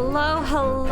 Hello, hello.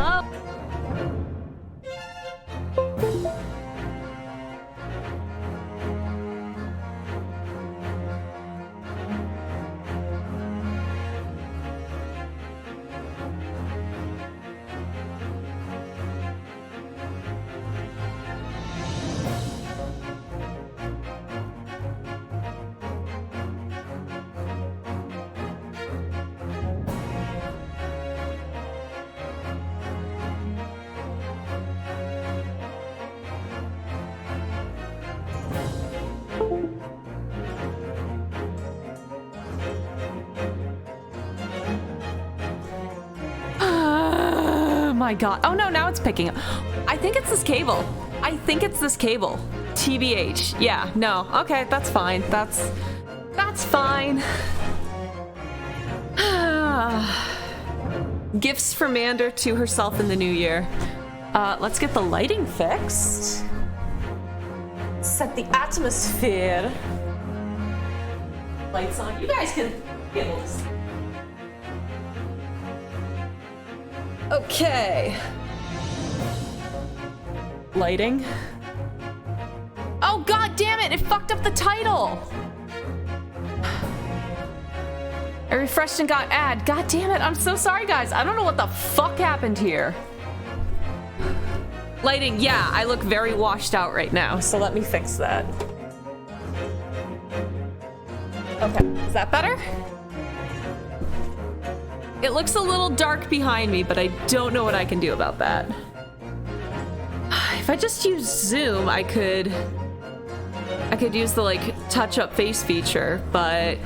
My god. Oh no, now it's picking up. I think it's this cable. I think it's this cable. TBH. Yeah, no. Okay, that's fine. That's fine. Gifts from Mander to herself in the new year. Let's get the lighting fixed. Set the atmosphere. Lights on. You guys can handle this. Okay. Lighting. Oh god damn it, it fucked up the title. I refreshed and got ad. God damn it, I'm so sorry guys. I don't know what the fuck happened here. Lighting, yeah, I look very washed out right now, so let me fix that. Okay, is that better? It looks a little dark behind me, but I don't know what I can do about that. If I just use zoom, I could use the like touch up face feature, but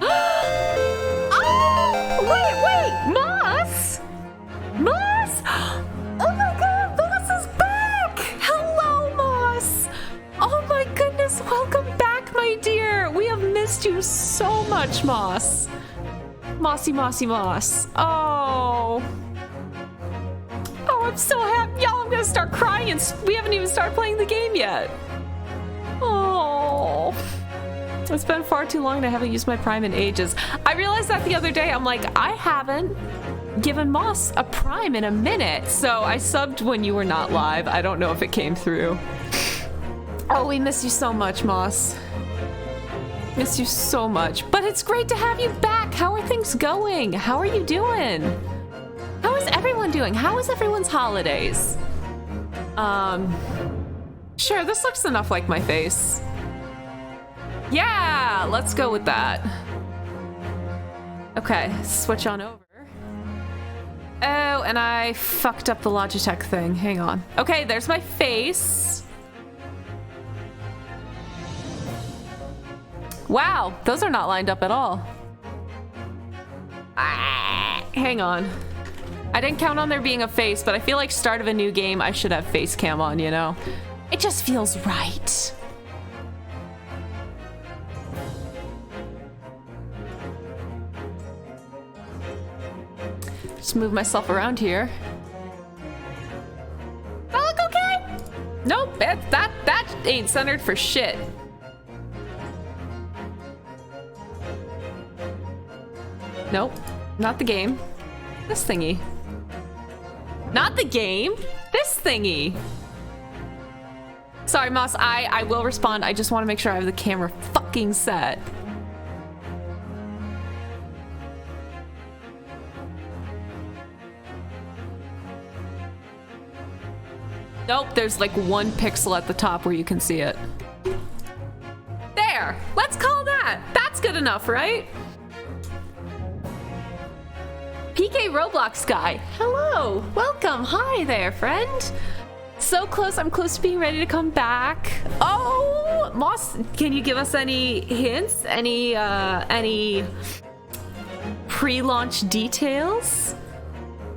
wait, Moss! Moss! Oh my god, Moss is back! Hello, Moss! Oh my goodness, welcome back, my dear! We have missed you so much, Moss. Mossy Moss. Oh. Oh, I'm so happy. Y'all, I'm gonna start crying and we haven't even started playing the game yet. Oh. It's been far too long and I haven't used my Prime in ages. I realized that the other day. I'm like, I haven't given Moss a Prime in a minute. So I subbed when you were not live. I don't know if it came through. Oh, we miss you so much, Moss. Miss you so much. But it's great to have you back. How are things going? How are you doing? How is everyone doing? How is everyone's holidays? Sure, this looks enough like my face. Yeah, let's go with that. Okay, switch on over. Oh, and I fucked up the Logitech thing. Hang on. Okay, there's my face. Wow, those are not lined up at all. Hang on. I didn't count on there being a face, but I feel like start of a new game, I should have face cam on, you know? It just feels right. Just move myself around here. That look okay? Nope, that ain't centered for shit. Nope, not the game. This thingy. Not the game. This thingy. Sorry, Moss, I will respond. I just want to make sure I have the camera fucking set. Nope, there's like 1 pixel at the top where you can see it. There, let's call that. That's good enough, right? PK Roblox guy, hello, welcome, hi there, friend. So close, I'm close to being ready to come back. Oh, Moss, can you give us any hints? Any pre-launch details?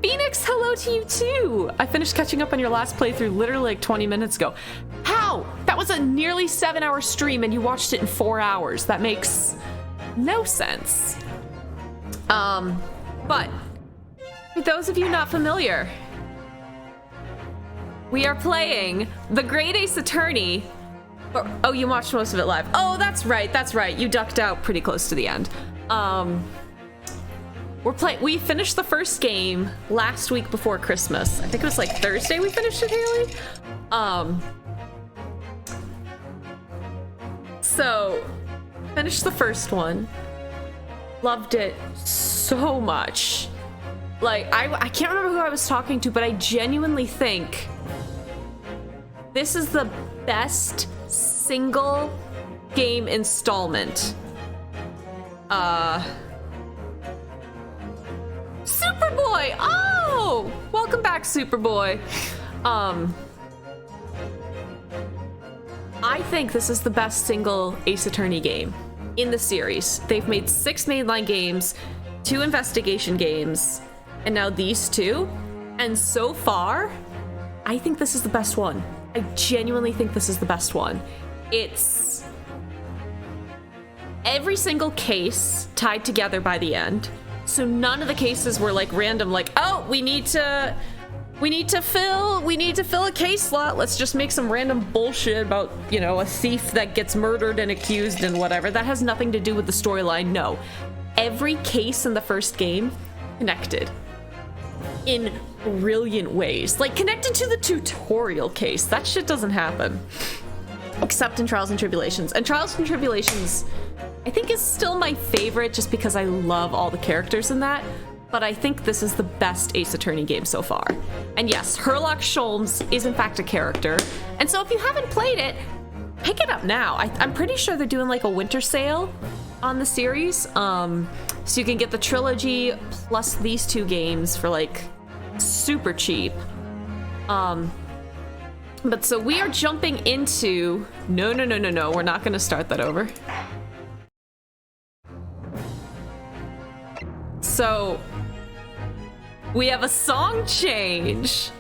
Phoenix, hello to you too. I finished catching up on your last playthrough literally like 20 minutes ago. How? That was a nearly 7-hour stream and you watched it in 4 hours. That makes no sense. But for those of you not familiar, we are playing The Great Ace Attorney. Oh, you watched most of it live. Oh, that's right. You ducked out pretty close to the end. We finished the first game last week before Christmas. I think it was like Thursday we finished it, Haley. So finished the first one. Loved it so much. Like, I can't remember who I was talking to, but I genuinely think this is the best single game installment. Superboy! Oh! Welcome back, Superboy. I think this is the best single Ace Attorney game in the series. They've made 6 mainline games, 2 investigation games, and now these 2. And so far, I think this is the best one. I genuinely think this is the best one. It's every single case tied together by the end. So none of the cases were like random, like, oh, we need to fill a case slot. Let's just make some random bullshit about, you know, a thief that gets murdered and accused and whatever. That has nothing to do with the storyline. No. Every case in the first game connected in brilliant ways. Like, connected to the tutorial case. That shit doesn't happen. Except in Trials and Tribulations. And Trials and Tribulations, I think, is still my favorite just because I love all the characters in that. But I think this is the best Ace Attorney game so far. And yes, Herlock Sholmes is in fact a character. And so if you haven't played it, pick it up now. I'm pretty sure they're doing like a winter sale on the series. So you can get the trilogy plus these 2 games for like super cheap. But so we are jumping into... No, we're not gonna start that over. So we have a song change.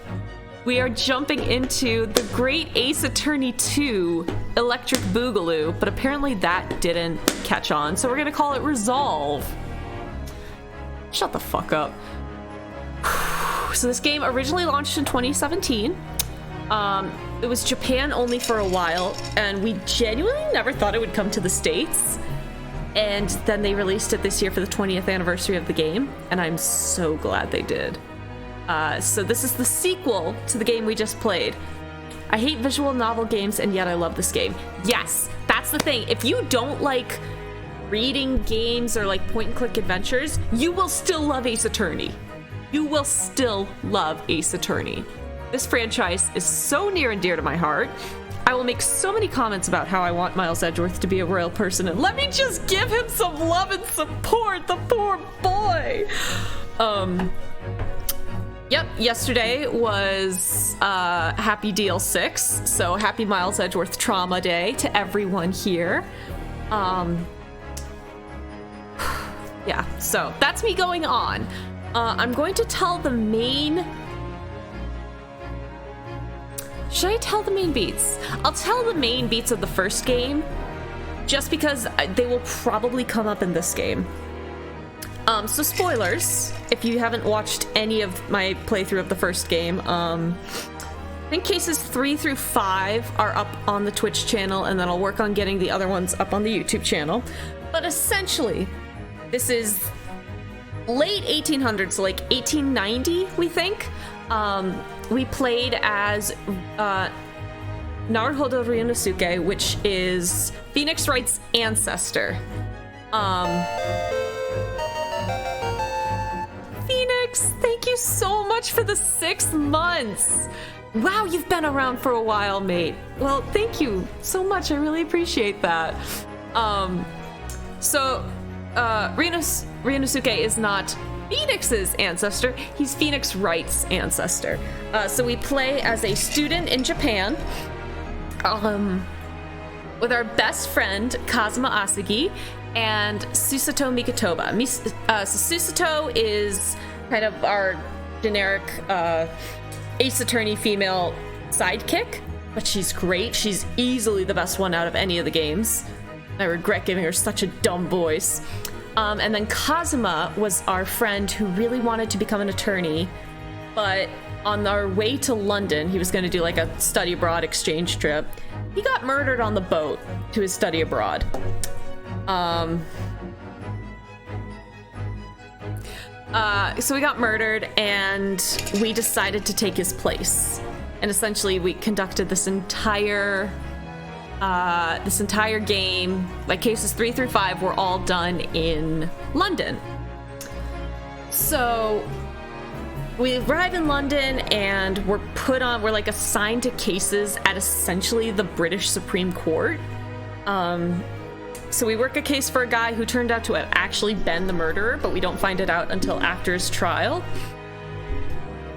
We are jumping into the Great Ace Attorney 2 Electric Boogaloo, but apparently that didn't catch on, so we're gonna call it Resolve. Shut the fuck up. So this game originally launched in 2017. It was Japan only for a while, and we genuinely never thought it would come to the States. And then they released it this year for the 20th anniversary of the game, and I'm so glad they did. So this is the sequel to the game we just played. I hate visual novel games, and yet I love this game. Yes, that's the thing. If you don't like reading games or like point-and-click adventures, you will still love Ace Attorney. You will still love Ace Attorney. This franchise is so near and dear to my heart. I will make so many comments about how I want Miles Edgeworth to be a royal person, and let me just give him some love and support, the poor boy. Yep, yesterday was Happy Deal 6, so happy Miles Edgeworth Trauma Day to everyone here. Yeah, so that's me going on. I'm going to tell the main... Should I tell the main beats? I'll tell the main beats of the first game, just because they will probably come up in this game. So spoilers, if you haven't watched any of my playthrough of the first game, I think cases 3 through 5 are up on the Twitch channel, and then I'll work on getting the other ones up on the YouTube channel. But essentially, this is late 1800s, so like 1890, we think. We played as Naruhodo Ryunosuke, which is Phoenix Wright's ancestor. Phoenix, thank you so much for the 6 months. Wow, you've been around for a while, mate. Well, thank you so much. I really appreciate that. Ryunosuke is not Phoenix's ancestor, he's Phoenix Wright's ancestor. So we play as a student in Japan, with our best friend Kazuma Asagi and Susato Mikotoba. Susato is kind of our generic Ace Attorney female sidekick, but she's great. She's easily the best one out of any of the games. I regret giving her such a dumb voice. And then Kazuma was our friend who really wanted to become an attorney, but on our way to London, he was going to do like a study abroad exchange trip. He got murdered on the boat to his study abroad. So we got murdered, and we decided to take his place. And essentially, we conducted this entire game. Like cases 3 through 5 were all done in London. So we arrive in London, and we're like assigned to cases at essentially the British Supreme Court. So we work a case for a guy who turned out to have actually been the murderer, but we don't find it out until after his trial.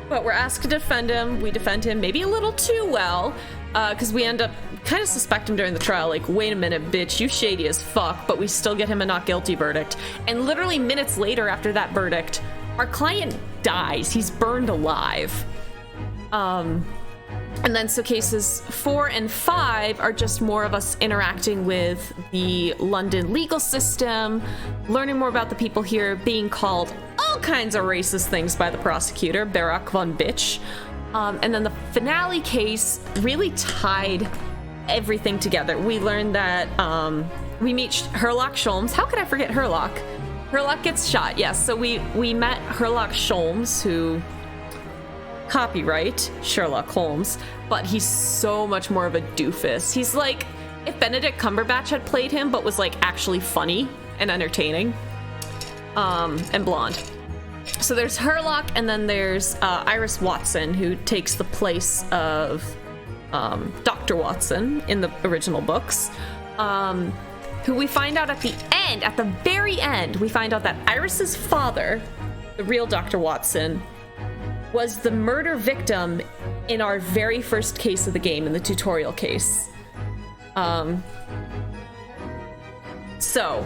But we're asked to defend him. We defend him maybe a little too well, because we end up kind of suspect him during the trial, like, wait a minute, bitch, you shady as fuck, but we still get him a not guilty verdict. And literally minutes later after that verdict, our client dies. He's burned alive. And then so cases 4 and 5 are just more of us interacting with the London legal system, learning more about the people here, being called all kinds of racist things by the prosecutor, Barack von Bitch. And then the finale case really tied everything together. We learned that we meet Sherlock Sholmes. How could I forget Sherlock? Sherlock gets shot, yes. So we met Sherlock Sholmes, who... copyright Sherlock Holmes, but he's so much more of a doofus. He's like if Benedict Cumberbatch had played him, but was like actually funny and entertaining, and blonde. So there's Sherlock, and then there's Iris Watson, who takes the place of Dr. Watson in the original books, who we find out at the very end, we find out that Iris's father, the real Dr. Watson, was the murder victim in our very first case of the game, in the tutorial case. So,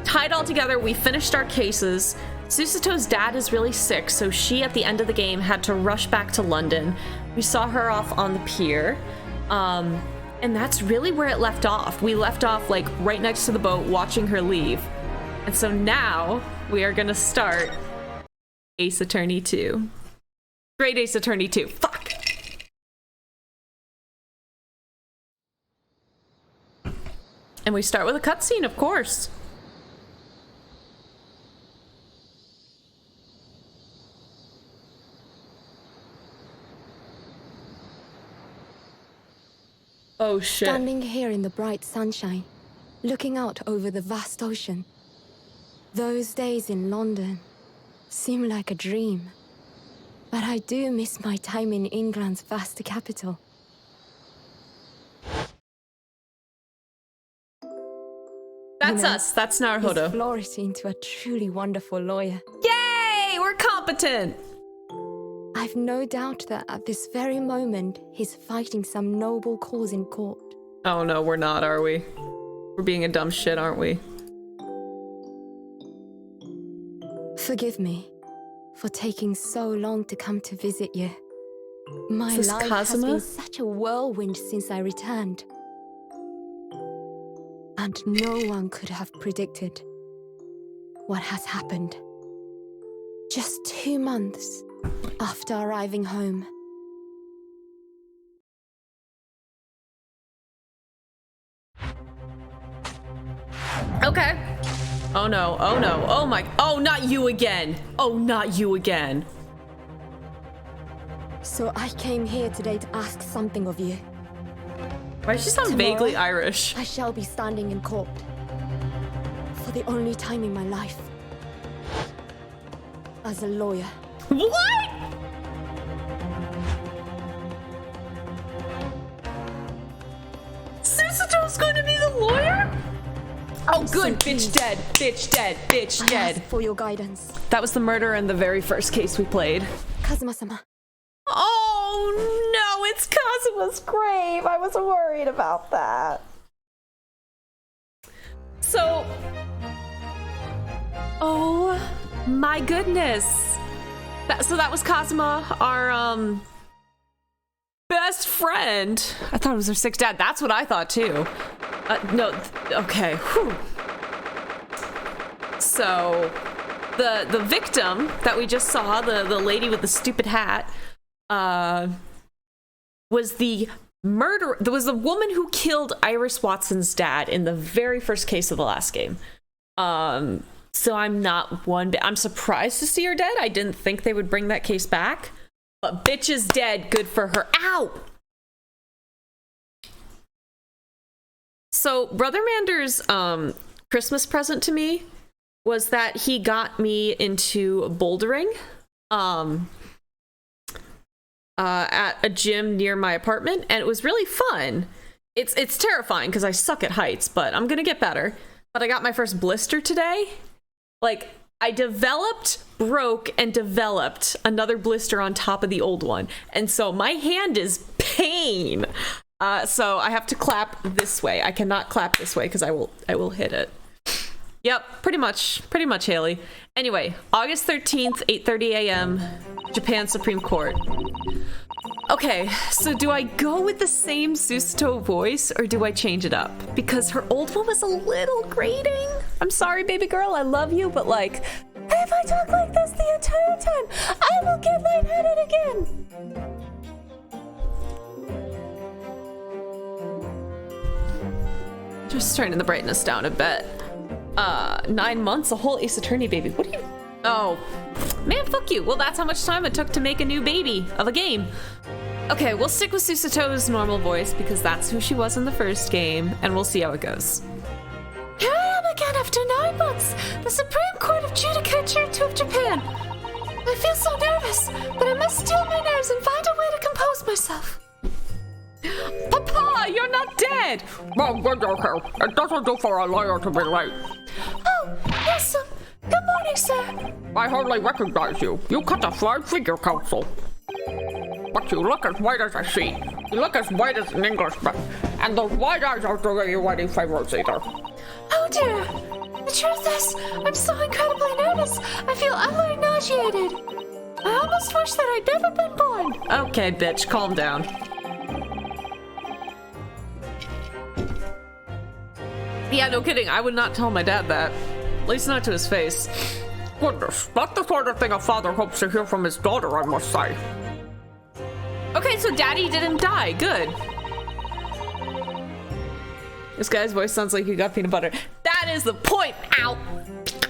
tied all together, we finished our cases. Susato's dad is really sick, so she, at the end of the game, had to rush back to London. We saw her off on the pier, and that's really where it left off. We left off, like, right next to the boat, watching her leave. And so now, we are gonna start Ace Attorney 2. Great Ace Attorney 2. Fuck! And we start with a cutscene, of course. Oh shit. Standing here in the bright sunshine, looking out over the vast ocean. Those days in London seem like a dream. But I do miss my time in England's vast capital. That's us. That's Naruhodo. He's flourishing into a truly wonderful lawyer. Yay! We're competent! I've no doubt that at this very moment, he's fighting some noble cause in court. Oh no, we're not, are we? We're being a dumb shit, aren't we? Forgive me for taking so long to come to visit you. My life has been such a whirlwind since I returned. And no one could have predicted what has happened. Just 2 months after arriving home. Okay. Oh no, oh no, oh my, oh, not you again. Oh, not you again. So I came here today to ask something of you. Why does she sound vaguely Irish? I shall be standing in court. For the only time in my life. As a lawyer. What? Susato's going to be the lawyer? Oh good, so bitch dead, bitch dead, bitch dead. I ask for your guidance. That was the murder in the very first case we played. Kazuma-sama. Oh no, it's Kazuma's grave. I was worried about that. So, oh my goodness. So that was Kazuma, our best friend. I thought it was her sick dad. That's what I thought too. No, okay. Whew. So, the victim that we just saw, the lady with the stupid hat, was the murderer. There was the woman who killed Iris Watson's dad in the very first case of the last game. So I'm not one bit. I'm surprised to see her dead. I didn't think they would bring that case back. But bitch is dead. Good for her. Ow! So Brother Mander's Christmas present to me was that he got me into bouldering at a gym near my apartment, and it was really fun. It's terrifying because I suck at heights, but I'm gonna get better. But I got my first blister today. Like, I developed, broke, and developed another blister on top of the old one. And so my hand is pain. So I have to clap this way. I cannot clap this way because I will hit it. Yep, pretty much, Haley. Anyway, August 13th, 8:30 a.m., Japan Supreme Court. Okay, so do I go with the same Susato voice or do I change it up? Because her old one was a little grating. I'm sorry, baby girl, I love you, but like, if I talk like this the entire time, I will get lightheaded again. Just turning the brightness down a bit. 9 months, a whole Ace Attorney baby. What do you... Oh, man, fuck you. Well, that's how much time it took to make a new baby of a game. Okay, we'll stick with Susato's normal voice because that's who she was in the first game, and we'll see how it goes. Here I am again after 9 months, the Supreme Court of Judicature of Japan. I feel so nervous, but I must steel my nerves and find a way to compose myself. Papa, you're not dead! Well, good, okay. It doesn't do for a lawyer to be late. Oh, yes, good morning, sir. I hardly recognize you. You cut a fine figure, counsel. But you look as white as a sheet. You look as white as an Englishman. And those white eyes aren't doing you any favors either. Oh dear. The truth is, I'm so incredibly nervous. I feel utterly nauseated. I almost wish that I'd never been born. Okay, bitch, calm down. Yeah, no kidding. I would not tell my dad that. At least not to his face. Goodness, not the sort of thing a father hopes to hear from his daughter, I must say. Okay, so daddy didn't die. Good. This guy's voice sounds like you got peanut butter. That is the point. Ow.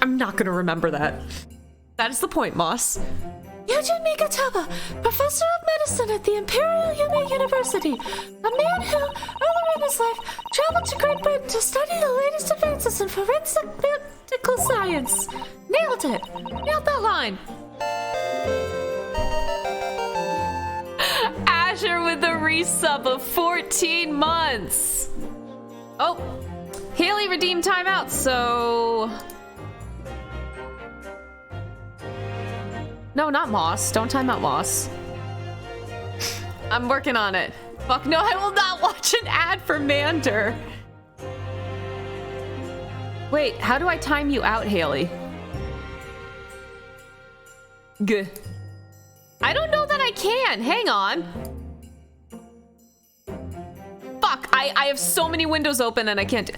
I'm not gonna remember that. That is the point, Moss. Yujin Mikataba, professor of medicine at the Imperial Yume University, a man who, earlier in his life, traveled to Great Britain to study the latest advances in forensic medical science. Nailed it. Nailed that line. Azure with a resub of 14 months. Oh, Haley redeemed timeout, so... No, not Moss. Don't time out Moss. I'm working on it. Fuck no, I will not watch an ad for Mander. Wait, how do I time you out, Haley? Good. I don't know that I can. Hang on. Fuck, I have so many windows open and I can't...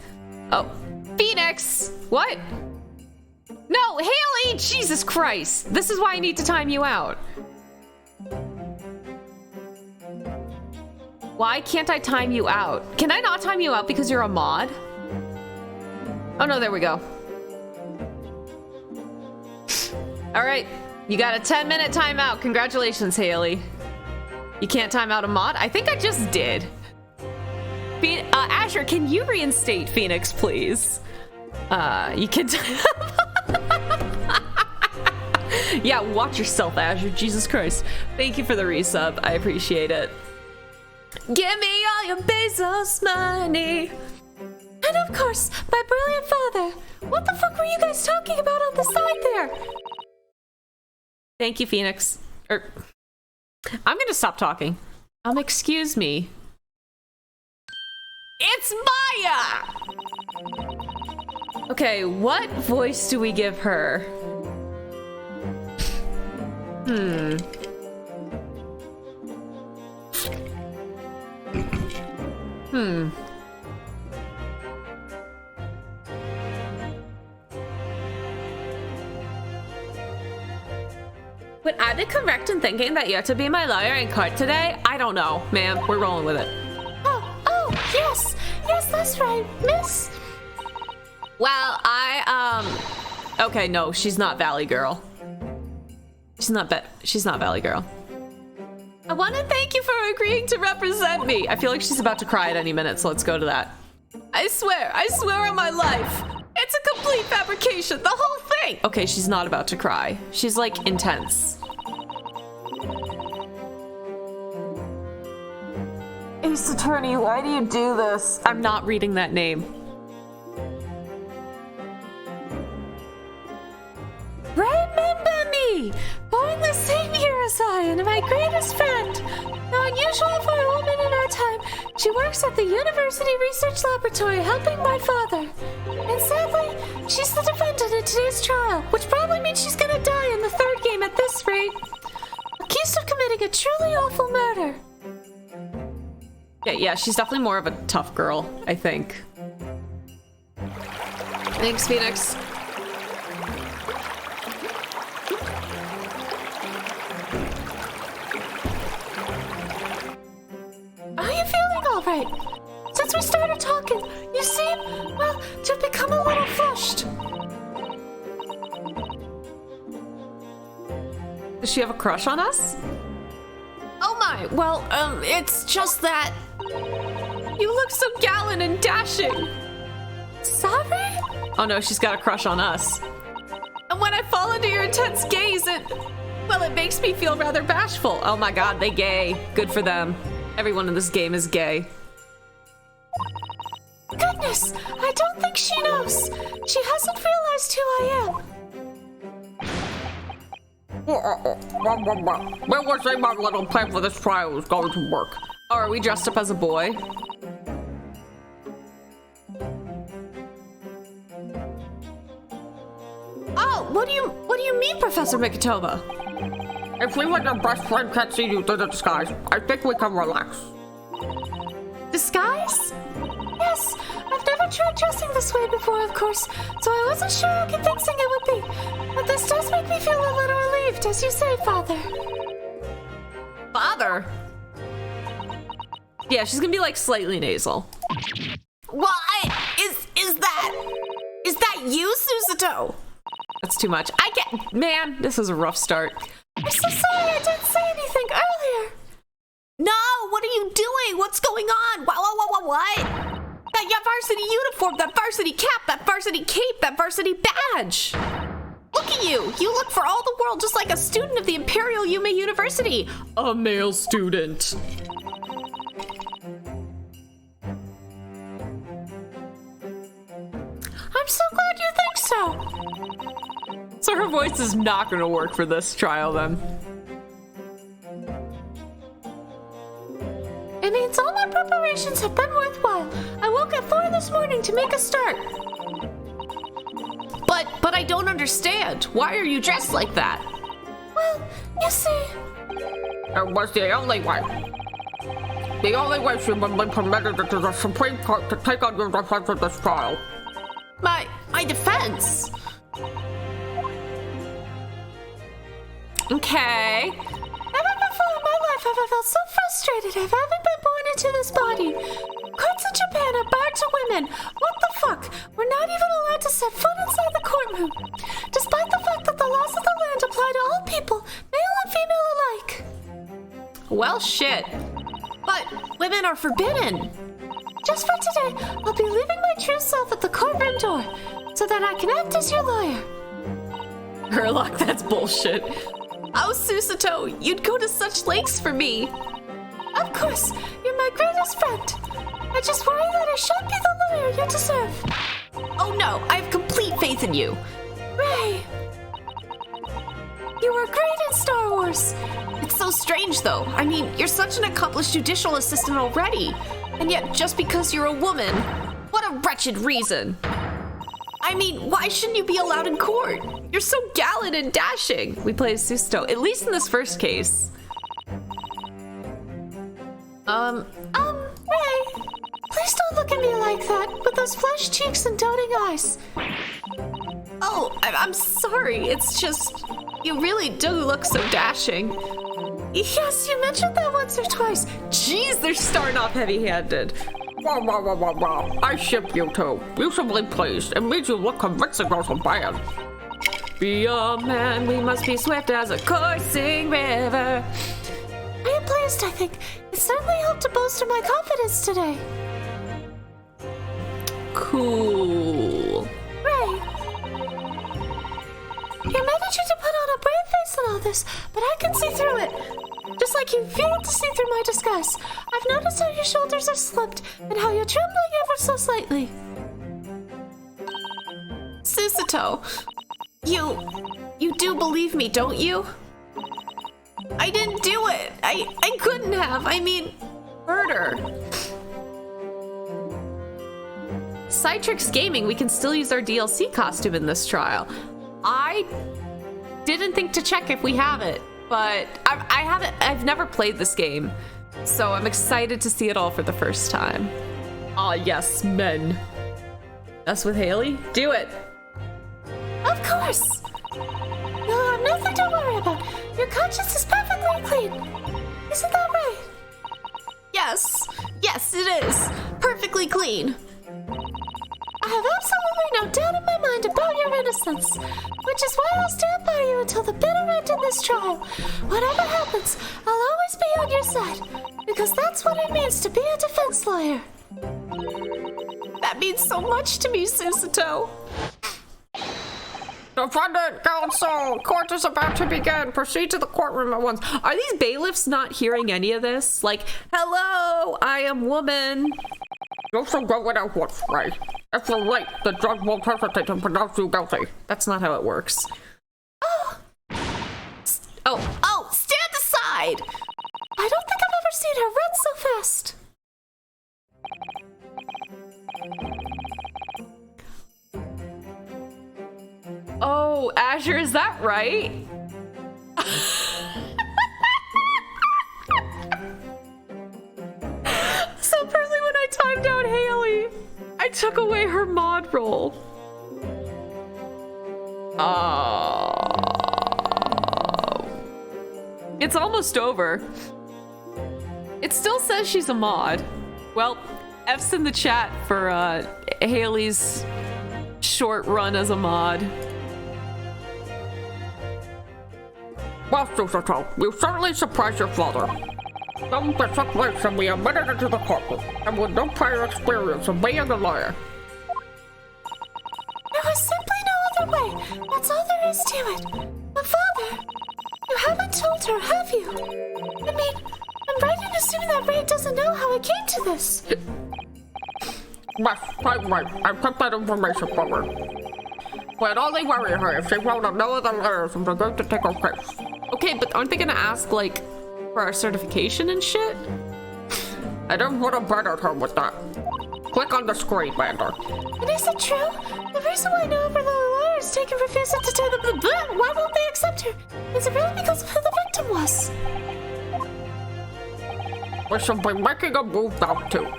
Oh, Phoenix! What? No, Haley! Jesus Christ! This is why I need to time you out. Why can't I time you out? Can I not time you out because you're a mod? Oh no, there we go. Alright, you got a 10-minute timeout. Congratulations, Haley. You can't time out a mod? I think I just did. Azure, can you reinstate Phoenix, please? You can... Yeah, watch yourself, Azure. Jesus Christ. Thank you for the resub. I appreciate it. Give me all your Bezos money. And of course, my brilliant father. What the fuck were you guys talking about on the side there? Thank you, Phoenix. I'm gonna stop talking. Excuse me. It's Maya! Okay, what voice do we give her? Would I be correct in thinking that you have to be my lawyer in court today? I don't know, ma'am. We're rolling with it. Oh, yes. Yes, that's right, miss. Well, Okay, no, she's not Valley Girl. She's not Valley Girl. I want to thank you for agreeing to represent me. I feel like she's about to cry at any minute, so let's go to that. I swear on my life. It's a complete fabrication, the whole thing. Okay, she's not about to cry. She's like intense. Ace Attorney, why do you do this? I'm not reading that name. Remember me! Born the same year as I and my greatest friend. Now unusual for a woman in our time, she works at the University Research Laboratory helping my father. And sadly, she's the defendant in today's trial, which probably means she's gonna die in the third game at this rate. Accused of committing a truly awful murder. Yeah, she's definitely more of a tough girl, I think. Thanks, Phoenix. Are you feeling all right? Since we started talking, you seem, well, to have become a little flushed. Does she have a crush on us? Oh my, well, it's just that you look so gallant and dashing. Sorry? Oh no, she's got a crush on us. And when I fall into your intense gaze, it makes me feel rather bashful. Oh my god, they gay. Good for them. Everyone in this game is gay. Goodness, I don't think she knows. She hasn't realized who I am. Where was my little plan for this trial was going to work? Oh, are we dressed up as a boy? Oh, what do you mean, Professor Mikotomo? If you and your best friend can't see you through the disguise, I think we can relax. Disguise? Yes, I've never tried dressing this way before, of course, so I wasn't sure how convincing it would be. But this does make me feel a little relieved, as you say, Father. Father? Yeah, she's gonna be like slightly nasal. What? Is that you, Susato? That's too much. Man, this is a rough start. I'm so sorry I didn't say anything earlier. No, what are you doing? What's going on? What? That varsity uniform, that varsity cap, that varsity cape, that varsity badge. Look at you. You look for all the world just like a student of the Imperial Yume University. A male student. I'm so glad you think so. So her voice is not going to work for this trial then. It means all my preparations have been worthwhile. I woke at 4 this morning to make a start. But I don't understand. Why are you dressed like that? Well, you see... It was the only way. The only way she would be permitted to the Supreme Court to take on your defense of this trial. My defense? Okay. Never before in my life have I felt so frustrated having been born into this body. Courts in Japan are barred to women. What the fuck? We're not even allowed to set foot inside the courtroom. Despite the fact that the laws of the land apply to all people, male and female alike. Well, shit. But women are forbidden. Just for today, I'll be leaving my true self at the courtroom door, so that I can act as your lawyer. Herlock, that's bullshit. Oh, Susato, you'd go to such lengths for me. Of course, you're my greatest friend. I just worry that I shan't be the lawyer you deserve. Oh no, I have complete faith in you. Ray, you were great in Star Wars. It's so strange though. I mean, you're such an accomplished judicial assistant already. And yet, just because you're a woman, what a wretched reason. I mean, why shouldn't you be allowed in court? You're so gallant and dashing. We play as Susto, at least in this first case. Ray, please don't look at me like that, with those flushed cheeks and doting eyes. Oh, I'm sorry, it's just, you really do look so dashing. Yes, you mentioned that once or twice. Jeez, they're starting off heavy-handed. Wow. I ship you two. Beautifully pleased. It means you look convincing as a man. be a man. We must be swift as a coursing river. I am pleased, I think. It certainly helped to bolster my confidence today. Cool. Ray. You managed to put on a brave face and all this, but I can see through it. Just like you failed to see through my disguise. I've noticed how your shoulders are slumped and how you're trembling ever so slightly. Susato, you do believe me, don't you? I didn't do it. I couldn't have. I mean, Murder. Citrix Gaming, we can still use our DLC costume in this trial. I didn't think to check if we have it, but I've never played this game, so I'm excited to see it all for the first time. Ah, yes, men. Mess with Haley? Do it. of course. You'll have nothing to worry about. Your conscience is perfectly clean. Isn't that right? Yes. Yes, it is. Perfectly clean. I have absolutely no doubt in my mind about your innocence, which is why I'll stand by you until the bitter end in this trial. Whatever happens, I'll always be on your side, because that's what it means to be a defense lawyer. That means so much to me, Susato. Defendant counsel, court is about to begin. Proceed to the courtroom at once. Are these bailiffs not hearing any of this? Like, hello, I am woman. You should go without what's right. If you're late, the judge won't hesitate to pronounce you guilty. That's not how it works. Oh, stand aside! I don't think I've ever seen her run so fast. Oh, Azure, is that right? So apparently when I timed out Haley, I took away her mod role. It's almost over. It still says she's a mod. Well, F's in the chat for Haley's short run as a mod. Well, Susato, you certainly surprised your father. Some took place and we admitted into the courtroom, and with no prior experience of being a lawyer. There was simply no other way. That's all there is to it. But Father, you haven't told her, have you? I mean, I'm right in assuming that Ray doesn't know how I came to this. Yes, I'm right. I put that information forward. We'd only worry her if she wrote on no other letters and we're going to take her case. Okay, but aren't they gonna ask, like, for our certification and shit? I don't want to burden her with that. Click on the screen, Vander. And is it true? The reason why no other lawyers take and refuse to tell them why won't they accept her? Is it really because of who the victim was? We should be making a move now, too.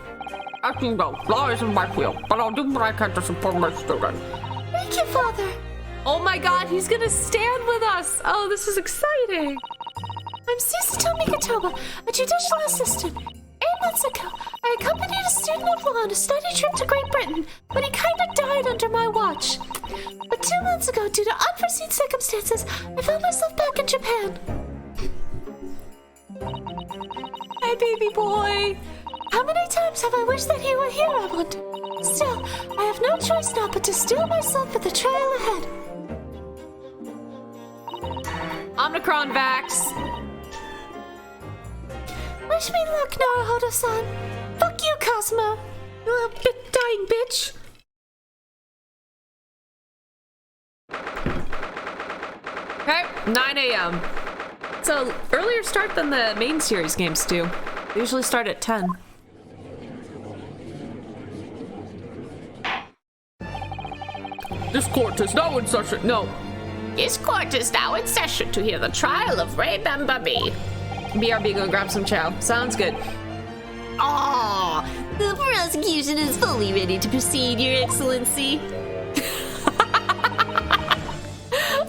As you know, law isn't my field, but I'll do what I can to support my student. Thank you, Father. Oh my god, he's gonna stand with us! Oh, this is exciting! I'm Susato Mikitoba, a judicial assistant. 8 months ago, I accompanied a student of law on a study trip to Great Britain, but he kinda died under my watch. But 2 months ago, due to unforeseen circumstances, I found myself back in Japan. Hey, baby boy! How many times have I wished that he were here, I wonder? Still, I have no choice now but to steel myself for the trial ahead. Omnicron Vax! Wish me luck, Naruhodo-san. Fuck you, Cosmo. You little dying bitch. Okay, 9 a.m. So, earlier start than the main series games do. They usually start at 10. This court is now in session. No. This court is now in session to hear the trial of Ray Bambabi. BRB, go grab some chow. Sounds good. Aww, the prosecution is fully ready to proceed, Your Excellency.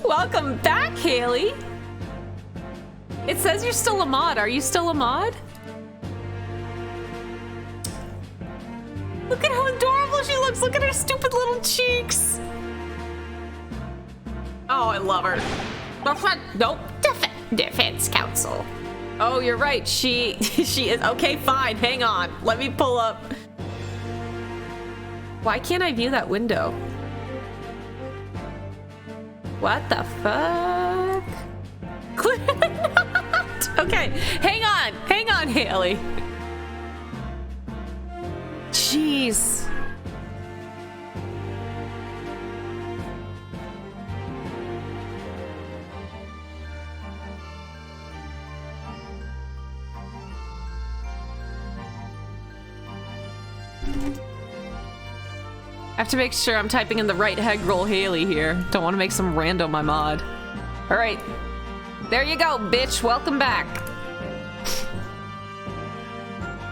Welcome back, Haley. It says you're still a mod. Are you still a mod? Look at how adorable she looks. Look at her stupid little cheeks. Oh, I love her. Nope. Defense counsel. Oh, you're right. She is. Okay, fine. Hang on. Let me pull up. Why can't I view that window? What the fuck? Clearly not. Okay, hang on, Haley. Jeez. I have to make sure I'm typing in the right head roll Haley here. Don't want to make some rando my mod. All right. There you go, bitch. Welcome back.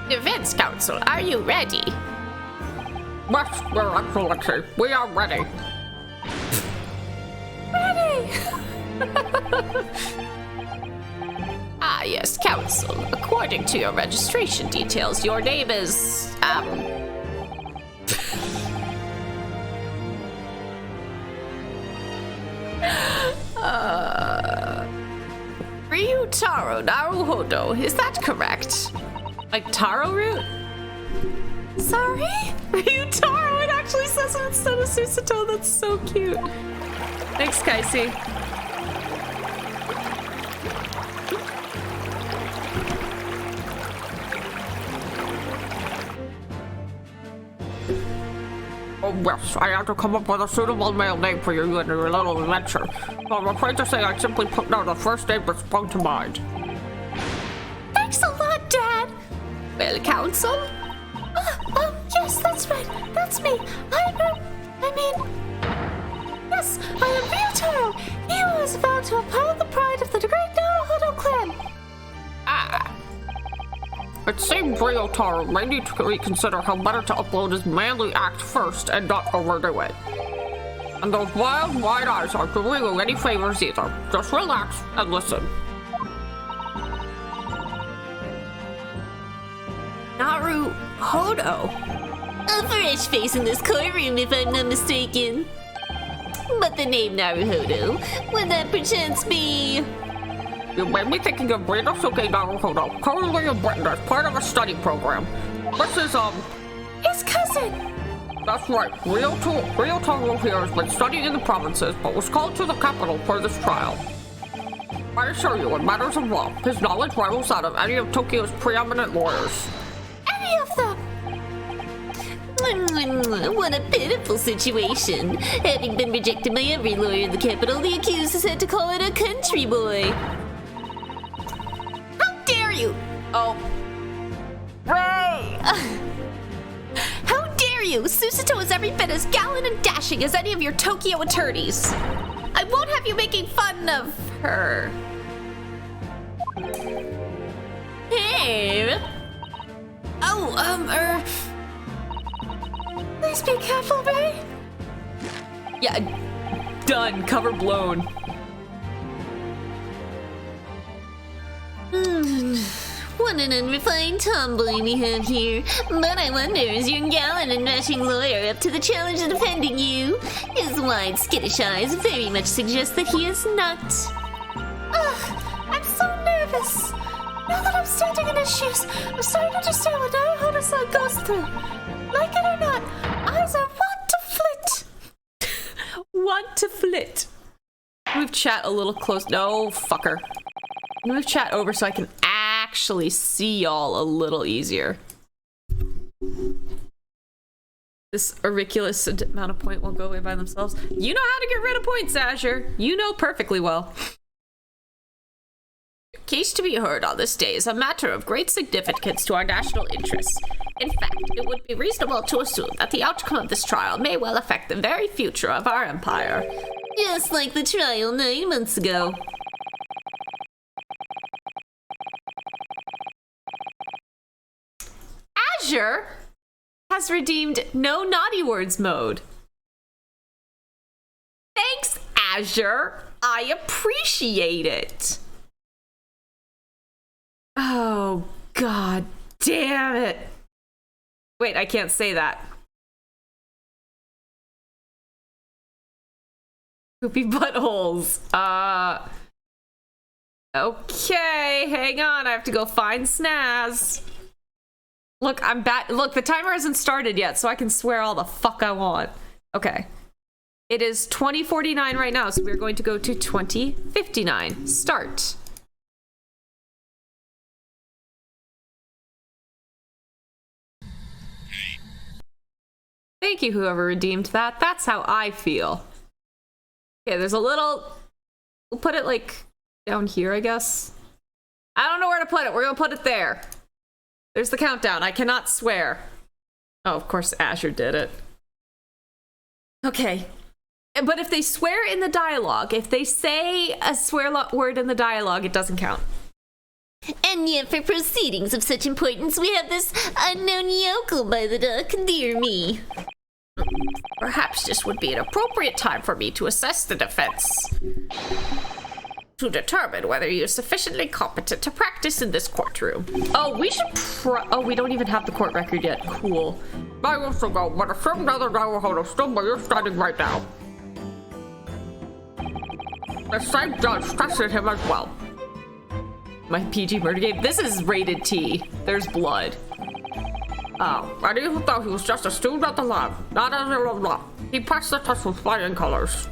Defense counsel, are you ready? Yes, Your Excellency, we are ready. Ready! Ah, yes, counsel. According to your registration details, your name is, Ryutaro Naruhodo, is that correct? Like taro root? Sorry? Ryutaro, it actually says it instead of Susato. That's so cute. Thanks, Kaisi. Oh yes, I had to come up with a suitable male name for you in your little adventure. So I'm afraid to say I simply put down the first name that sprung to mind. Thanks a lot, Dad. Well, counsel? Yes, that's right. That's me. Yes, I am Ryutaro. He was vowed to uphold the pride of the great Naruhodo clan. It seems Ryotaro may need to reconsider how better to upload his manly act first and not overdo it. And those wild, wide eyes aren't doing you any favors either. Just relax and listen. Naruhodo. A fresh face in this courtroom, if I'm not mistaken. But the name Naruhodo, would that perchance be... You made me thinking of Rinosuke Naruhodo, currently in Britain as part of a study program. This is, His cousin. That's right. Ryotaro here has been studying in the provinces, but was called to the capital for this trial. I assure you, in matters of law, his knowledge rivals that of any of Tokyo's preeminent lawyers. Any of them. What a pitiful situation. Having been rejected by every lawyer in the capital, the accused is said to call it a country boy. How dare you? Oh. Hey! How dare you? Susato is every bit as gallant and dashing as any of your Tokyo attorneys. I won't have you making fun of her. Hey! Please be careful, Ray. Yeah. Done. Cover blown. What an unrefined tomboy we have here. But I wonder, is your gallant and dashing lawyer up to the challenge of defending you? His wide, skittish eyes very much suggest that he is not. I'm so nervous. Now that I'm standing in his shoes, I'm starting to understand what Naruhodo-san goes through. Like it or not, eyes are want to flit. Want to flit. Move chat a little close. No, fucker. Move chat over so I can actually see y'all a little easier. This auriculous amount of point won't go away by themselves. You know how to get rid of points, Azure. You know perfectly well. The case to be heard on this day is a matter of great significance to our national interests. In fact, it would be reasonable to assume that the outcome of this trial may well affect the very future of our empire. Just like the trial 9 months ago. Azure has redeemed no naughty words mode. Thanks, Azure. I appreciate it. Oh, god damn it. Wait, I can't say that. Poopy buttholes. Okay, hang on. I have to go find Snaz. Look, I'm back. Look, the timer hasn't started yet, so I can swear all the fuck I want. Okay. It is 20:49 right now, so we're going to go to 20:59. Start. Thank you, whoever redeemed that. That's how I feel. Okay, there's a little... We'll put it, like, down here, I guess. I don't know where to put it. We're gonna put it there. There's the countdown. I cannot swear. Oh, of course Azure did it. Okay. But if they swear in the dialogue, if they say a swear word in the dialogue, it doesn't count. And yet, for proceedings of such importance, we have this unknown yokel by the dock. Dear me. Perhaps this would be an appropriate time for me to assess the defense. To determine whether you're sufficiently competent to practice in this courtroom. Oh, we should oh, we don't even have the court record yet. Cool. I also go, but assume rather than I will hold a still where you're standing right now. The same judge tested him as well. My PG murder game. This is rated T. There's blood. Oh, and even though he was just a student at the lab, not a zero law, he passed the test with flying colors.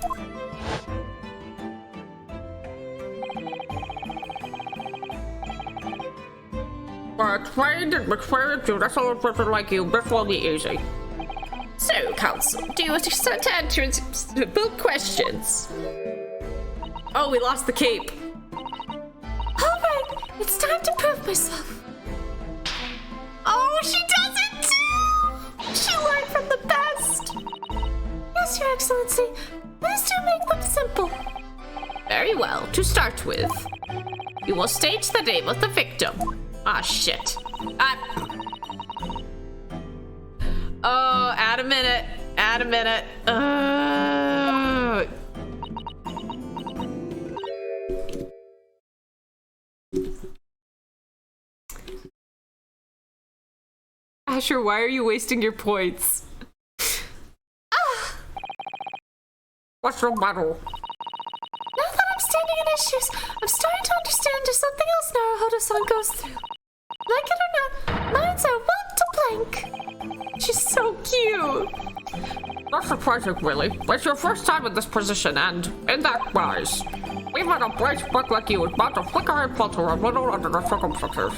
For a trained and experienced judicial person like you, this will be easy. So, counsel, do you understand to answer simple questions? Oh, we lost the cape. Alright, it's time to prove myself. Oh, she does it too! She learned from the best. Yes, Your Excellency. Please do make them simple. Very well. To start with, you will state the name of the victim. Ah, shit. Oh, add a minute. Add a minute. Asher, why are you wasting your points? What's the matter? Now that I'm standing in his shoes, I'm starting to understand just something else Naruhodo-san goes through. Like it or not, minds are one to blank. She's so cute. Not surprising, really. It's your first time in this position, and in that wise, we've had a bright spark like you is about to flicker and falter a little under the circumstances.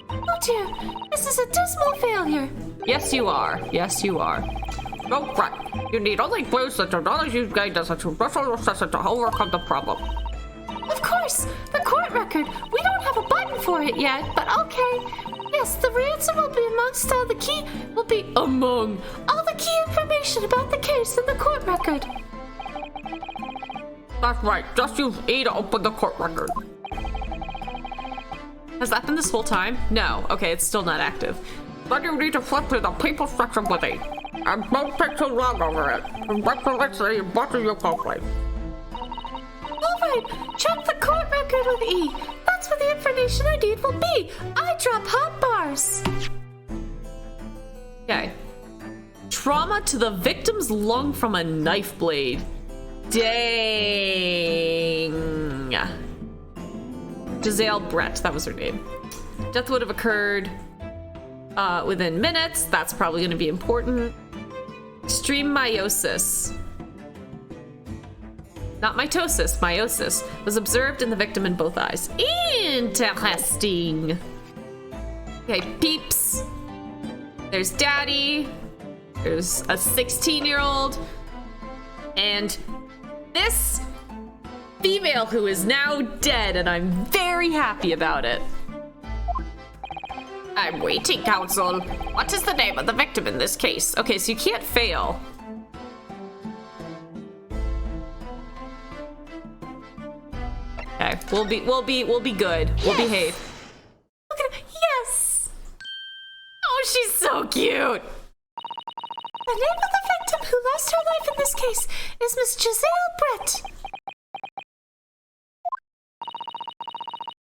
Oh dear, this is a dismal failure. Yes, you are. Yes, you are. No fret. You need only clues that the knowledge you've gained as a judicial assessor to overcome the problem. Of course, the court record. We don't have a button for it yet, but okay. Yes, the answer will be amongst all the key information about the case in the court record. That's right. Just use E to open the court record. Has that been this whole time? No. Okay, it's still not active. Then you need to flip to the people section with E. And don't take too long over it. Congratulations, you button you quickly. Alright, check the court record with E. That's where the information I need will be. I drop hot bars. Okay. Trauma to the victim's lung from a knife blade. Dang. Giselle Brett, that was her name. Death would have occurred within minutes. That's probably going to be important. Extreme meiosis. Not mitosis, meiosis. Was observed in the victim in both eyes. Interesting. Okay, peeps. There's Daddy. There's a 16-year-old. And this female who is now dead, and I'm very happy about it. I'm waiting, counsel. What is the name of the victim in this case? Okay, so you can't fail. Okay, we'll be good. Yes. We'll behave. Look at it. Yes. Oh, she's so cute. The name of the victim who lost her life in this case is Miss Giselle Brett.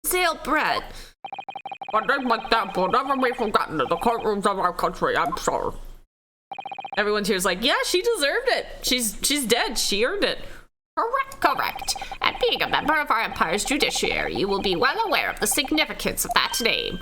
Giselle Brett. A name like that will never be forgotten in the courtrooms of our country, I'm sure. Everyone's here's like, yeah, she deserved it. She's dead. She earned it. Correct. being a member of our empire's judiciary, you will be well aware of the significance of that name.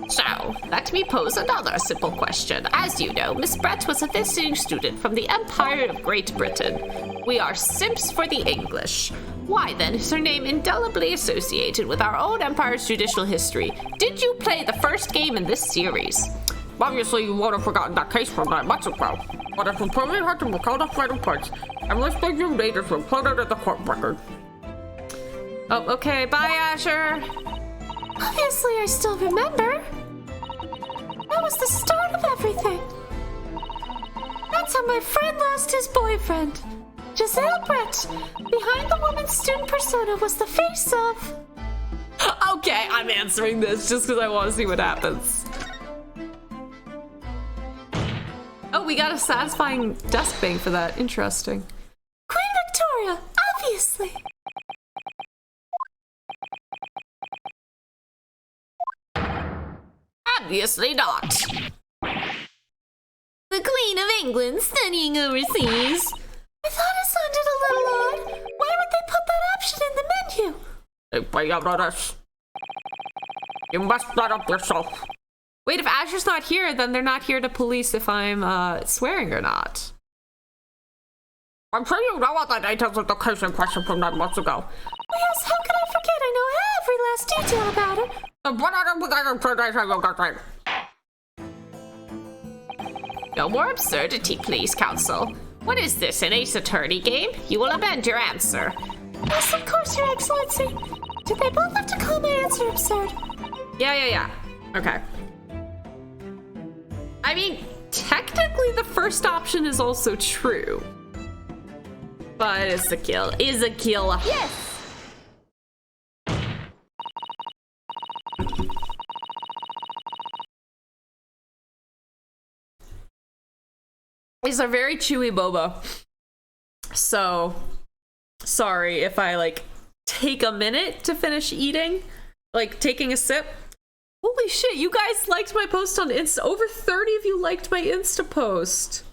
So, let me pose another simple question. As you know, Miss Brett was a visiting student from the Empire of Great Britain. We are simps for the English. Why then is her name indelibly associated with our own empire's judicial history? Did you play the first game in this series? Obviously, you would have forgotten that case from 9 months ago. But if we probably had to recall the final points, and listing you leaders were included in the court record. Oh, okay. Bye, Asher. Obviously, I still remember. That was the start of everything. That's how my friend lost his boyfriend. Giselle Brett, behind the woman's student persona, was the face of... Okay, I'm answering this just because I want to see what happens. Oh, we got a satisfying desk bang for that. Interesting. Queen Victoria, obviously. Obviously not. The Queen of England studying overseas. I thought it sounded a little odd. Why would they put that option in the menu? Hey, pay out of this. You messed that up yourself. Wait, if Asher's not here, then they're not here to police if I'm swearing or not. I'm sure you know all the details of the case in question from 9 months ago. Yes, how could I forget? I know every last detail about it. But I don't think I can say you got right. No more absurdity, please, Counsel. What is this, an ace attorney game? You will amend your answer. Yes, of course, Your Excellency. Did they both have to call my answer absurd? Yeah. Okay. I mean, technically the first option is also true. But it's a kill. Is a kill. Yes! These are very chewy boba. So, sorry if I, like, take a minute to finish eating. Like, taking a sip. Holy shit, you guys liked my post on Insta. Over 30 of you liked my Insta post.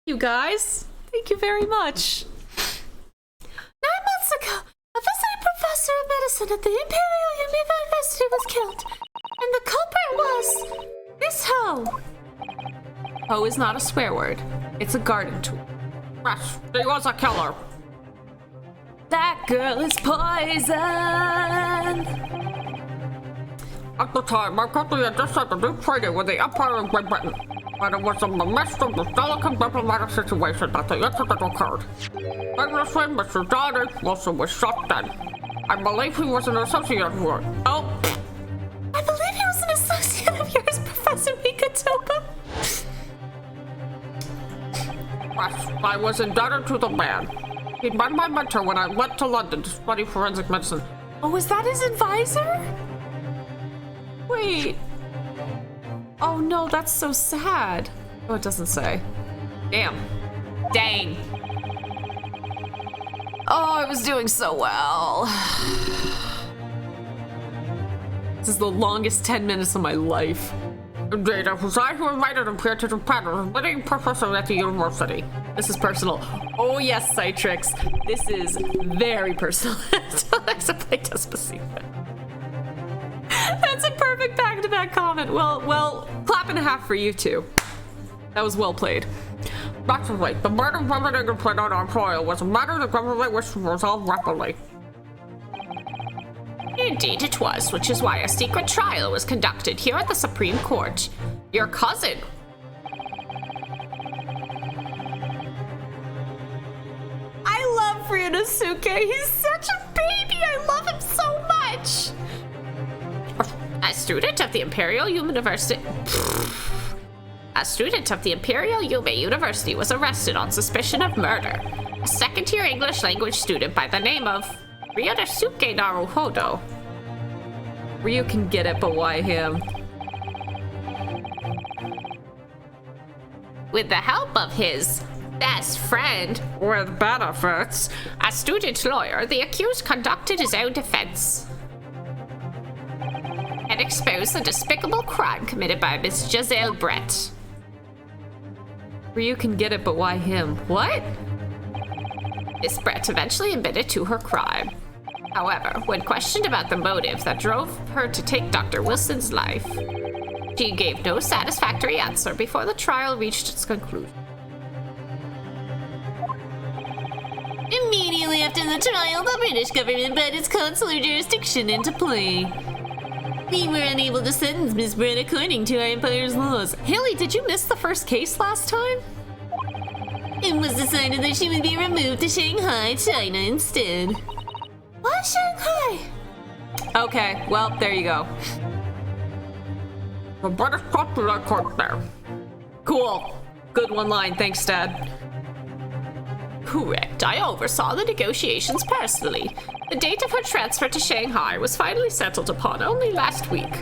You guys, thank you very much. 9 months ago, a visiting professor of medicine at the Imperial University was killed. And the culprit was... this hoe. Hoe is not a swear word. It's a garden tool. Yes, he was a killer. That girl is poison. At the time, my country had just had a new treaty with the Empire of Great Britain. And it was in the midst of this delicate diplomatic situation that the incident occurred. Famously, Mr. John H. Wilson was shot dead. I believe he was an associate of yours. Oh. I believe he was an associate of yours, Professor Mikatopa. Yes, I was indebted to the man. He'd been my mentor when I went to London to study forensic medicine. Oh, was that his advisor? Wait. Oh no, that's so sad. Oh, it doesn't say. Damn. Dang. Oh, I was doing so well. This is the longest 10 minutes of my life. Indeed, it was I who invited him here to Japan as a visiting professor at the university. This is personal. Oh yes, Citrix. This is very personal. Alexa play Despacito. That's a perfect back-to-back comment. Well, clap and a half for you two. That was well played. That's right. The murder of Reverend Engleton on our trial was a matter the government wished to resolve rapidly. Indeed it was, which is why a secret trial was conducted here at the Supreme Court. Your cousin. I love Ryunosuke. He's such a baby. I love him so much. A student of the Imperial University... A student of the Imperial Yume University was arrested on suspicion of murder. A second-year English language student by the name of Ryunosuke Naruhodo. Ryu can get it, but why him? With the help of his best friend, With benefits. a student lawyer, the accused conducted his own defense and exposed the despicable crime committed by Miss Giselle Brett. Ryu can get it, but why him? What? Miss Brett eventually admitted to her crime. However, when questioned about the motive that drove her to take Dr. Wilson's life, she gave no satisfactory answer before the trial reached its conclusion. Immediately after the trial, the British government brought its consular jurisdiction into play. We were unable to sentence Miss Brett according to our empire's laws. Haley, did you miss the first case last time? It was decided that she would be removed to Shanghai, China instead. Why Shanghai? Okay, well, there you go. The British consulate court there. Cool. Good one line, thanks, Dad. Correct. I oversaw the negotiations personally. The date of her transfer to Shanghai was finally settled upon only last week.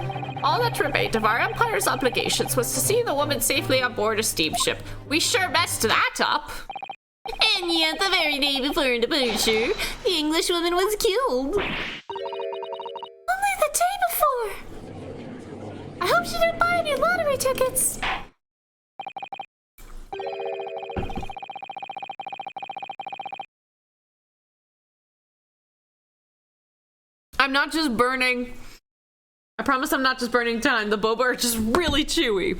All that remained of our empire's obligations was to see the woman safely on board a steamship. We sure messed that up. And yet, the very day before her departure, the English woman was killed. Only the day before. I hope she didn't buy any lottery tickets. I'm not just burning. I promise I'm not just burning time. The boba are just really chewy.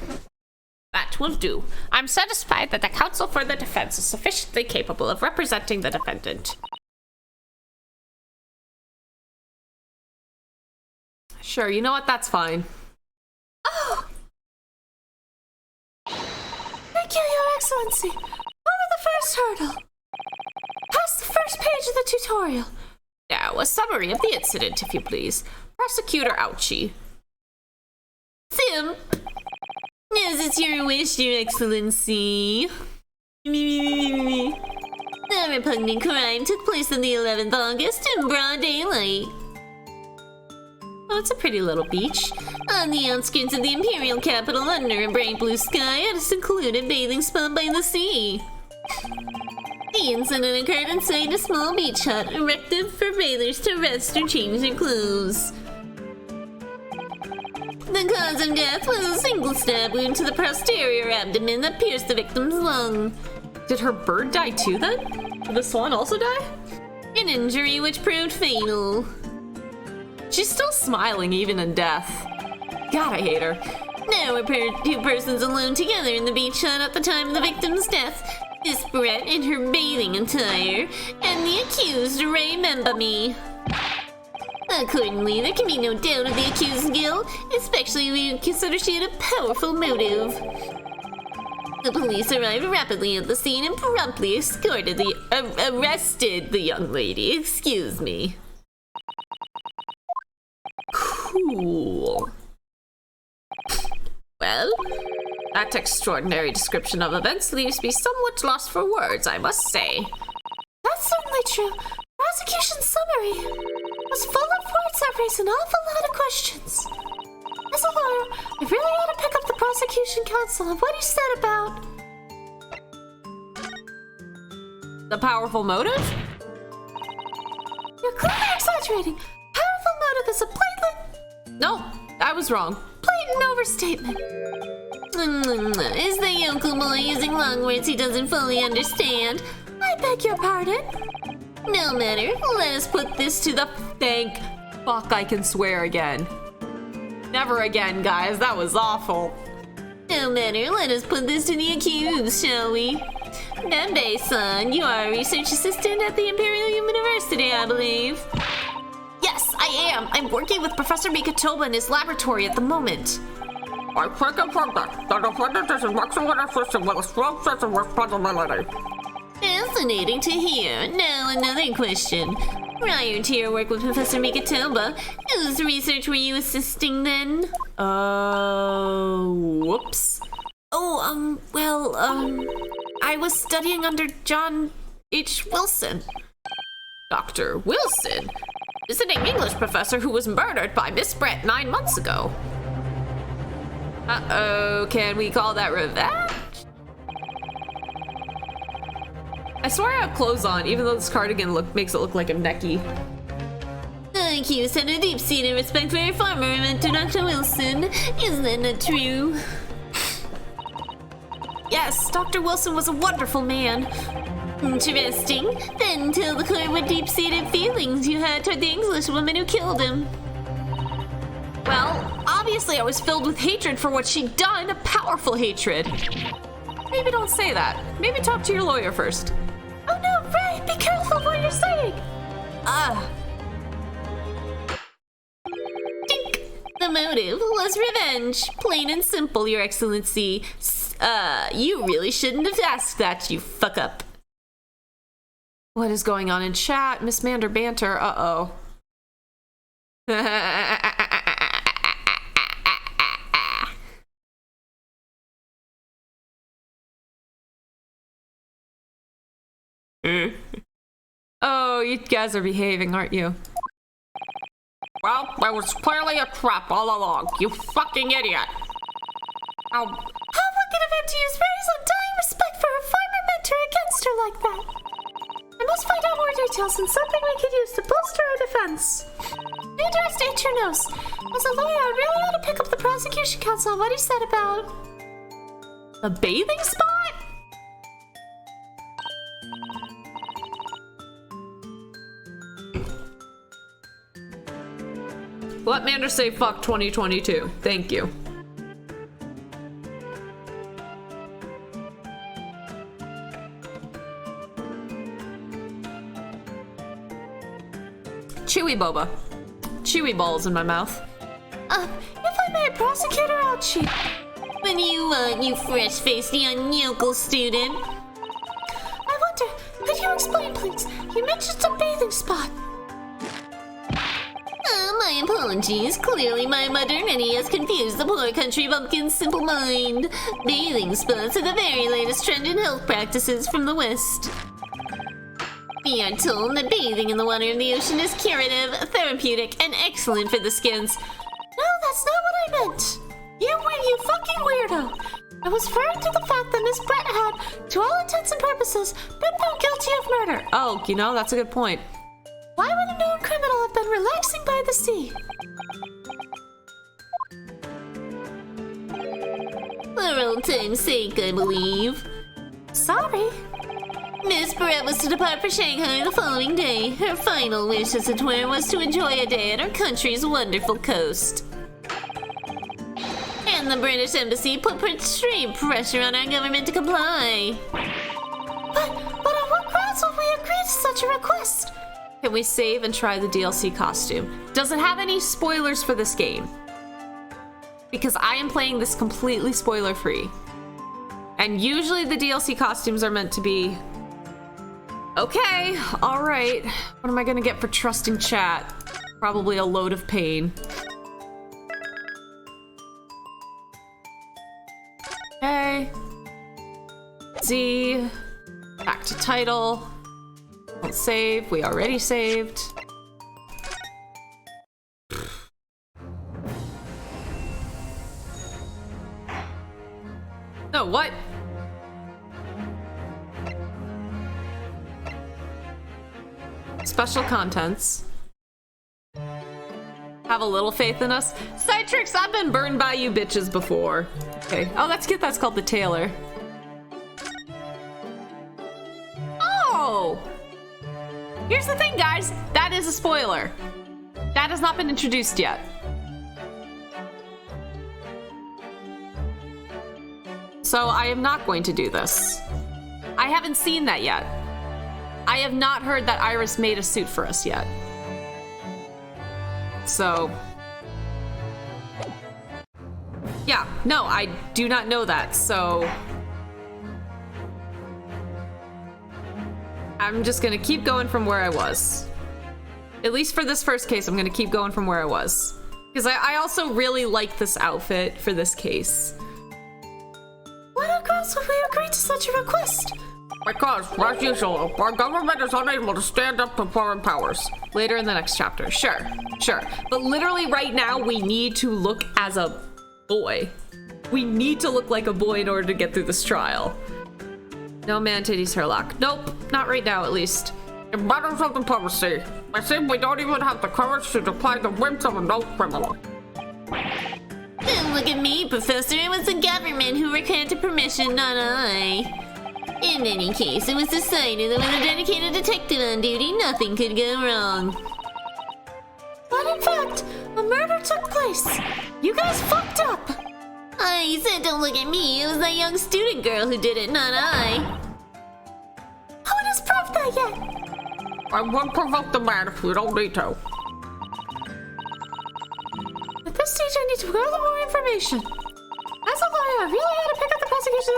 That will do. I'm satisfied that the counsel for the defense is sufficiently capable of representing the defendant. Sure, you know what? That's fine. Oh! Thank you, Your Excellency. Over the first hurdle. Past the first page of the tutorial. Now, a summary of the incident, if you please. Prosecutor Ouchie. Sim, as it's your wish, Your Excellency. The repugnant crime took place on the 11th August in broad daylight. Oh, it's a pretty little beach. On the outskirts of the imperial capital, under a bright blue sky at a secluded bathing spot by the sea. The incident occurred inside a small beach hut erected for bathers to rest or change their clothes. The cause of death was a single stab wound to the posterior abdomen that pierced the victim's lung. Did her bird die too then? Did the swan also die? An injury which proved fatal. She's still smiling even in death. God, I hate her. Now we're two persons alone together in the beach hut at the time of the victim's death. Miss Brett in her bathing attire, and the accused Ray Membamy. Accordingly, there can be no doubt of the accused's guilt, especially when you consider she had a powerful motive. The police arrived rapidly at the scene and promptly arrested the young lady. Excuse me. Cool. Well, that extraordinary description of events leaves me somewhat lost for words, I must say. That's certainly true. Prosecution summary was full of words that raise an awful lot of questions. As a lawyer, I really ought to pick up the prosecution counsel and what he said about The powerful motive? You're clearly exaggerating. Powerful motive is a blatant No, I was wrong. overstatement. Is the yokel boy using long words he doesn't fully understand? I beg your pardon. No matter, let us put this to the... Thank fuck I can swear again. Never again, guys. That was awful. No matter, let us put this to the accused, shall we? Dembe-san, you are a research assistant at the Imperial University, I believe. Yes, I am. I'm working with Professor Mikatoba in his laboratory at the moment. I take it from that. The defendant is an excellent assistant with a strong sense of responsibility. Fascinating to hear. Now another question. Prior to your work with Professor Mikatoba, whose research were you assisting then? Whoops. I was studying under John H. Wilson. Dr. Wilson? Visiting English professor who was murdered by Miss Brett 9 months ago. Uh-oh, can we call that revenge? I swear I have clothes on, even though this cardigan makes it look like a necky. The accused had a deep-seated respect for her former mentor, Dr. Wilson. Is that not true? Yes, Yes, Dr. Wilson was a wonderful man. Interesting. Then tell the court what deep-seated feelings you had toward the English woman who killed him. Well, obviously I was filled with hatred for what she'd done, a powerful hatred. Maybe don't say that. Maybe talk to your lawyer first. Oh no, Ray, be careful what you're saying. Dink. The motive was revenge. Plain and simple, Your Excellency. You really shouldn't have asked that, you fuck up. What is going on in chat? Miss Mander banter. Uh-oh. Oh, you guys are behaving, aren't you? Well, there was clearly a trap all along, you fucking idiot. How wicked of him to use Ray's undying respect for her former mentor against her like that. I must find out more details and something we could use to bolster our defense. Redirect Atronos. As a lawyer, I really want to pick up the prosecution counsel on what he said about... A bathing spot? Let Mander say fuck 2022. Thank you. Chewy boba. Chewy balls in my mouth. If I may, prosecutor, I'll cheat. When you want, you fresh-faced young yokel student. I wonder, could you explain, please? You mentioned a bathing spot. My apologies. Clearly my modernity has confused the poor country bumpkin's simple mind. Bathing spots are the very latest trend in health practices from the West. We are told that bathing in the water of the ocean is curative, therapeutic, and excellent for the skins. No, that's not what I meant. You fucking weirdo. I was referring to the fact that Miss Brett had, to all intents and purposes, been found guilty of murder. Oh, you know, that's a good point. Why would a known criminal have been relaxing by the sea? For old time's sake, I believe. Sorry. Miss Brett was to depart for Shanghai the following day. Her final wish, as it were, was to enjoy a day at her country's wonderful coast. And the British Embassy put extreme pressure on our government to comply. But on what grounds would we agree to such a request? Can we save and try the DLC costume? Does it have any spoilers for this game? Because I am playing this completely spoiler-free. And usually the DLC costumes are meant to be... Okay, alright. What am I gonna get for trusting chat? Probably a load of pain. Okay. Z. Back to title. Don't save. We already saved. No, what? Special contents. Have a little faith in us. Citrix, I've been burned by you bitches before. Okay. Oh, that's cute. That's called the Tailor. Oh! Here's the thing, guys. That is a spoiler. That has not been introduced yet. So I am not going to do this. I haven't seen that yet. I have not heard that Iris made a suit for us yet. So... yeah, no, I do not know that, so... I'm just gonna keep going from where I was. At least for this first case, I'm gonna keep going from where I was. Because I also really like this outfit for this case. What grounds would we agree to such a request? Because, as usual, our government is unable to stand up to foreign powers. Later in the next chapter. Sure, sure. But literally right now, we need to look as a boy. We need to look like a boy in order to get through this trial. No man titties Herlock. Nope, not right now at least. In matters of diplomacy, I think we don't even have the courage to decline the whims of a known criminal. Then look at me, Professor. It was the government who granted permission, not I. In any case, it was decided that with a dedicated detective on duty, nothing could go wrong. But in fact, a murder took place. You guys fucked up. I said don't look at me. It was that young student girl who did it, not I. Who has proved that yet? I won't provoke the man if you don't need to. At this stage, I need to gather more information. As a lawyer, I really had to pick up the prosecution.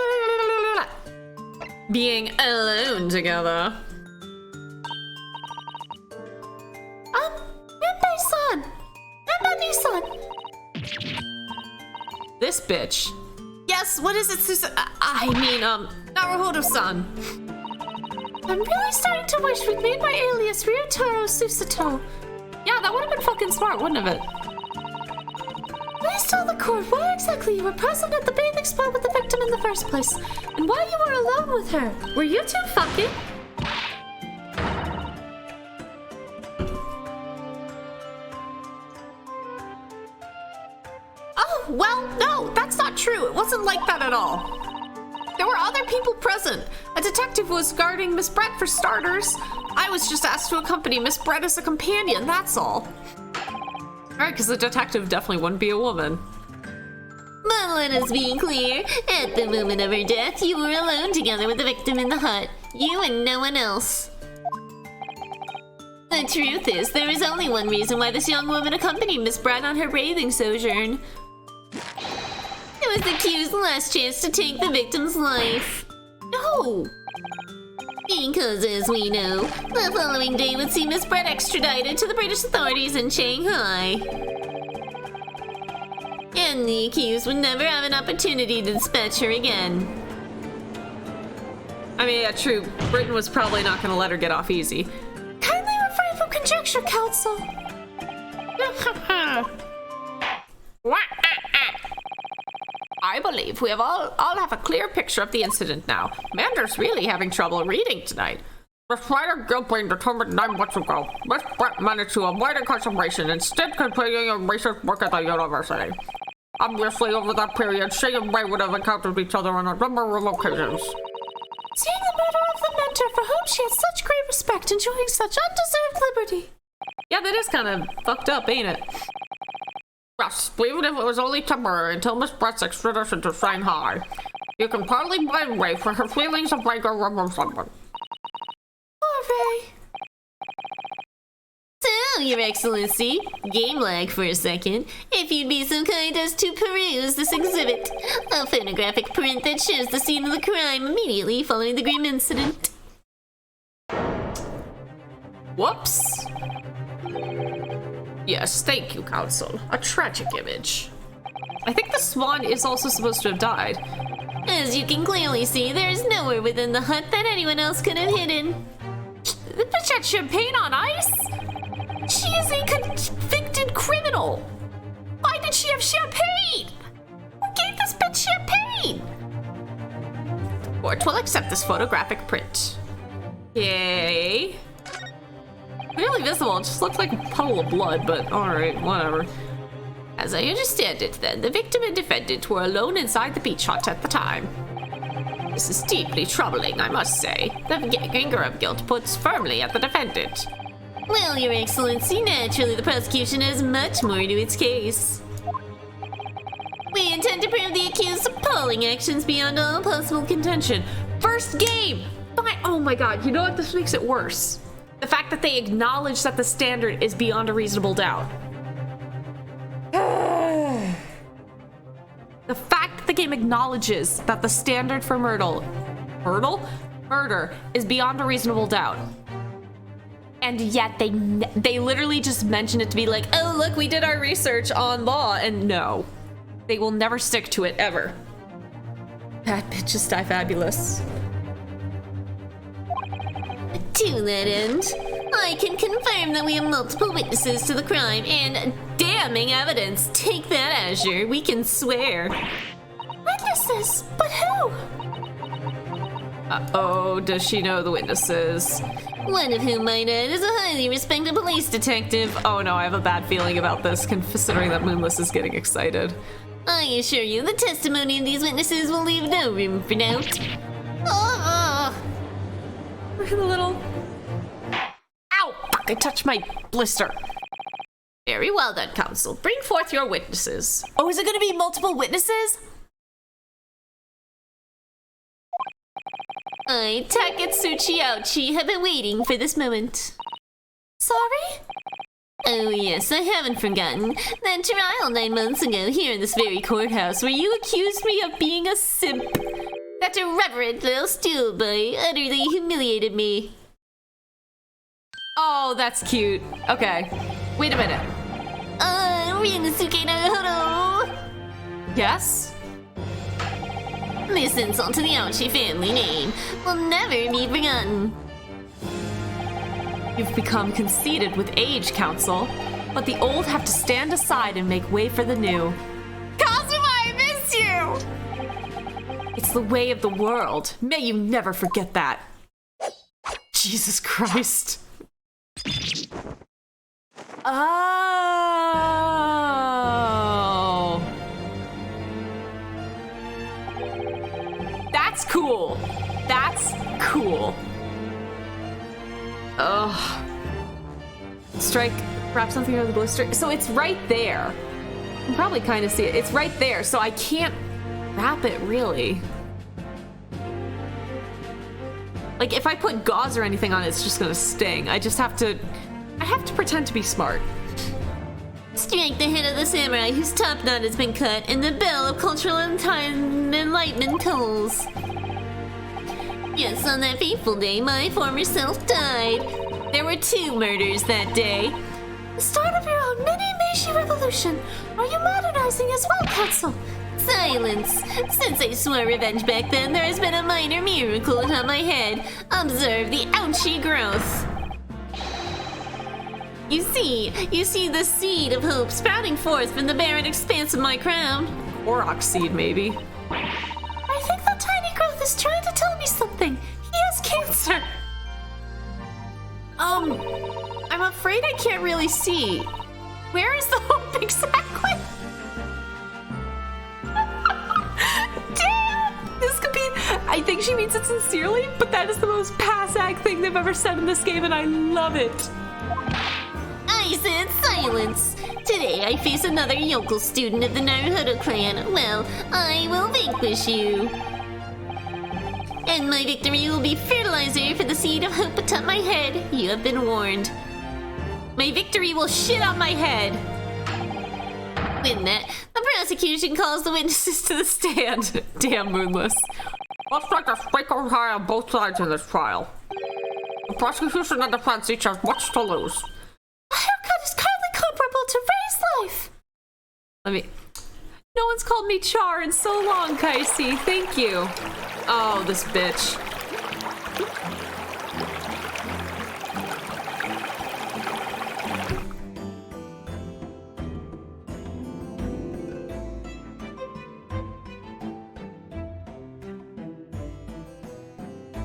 Being alone together. Menbei-san! Menbei-san! This bitch. Yes, what is it, Susan? Naruhodo-san. I'm really starting to wish we'd made my alias Ryotaro Susato. Yeah, that would have been fucking smart, wouldn't it? Please tell the court why exactly you were present at the bathing spot with the victim in the first place, and why you were alone with her. Were you two fucking? Oh, well, no, that's not true. It wasn't like that at all. There were other people present. A detective was guarding Miss Brett for starters. I was just asked to accompany Miss Brett as a companion, that's all. Right, because the detective definitely wouldn't be a woman. But let us be clear. At the moment of her death, you were alone together with the victim in the hut. You and no one else. The truth is, there is only one reason why this young woman accompanied Miss Brett on her bathing sojourn. It was the accused's last chance to take the victim's life. No! Because, as we know, the following day would see Miss Brett extradited to the British authorities in Shanghai. And the accused would never have an opportunity to dispatch her again. I mean, yeah, true. Britain was probably not going to let her get off easy. Kindly refrain from conjecture, counsel. I believe we have all have a clear picture of the incident now. Mander's really having trouble reading tonight. The Spider Gilbane determined 9 months ago. Miss Brett managed to avoid incarceration, instead continuing her research work at the university. Obviously, over that period, she and Ray would have encountered each other on a number of occasions. Seeing the murder of the mentor for whom she had such great respect, enjoying such undeserved liberty. Yeah, that is kind of fucked up, ain't it? Yes, even if it was only temporary until Miss Brett's extradition to Shanghai. You can partly blame Ray for her feelings of anger and resentment. Poor Ray. So, Your Excellency, game lag for a second. If you'd be so kind as to peruse this exhibit, a photographic print that shows the scene of the crime immediately following the grim incident. Whoops. Yes, thank you, Counsel. A tragic image. I think the swan is also supposed to have died. As you can clearly see, there is nowhere within the hut that anyone else could have hidden. The bitch had champagne on ice? She is a convicted criminal. Why did she have champagne? Who gave this bitch champagne? Court will accept this photographic print. Yay. Really visible, it just looks like a puddle of blood, but alright, whatever. As I understand it then, the victim and defendant were alone inside the beach hut at the time. This is deeply troubling, I must say. The anger of guilt puts firmly at the defendant. Well, Your Excellency, naturally the prosecution has much more to its case. We intend to prove the accused's appalling actions beyond all possible contention. First game! Fine. Oh my god, you know what? This makes it worse. The fact that they acknowledge that the standard is beyond a reasonable doubt. The fact that the game acknowledges that the standard for murder is beyond a reasonable doubt. And yet they literally just mention it to be like, oh look, we did our research on law, and no. They will never stick to it, ever. That bitch is die fabulous. To that end, I can confirm that we have multiple witnesses to the crime and damning evidence. Take that, Azure. We can swear. Witnesses? But who? Uh-oh, does she know the witnesses? One of whom, might add, is a highly respected police detective. Oh no, I have a bad feeling about this, considering that Moonless is getting excited. I assure you, the testimony of these witnesses will leave no room for doubt. Oh, A little. Ow! Fuck, I touched my blister. Very well done, counsel. Bring forth your witnesses. Oh, is it going to be multiple witnesses? I, Takatsuchi Ouchi, have been waiting for this moment. Sorry? Oh yes, I haven't forgotten that trial 9 months ago here in this very courthouse where you accused me of being a simp. That irreverent little stoolboy utterly humiliated me. Oh, that's cute. Okay. Wait a minute. Ryunosuke Naruhodo! Yes? This insult to the Ouchi family name will never be forgotten. You've become conceited with age, Council. But the old have to stand aside and make way for the new. Kazuma, I miss you! It's the way of the world. May you never forget that. Jesus Christ. Oh. That's cool. That's cool. Ugh. Strike, wrap something over the blister. So it's right there. You can probably kind of see it. It's right there, so I can't wrap it really. Like if I put gauze or anything on it, it's just gonna sting. I have to pretend to be smart. Strike the head of the samurai whose top knot has been cut and the bell of cultural enlightenment tolls. Yes, on that fateful day, my former self died. There were 2 murders that day. The start of your own mini Meiji revolution. Are you modernizing as well, counsel? Silence. Since I swore revenge back then, there has been a minor miracle atop my head. Observe the ouchie growth. You see the seed of hope sprouting forth from the barren expanse of my crown. Aurochs seed, maybe. I think the tiny growth is trying to tell me something. He has cancer. I'm afraid I can't really see. Where is the hope exactly? Damn! This could be. I think she means it sincerely, but that is the most pass-act thing they've ever said in this game, and I love it. I said silence. Today I face another yokel student of the Naruhodo clan. Well, I will vanquish you. And my victory will be fertilizer for the seed of hope atop my head. You have been warned. My victory will shit on my head. With that, the prosecution calls the witnesses to the stand. Damn, Moonless. Looks like a squeaker high on both sides in this trial. The prosecution and defense each have much to lose. A haircut is kindly comparable to Ray's life. No one's called me Char in so long, Kaisi. Thank you. Oh, this bitch.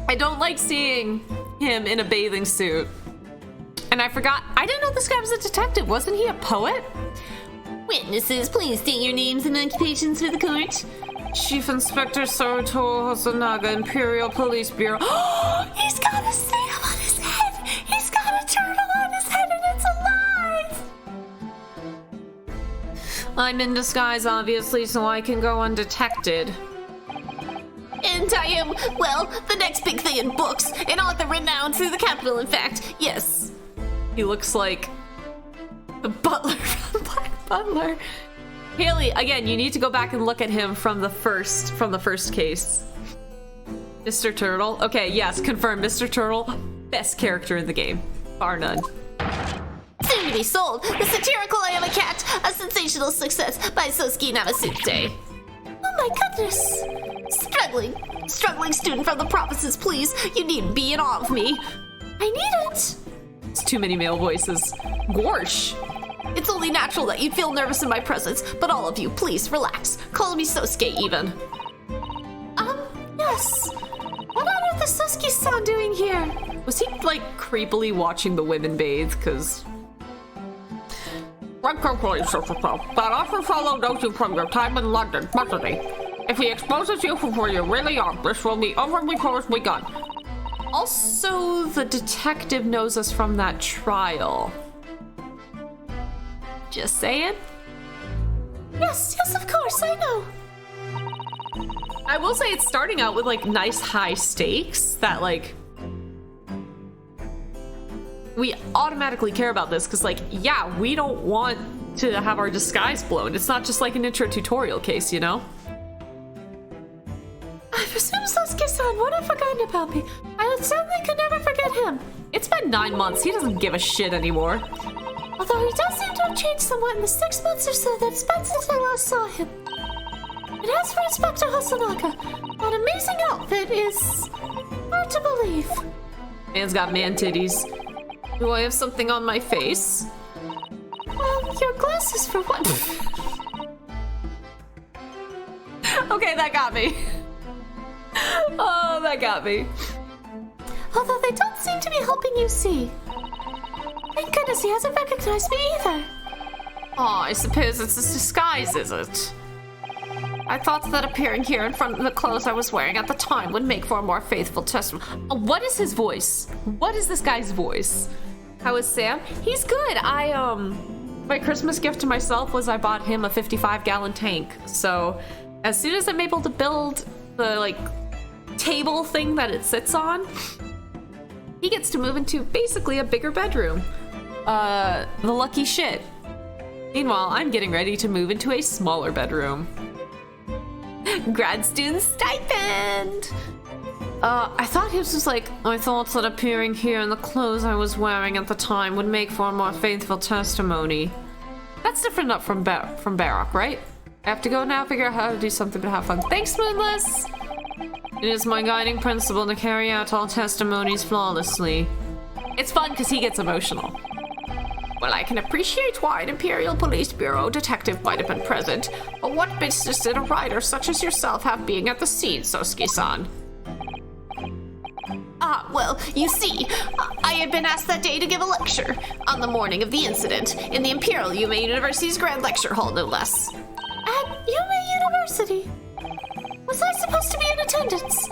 I don't like seeing him in a bathing suit. And I forgot, I didn't know this guy was a detective. Wasn't he a poet? Witnesses, please state your names and occupations for the court. Chief Inspector Saruto Hosonaga, Imperial Police Bureau. He's got a snail on his head. He's got a turtle on his head and it's alive. I'm in disguise, obviously, so I can go undetected. And I am, well, the next big thing in books, an author renowned through the capital, in fact. Yes. He looks like the butler from Black Butler. Haley, again, you need to go back and look at him from the first case. Mr. Turtle. Okay, yes, confirmed. Mr. Turtle, best character in the game, bar none. Soon to be sold, the satirical I Am a Cat, a sensational success by Sosuke Namasute. Oh my goodness! Struggling student from the provinces, please. You needn't be in awe of me. I need it. It's too many male voices. Gorsh. It's only natural that you'd feel nervous in my presence, but all of you, please relax. Call me Sosuke even. Yes. What on earth is Sosuke-san doing here? Was he like creepily watching the women bathe? Cause Quite carefully, Sisselfeld. That awful fellow knows you from your time in London, doesn't he? If he exposes you for where you really are, this will be over before it's begun. Also, the detective knows us from that trial. Just saying. Yes, of course, I know. I will say it's starting out with like nice high stakes that like we automatically care about this because like, yeah, we don't want to have our disguise blown. It's not just like an intro tutorial case, you know? I presume Sasuke-san would have forgotten about me. I certainly could never forget him. It's been 9 months. He doesn't give a shit anymore. Although he does seem to have changed somewhat in the 6 months or so that's been since I last saw him. And as for Inspector Hasanaka, that amazing outfit is hard to believe. Man's got man titties. Do I have something on my face? Well, your glasses for one. Okay, that got me. Oh, that got me. Although they don't seem to be helping you see. Thank goodness he hasn't recognized me either. Oh, I suppose it's a disguise, is it? I thought that appearing here in front of the clothes I was wearing at the time would make for a more faithful testimony. Oh, what is his voice? What is this guy's voice? How is Sam? He's good. My Christmas gift to myself was I bought him a 55-gallon tank. So as soon as I'm able to build the like table thing that it sits on, he gets to move into basically a bigger bedroom. The lucky shit. Meanwhile, I'm getting ready to move into a smaller bedroom. Grad student stipend! I thought he was just like, I thought that appearing here in the clothes I was wearing at the time would make for a more faithful testimony. That's different enough from Baroque, right? I have to go now, figure out how to do something to have fun. Thanks, Moonless! It is my guiding principle to carry out all testimonies flawlessly. It's fun because he gets emotional. Well, I can appreciate why an Imperial Police Bureau detective might have been present, but what business did a writer such as yourself have being at the scene, Sosuke-san? Well, you see, I had been asked that day to give a lecture on the morning of the incident in the Imperial Yume University's Grand Lecture Hall, no less. At Yume University? Was I supposed to be in attendance?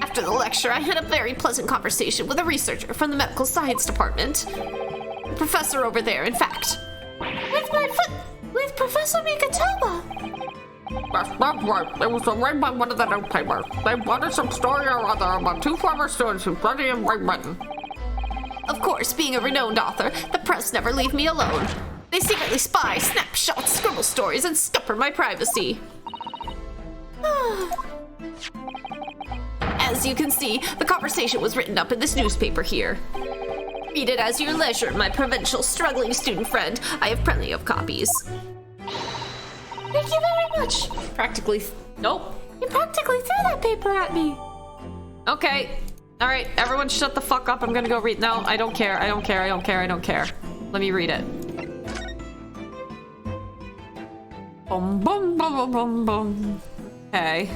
After the lecture, I had a very pleasant conversation with a researcher from the Medical Science Department. A professor over there, in fact. With Professor Mikatoba. That's right. It was arranged by one of the newspapers. They wanted some story or other about 2 former students who studied in Great Britain. Of course, being a renowned author, the press never leave me alone. They secretly spy, snapshots, scribble stories, and scupper my privacy. As you can see, the conversation was written up in this newspaper here. Read it as your leisure, my provincial struggling student friend. I have plenty of copies. Thank you very much. Nope. You practically threw that paper at me. Okay. All right, everyone shut the fuck up. I'm gonna go read. No, I don't care. I don't care. I don't care. I don't care. Let me read it. Boom, boom, boom, boom, boom, boom. Okay.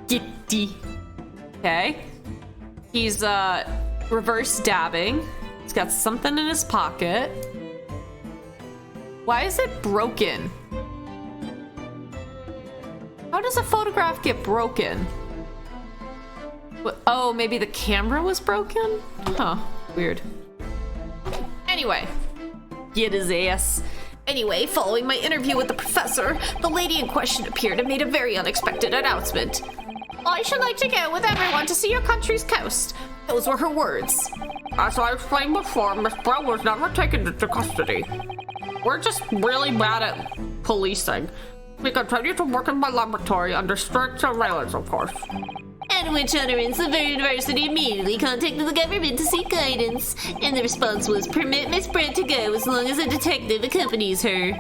Gitty. Okay. He's, reverse dabbing. He's got something in his pocket. Why is it broken? How does a photograph get broken? Oh, maybe the camera was broken? Huh, weird. Anyway, get his ass. Anyway, following my interview with the professor, the lady in question appeared and made a very unexpected announcement. I should like to go with everyone to see your country's coast. Those were her words. As I explained before, Miss Brown was never taken into custody. We're just really bad at policing. We continue to work in my laboratory under strict surveillance, of course. At which utterance, the university immediately contacted the government to seek guidance, and the response was, permit Miss Brent to go as long as a detective accompanies her.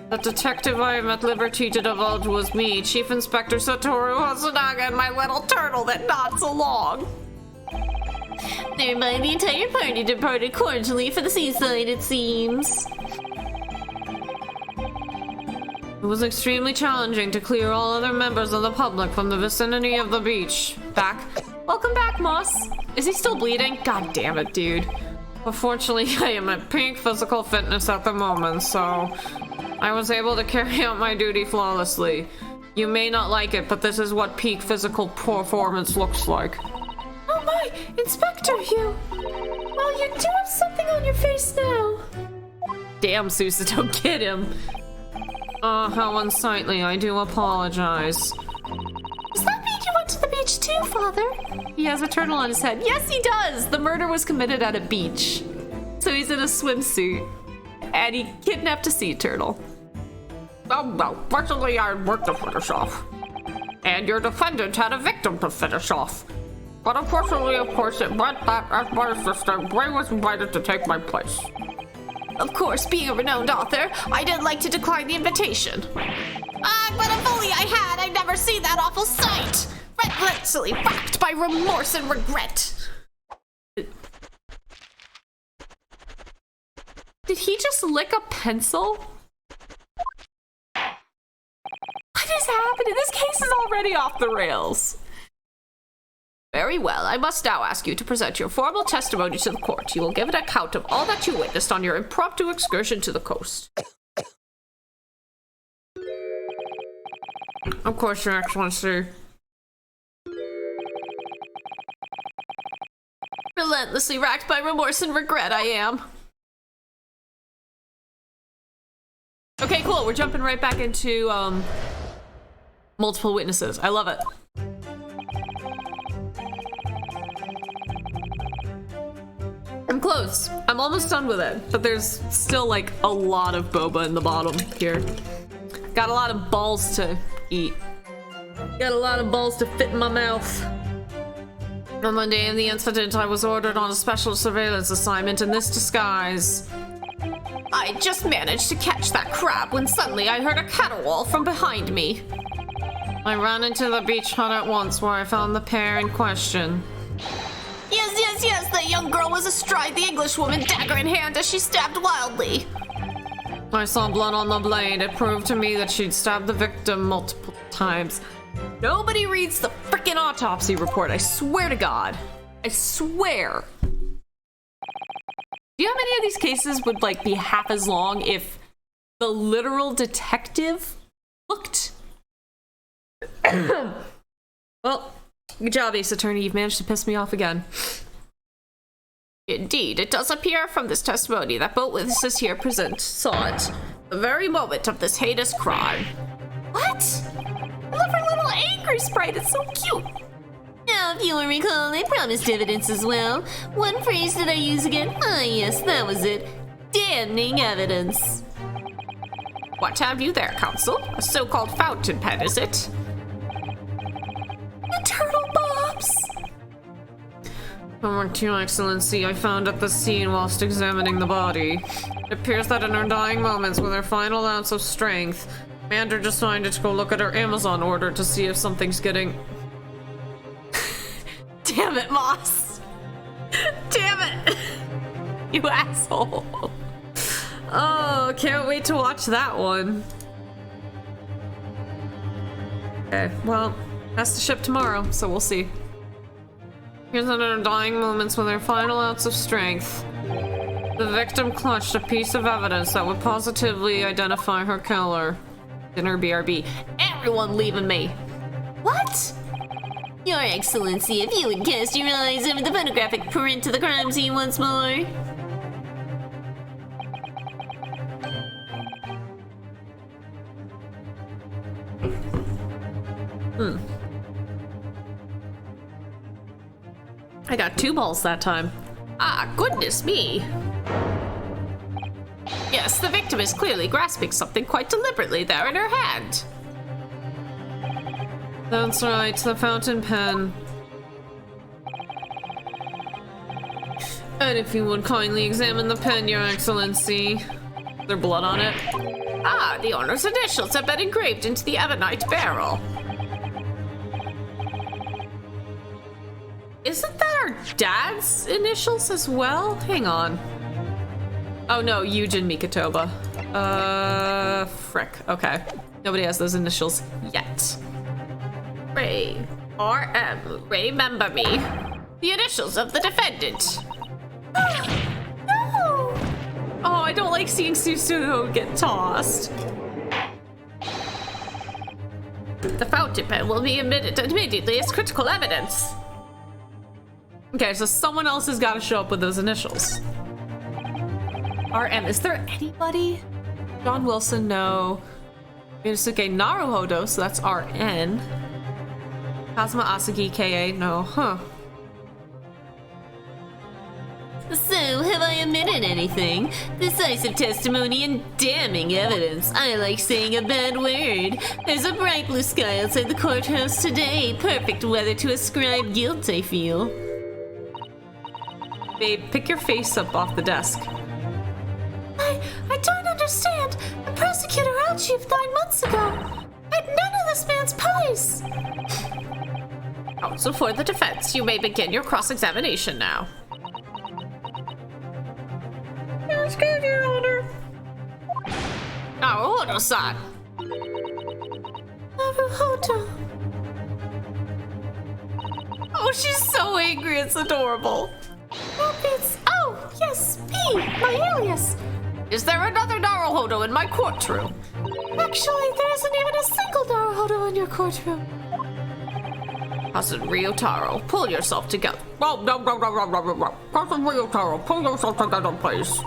The detective I am at liberty to divulge was me, Chief Inspector Satoru Hosonaga, and my little turtle that nods along. Thereby, the entire party departed cordially for the seaside, it seems. It was extremely challenging to clear all other members of the public from the vicinity of the beach. Back. Welcome back, Moss. Is he still bleeding? God damn it, dude. Unfortunately, I am at peak physical fitness at the moment, so I was able to carry out my duty flawlessly. You may not like it, but this is what peak physical performance looks like. Oh my, Inspector Hugh! Well, you do have something on your face now. Damn, Sousa, don't get him. How unsightly. I do apologize. Does that mean you went to the beach too, Father? He has a turtle on his head. Yes, he does! The murder was committed at a beach. So he's in a swimsuit. And he kidnapped a sea turtle. Oh no, fortunately I had work to finish off. And your defendant had a victim to finish off. But unfortunately, of course, it meant that as my assistant, Bray was invited to take my place. Of course, being a renowned author, I didn't like to decline the invitation. But if only I had, I'd never seen that awful sight. Relentlessly racked by remorse and regret. Did he just lick a pencil? What is happening? This case is already off the rails. Very well, I must now ask you to present your formal testimony to the court. You will give an account of all that you witnessed on your impromptu excursion to the coast. Of course, Your Excellency. Relentlessly racked by remorse and regret, I am. Okay, cool. We're jumping right back into multiple witnesses. I love it. I'm close. I'm almost done with it, but there's still like a lot of boba in the bottom here. Got a lot of balls to eat. Got a lot of balls to fit in my mouth. On the day of the incident, I was ordered on a special surveillance assignment in this disguise. I just managed to catch that crab when suddenly I heard a caterwaul from behind me. I ran into the beach hut at once, where I found the pair in question. Yes, that young girl was astride the Englishwoman, dagger in hand, as she stabbed wildly. I saw blood on the blade. It proved to me that she'd stabbed the victim multiple times. Nobody reads the frickin' autopsy report. I swear to God. I swear. Do you know how many of these cases would like be half as long if the literal detective looked? Well, good job, Ace Attorney. You've managed to piss me off again. Indeed, it does appear from this testimony that both witnesses here present saw it the very moment of this heinous crime. What? I love her little angry sprite. It's so cute. Now, if you will recall, I promised evidence as well. What phrase did I use again? Ah, yes, that was it. Damning evidence. What have you there, counsel? A so-called fountain pen, is it? The turtle bobs. Correct, Your Excellency. I found at the scene whilst examining the body. It appears that in her dying moments, with her final ounce of strength, Amanda decided to go look at her Amazon order to see if something's getting... Damn it, Moss. Damn it. You asshole. Oh, can't wait to watch that one. Okay, well, has to ship tomorrow, so we'll see. Here's in her dying moments with her final ounce of strength. The victim clutched a piece of evidence that would positively identify her killer. Dinner BRB. Everyone leaving me. What? Your Excellency, if you would cast your eyes over the photographic print of the crime scene once more. I got 2 balls that time. Ah, goodness me. Yes, the victim is clearly grasping something quite deliberately there in her hand. That's right, the fountain pen. And if you would kindly examine the pen, Your Excellency. Is there blood on it? Ah, the owner's initials have been engraved into the ebonite barrel. Isn't that our dad's initials as well? Hang on. Oh no, Eugen Mikotoba. Frick. Okay. Nobody has those initials yet. Ray. RM. Remember me. The initials of the defendant. I don't like seeing Susumu get tossed. The fountain pen will be admitted immediately as critical evidence. Okay, so someone else has got to show up with those initials. RM, is there anybody? John Wilson, no. Yunosuke Naruhodo, so that's RN. Kazuma Asagi, KA, no, huh. So, have I omitted anything? Decisive testimony and damning evidence. I like saying a bad word. There's a bright blue sky outside the courthouse today. Perfect weather to ascribe guilt, I feel. Babe, pick your face up off the desk. I don't understand. The prosecutor out-chiefed 9 months ago. I had none of this man's police. Counsel for the defense, you may begin your cross-examination now. Yes, good, Your Honor. Naruhodo-san. Naruhodo. Oh, she's so angry, it's adorable. Oh, yes, me, my alias. Is there another Naruhodo in my courtroom? Actually, there isn't even a single Naruhodo in your courtroom. Cousin Ryotaro, pull yourself together. No. Cousin Ryotaro, pull yourself together, please.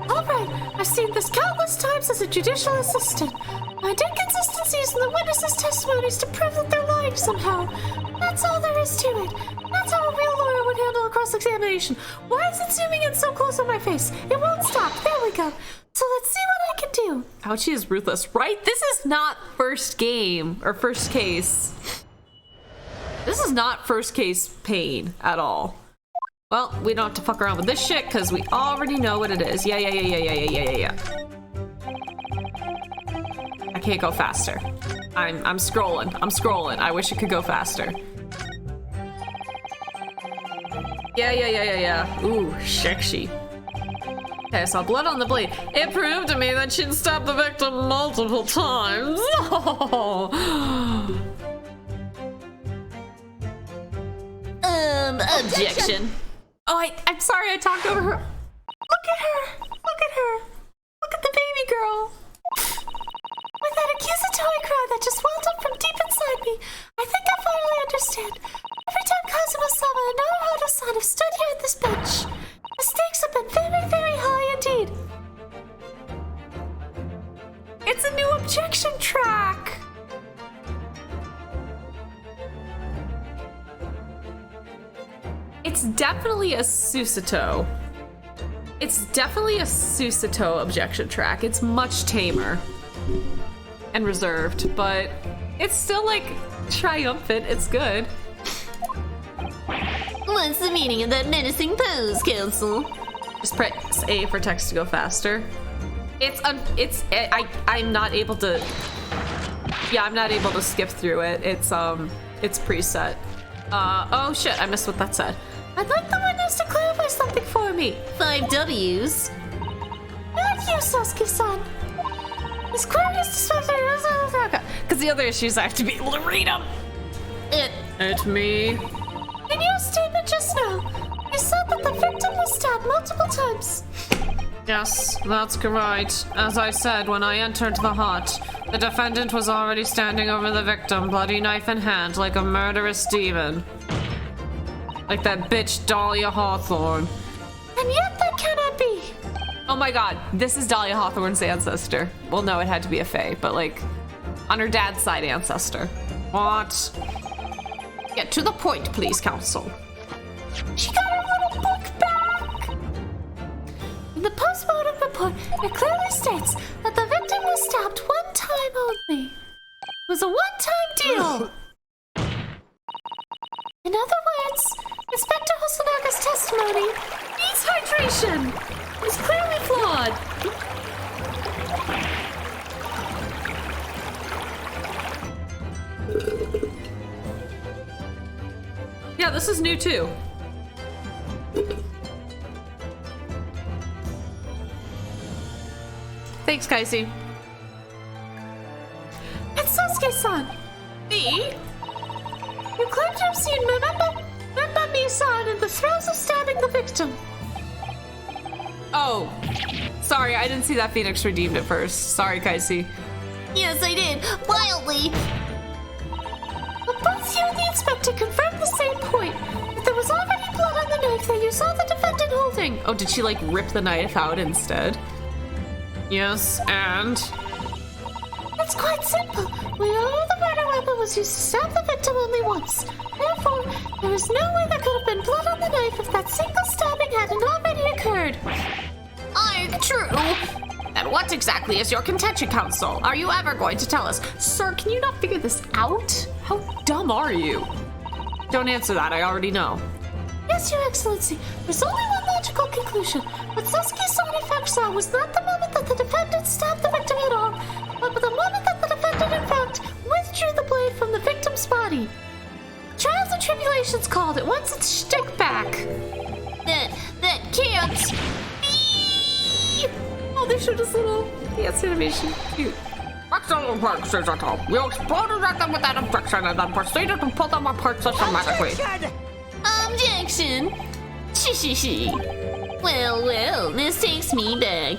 All right, I've seen this countless times as a judicial assistant. Find inconsistencies in the witnesses' testimonies to prove that they're lying somehow. That's all there is to it. That's how a real lawyer would handle a cross-examination. Why is it zooming in so close on my face? It won't stop. There we go. So let's see what I can do. Ouchie is ruthless, right? This is not first game, or first case. This is not first case pain at all. Well, we don't have to fuck around with this shit because we already know what it is. Yeah. I can't go faster. I'm scrolling. I wish it could go faster. Yeah. Ooh, sexy. Okay, I saw blood on the blade. It proved to me that she'd stabbed the victim multiple times. Objection. Oh, I'm sorry, I talked over her. Look at her. Look at her. Look at the baby girl. With that accusatory cry that just welled up from deep inside me, I think I finally understand. Every time Kazuma-sama and Naruhodo-san have stood here at this bench, the stakes have been very, very high indeed. It's a new objection track. It's definitely a Susato. It's definitely a Susato objection track. It's much tamer and reserved, but it's still like triumphant. It's good. What's the meaning of that menacing pose, Counsel? Just press A for text to go faster. I'm not able to. Yeah, I'm not able to skip through it. It's preset. Oh shit! I missed what that said. I'd like the witness to clarify something for me. 5 W's. Not you, Sasuke-san. This query is Because the other issues I have to be able to read them. It's me. In your statement just now, you said that the victim was stabbed multiple times. Yes, that's correct. As I said when I entered the hut, the defendant was already standing over the victim, bloody knife in hand, like a murderous demon. Like that bitch Dahlia Hawthorne. And yet that cannot be. Oh my god, this is Dahlia Hawthorne's ancestor. Well, no, it had to be a fae, but like, on her dad's side ancestor. What? Get to the point, please, counsel. She got her little book back. In the post-mortem report, it clearly states that the victim was stabbed one time only. It was a one-time deal. In other words, Inspector Hosanaga's testimony needs hydration. It's clearly flawed. Yeah, this is new too. Thanks, Kaisi. And Sasuke-san. Me? You claim to have seen Memba-mi-san in the throes of stabbing the victim. Oh, Sorry, I didn't see that Phoenix redeemed at first. Sorry, Kaisi. Yes, I did. Wildly. But both you and the inspector confirmed the same point. That there was already blood on the knife that you saw the defendant holding. Oh, did she like rip the knife out instead? Yes, and? It's quite simple. We all know the murder weapon was used to stab the victim only once. Therefore, there is no way there could have been blood on the knife if that single stabbing hadn't already occurred. Arg, true. And what exactly is your contention, counsel? Are you ever going to tell us? Sir, can you not figure this out? How dumb are you? Don't answer that, I already know. Yes, Your Excellency. There's only one logical conclusion. What Sasuke saw in fact saw was not the moment that the defendant stabbed the victim at all, but the moment that the defendant, in fact, withdrew the blade from the victim's body. Trials and Tribulations called it once its shtick back. That can't be. Oh, they showed us a little dance animation. Cute. Excellent work, Susato. You exploded at them without objection and then proceeded to pull them apart systematically. Objection. She. Well, this takes me back.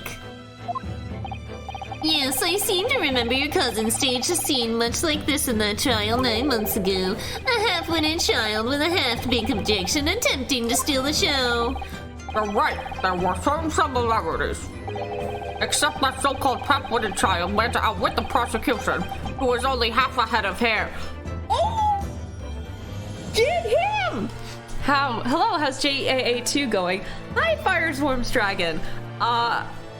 Yes, I seem to remember your cousin staged a scene much like this in that trial 9 months ago. A half-witted child with a half-baked objection attempting to steal the show. You're right, there were some similarities. Except that so-called half-witted child went to outwit the prosecution, who was only half a head of hair. Oh! Get him! Hello, how's JAA2 going? Hi, Firesworms Dragon.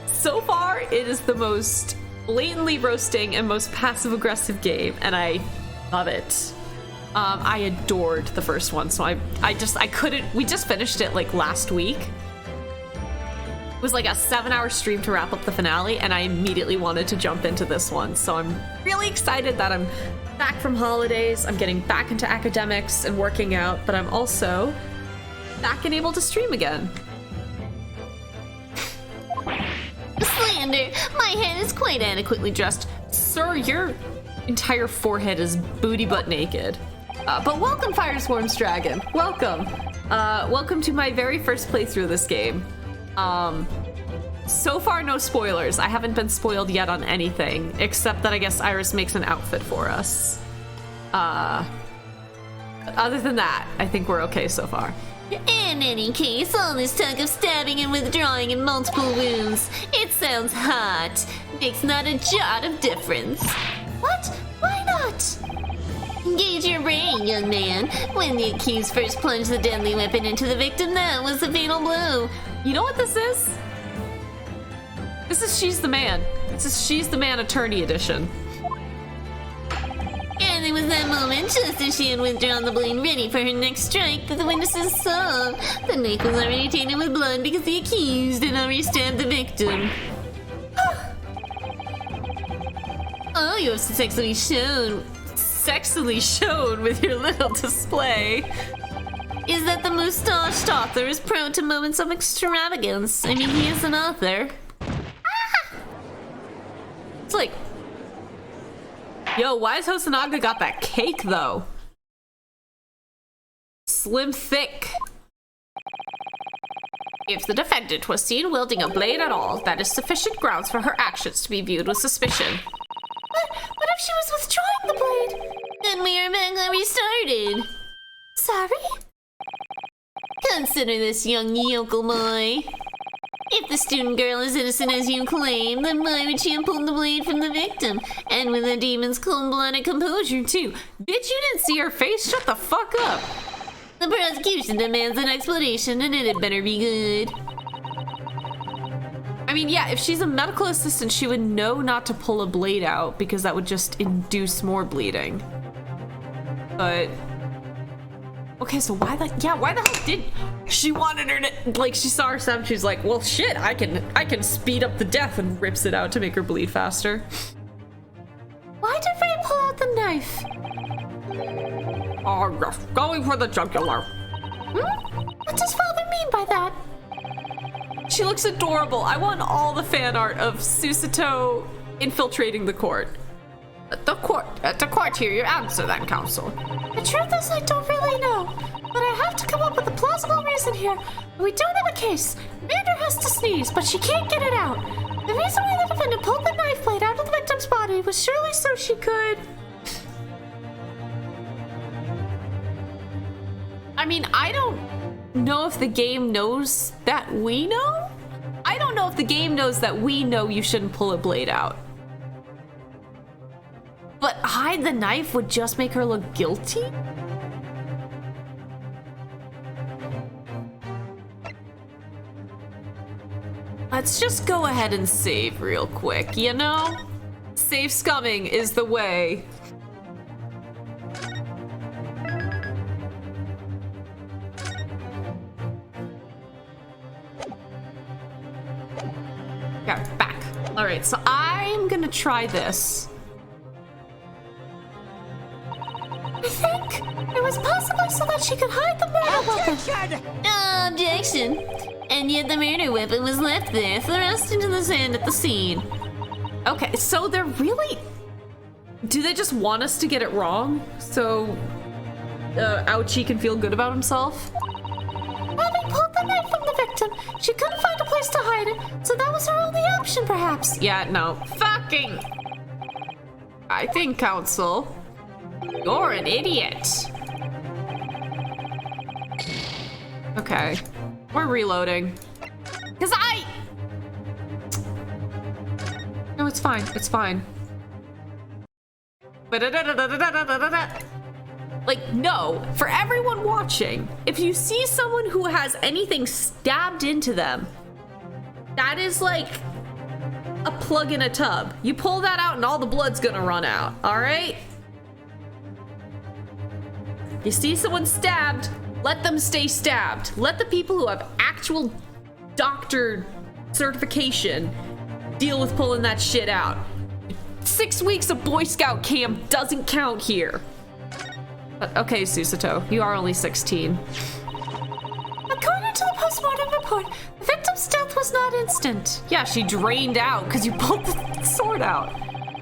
So far, it is the most blatantly roasting and most passive-aggressive game, and I love it. I adored the first one, so I couldn't. We just finished it like last week. It was like a 7-hour stream to wrap up the finale, and I immediately wanted to jump into this one. So I'm really excited that I'm back from holidays. I'm getting back into academics and working out, but I'm also back and able to stream again. Slander. My head is quite adequately dressed. Sir, your entire forehead is booty butt naked. But welcome, Firesworms Dragon. Welcome. Welcome to my very first playthrough of this game. So far, no spoilers. I haven't been spoiled yet on anything, except that I guess Iris makes an outfit for us. Other than that, I think we're okay so far. In any case, all this talk of stabbing and withdrawing and multiple wounds, it sounds hot. Makes not a jot of difference. What? Why not? Engage your brain, young man. When the accused first plunged the deadly weapon into the victim, that was the fatal blow. You know what this is? This is She's the Man. This is She's the Man Attorney Edition. And it was that moment, just as she had withdrawn the blade ready for her next strike, that the witnesses saw. The knife was already tainted with blood because the accused had already stabbed the victim. Oh, you have sexily shown with your little display. Is that the mustached author is prone to moments of extravagance? I mean, he is an author. It's like, yo, why has Hosonaga got that cake, though? Slim thick. If the defendant was seen wielding a blade at all, that is sufficient grounds for her actions to be viewed with suspicion. What if she was withdrawing the blade? Then we are back where we started. Sorry? Consider this, young yokel boy. If the student girl is innocent as you claim, then why would she have pulled the blade from the victim? And with a demon's cold-blooded composure, too. Bitch, you didn't see her face? Shut the fuck up. The prosecution demands an explanation, and it had better be good. I mean, yeah, if she's a medical assistant, she would know not to pull a blade out because that would just induce more bleeding. But okay, so why the hell did she wanted her to, like, she saw her stab, she's like, well shit, I can speed up the death, and rips it out to make her bleed faster. Why did Ray pull out the knife? Oh yes, going for the jugular. What does father mean by that? She looks adorable. I want all the fan art of Susato infiltrating the court. The court here, your answer then, counsel. The truth is, I don't really know. But I have to come up with a plausible reason here. We don't have a case. Amanda has to sneeze, but she can't get it out. The reason why the defendant pulled the knife blade out of the victim's body was surely so she could... I mean, I don't know if the game knows that we know? I don't know if the game knows that we know you shouldn't pull a blade out. But hide the knife would just make her look guilty? Let's just go ahead and save real quick, you know? Safe scumming is the way. Okay, back. All right, so I'm gonna try this. I think it was possibly so that she could hide the murder weapon. Objection. And yet the murder weapon was left there, thrust into the sand at the scene. Okay, so they're really... Do they just want us to get it wrong? So Ouchie can feel good about himself? Having pulled the knife from the victim, she couldn't find a place to hide it, so that was her only option, perhaps. Yeah, no. Fucking... I think, counsel, you're an idiot. Okay. We're reloading. Because No, it's fine. It's fine. Like, no. For everyone watching, if you see someone who has anything stabbed into them, that is like a plug in a tub. You pull that out and all the blood's gonna run out, alright? You see someone stabbed, let them stay stabbed. Let the people who have actual doctor certification deal with pulling that shit out. 6 weeks of Boy Scout camp doesn't count here. Okay, Susato, you are only 16. According to the postmortem report, the victim's death was not instant. Yeah, she drained out because you pulled the sword out.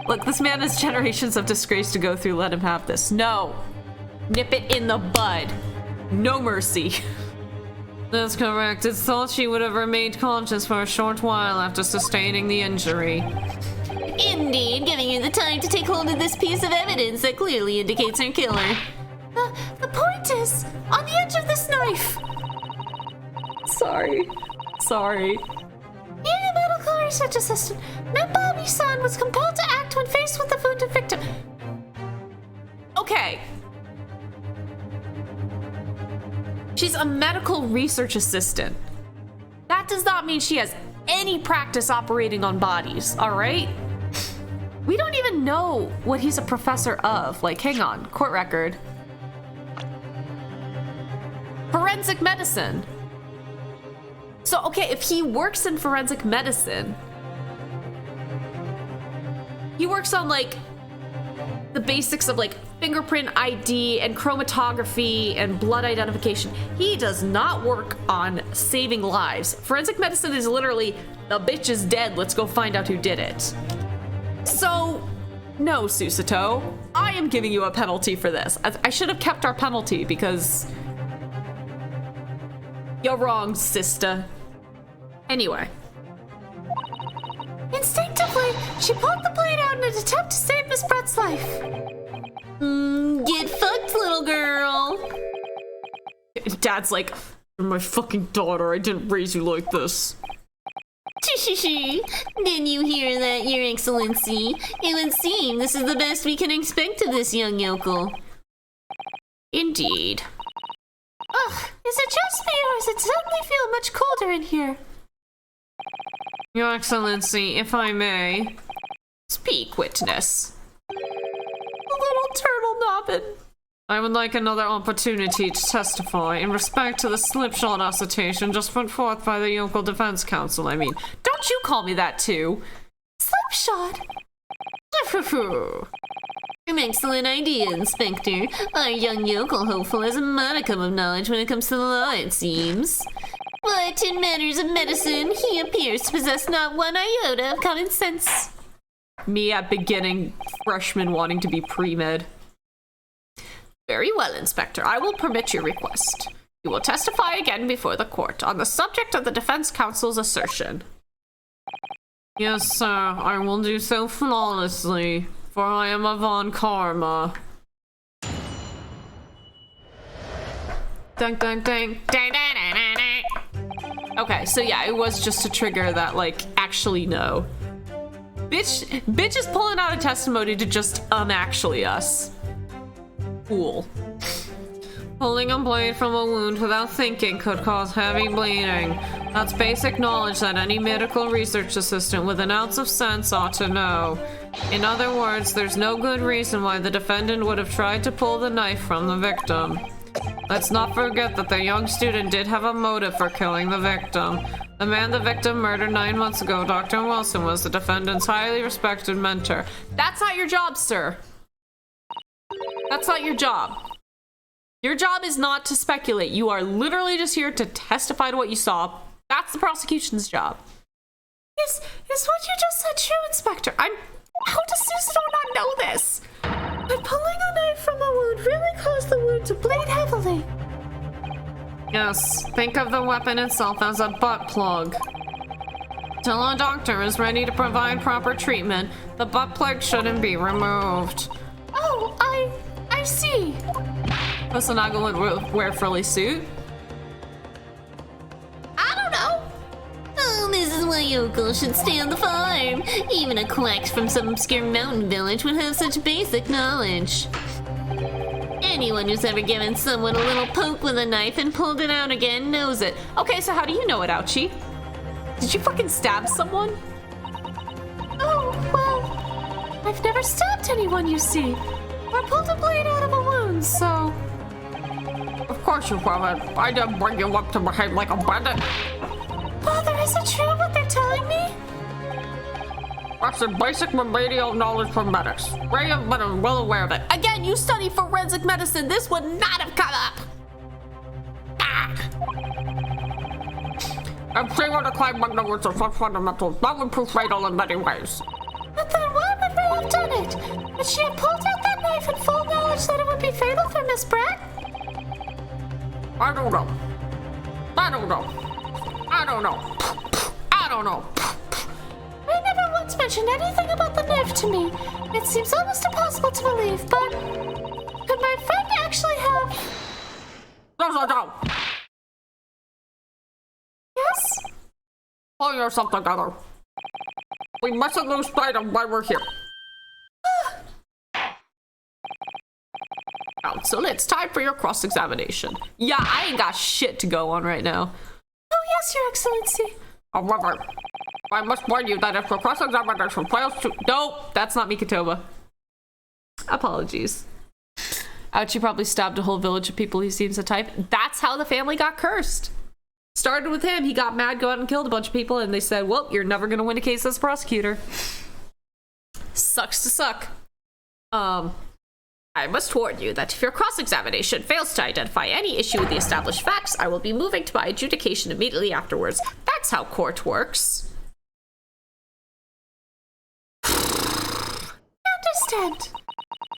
Look, this man has generations of disgrace to go through. Let him have this. No. Nip it in the bud. No mercy. That's correct. It's thought she would have remained conscious for a short while after sustaining the injury. Indeed, giving you the time to take hold of this piece of evidence that clearly indicates her killer. The point is, on the edge of this knife. Sorry. Sorry. Being a medical research assistant, Nembami-san was compelled to act when faced with the wounded victim. Okay. She's a medical research assistant. That does not mean she has any practice operating on bodies, all right? We don't even know what he's a professor of. Like, hang on, court record. Forensic medicine. So, okay, if he works in forensic medicine, he works on, like, the basics of, like, fingerprint ID and chromatography and blood identification. He does not work on saving lives. Forensic medicine is literally, the bitch is dead, let's go find out who did it. So, no, Susato. I am giving you a penalty for this. I should have kept our penalty because... You're wrong, sister. Anyway. Instinctively, she pulled the blade out in an attempt to save Miss Brett's life. Get fucked, little girl. Dad's like, you're my fucking daughter. I didn't raise you like this. Didn't you hear that, Your Excellency? It would seem this is the best we can expect of this young yokel. Indeed. Ugh, is it just me or does it suddenly feel much colder in here? Your Excellency, if I may. Speak, witness. Little turtle nobbin. I would like another opportunity to testify in respect to the slipshod assertion just put forth by the Yokel Defense Council. I mean, don't you call me that too? Slipshod? An excellent idea, Inspector. Our young yokel hopeful has a modicum of knowledge when it comes to the law, it seems. But in matters of medicine, he appears to possess not one iota of common sense. Me at beginning freshman wanting to be pre-med. Very well, Inspector. I will permit your request. You will testify again before the court on the subject of the defense counsel's assertion. Yes, sir. I will do so flawlessly, for I am a Von Karma. Dun dun dun dun dun dun dun dun. Okay, so yeah, it was just to trigger that, like, actually no. Bitch is pulling out a testimony to just actually us. Cool. Pulling a blade from a wound without thinking could cause heavy bleeding. That's basic knowledge that any medical research assistant with an ounce of sense ought to know. In other words, there's no good reason why the defendant would have tried to pull the knife from the victim. Let's not forget that the young student did have a motive for killing the victim. The man the victim murdered 9 months ago, Dr. Wilson, was the defendant's highly respected mentor. That's not your job, sir. That's not your job. Your job is not to speculate. You are literally just here to testify to what you saw. That's the prosecution's job. Is what you just said true, Inspector? How does Susanoo not know this? But pulling a knife from a wound really caused the wound to bleed heavily. Yes, think of the weapon itself as a butt plug. Till a doctor is ready to provide proper treatment, the butt plug shouldn't be removed. Oh, I see. Kusanagi would wear frilly suit. I don't know. Oh, this is why Yoko should stay on the farm. Even a quack from some obscure mountain village would have such basic knowledge. Anyone who's ever given someone a little poke with a knife and pulled it out again knows it. Okay, so how do you know it, Ouchie? Did you fucking stab someone? Oh, well, I've never stabbed anyone, you see. Or pulled a blade out of a wound, so... Of course you haven't. I didn't bring you up to behave like a bandit. Father, is it true what they're telling me? That's the basic remedial knowledge from medics. Ray have been well aware of it. Again, you study forensic medicine. This would not have come up. If she were to claim ignorance of such fundamentals, that would prove fatal in many ways. But then why would Ray have done it? Would she have pulled out that knife in full knowledge that it would be fatal for Miss Brett? I don't know. I don't know. I don't know. I don't know. Ray never once mentioned anything about the knife to me. It seems almost impossible to believe, but could my friend actually have... There's a doubt. Yes? Pull yourself together. We mustn't lose sight of why we're here. So it's time for your cross-examination. Yeah, I ain't got shit to go on right now. Oh yes, Your Excellency. However, I must warn you that if the cross-examination fails to... Nope, that's not Mikitoba. Apologies. Ouchie probably stabbed a whole village of people he seems to type. That's how the family got cursed. Started with him. He got mad, go out and killed a bunch of people, and they said, well, you're never gonna win a case as a prosecutor. Sucks to suck. I must warn you that if your cross-examination fails to identify any issue with the established facts, I will be moving to my adjudication immediately afterwards. That's how court works. I understand.